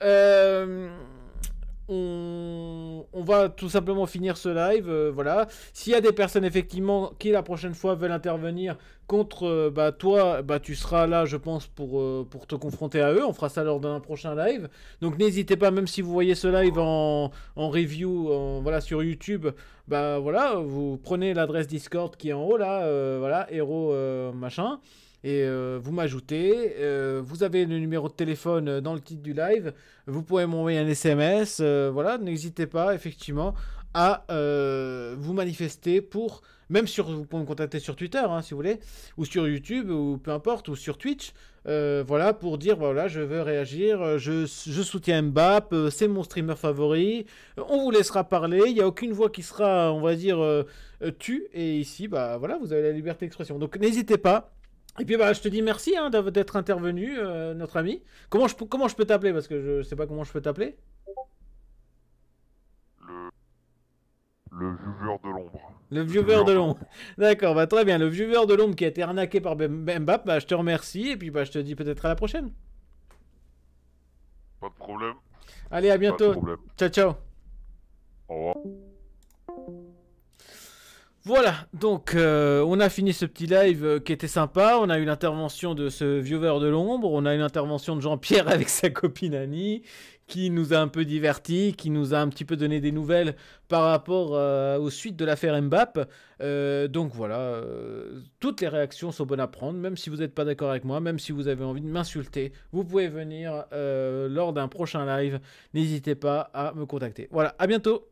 on va tout simplement finir ce live, voilà. S'il y a des personnes effectivement qui la prochaine fois veulent intervenir contre toi, tu seras là je pense pour te confronter à eux, on fera ça lors d'un prochain live. Donc n'hésitez pas, même si vous voyez ce live en review voilà, sur YouTube, voilà, vous prenez l'adresse Discord qui est en haut là, voilà, héros machin. Et vous m'ajoutez, vous avez le numéro de téléphone dans le titre du live, vous pouvez m'envoyer un SMS, voilà, n'hésitez pas effectivement à vous manifester pour, vous pouvez me contacter sur Twitter hein, si vous voulez, ou sur YouTube, ou peu importe, ou sur Twitch, voilà, pour dire, voilà, je veux réagir, je soutiens Mbappé, c'est mon streamer favori, on vous laissera parler, il n'y a aucune voix qui sera, on va dire, tue, et ici, voilà, vous avez la liberté d'expression, donc n'hésitez pas. Et puis je te dis merci hein, d'être intervenu, notre ami. Comment je peux t'appeler? Parce que je sais pas comment je peux t'appeler. Le viewer de l'ombre. Le viewer de l'ombre. D'accord, très bien. Le viewer de l'ombre qui a été arnaqué par Mbappé, je te remercie. Et puis je te dis peut-être à la prochaine. Pas de problème. Allez, à bientôt. Ciao, ciao. Au revoir. Voilà, donc on a fini ce petit live qui était sympa, on a eu l'intervention de ce viewer de l'ombre, on a eu l'intervention de Jean-Pierre avec sa copine Annie, qui nous a un peu divertis, qui nous a un petit peu donné des nouvelles par rapport aux suites de l'affaire Mbappé. Donc voilà, toutes les réactions sont bonnes à prendre, même si vous n'êtes pas d'accord avec moi, même si vous avez envie de m'insulter, vous pouvez venir lors d'un prochain live, n'hésitez pas à me contacter. Voilà, à bientôt.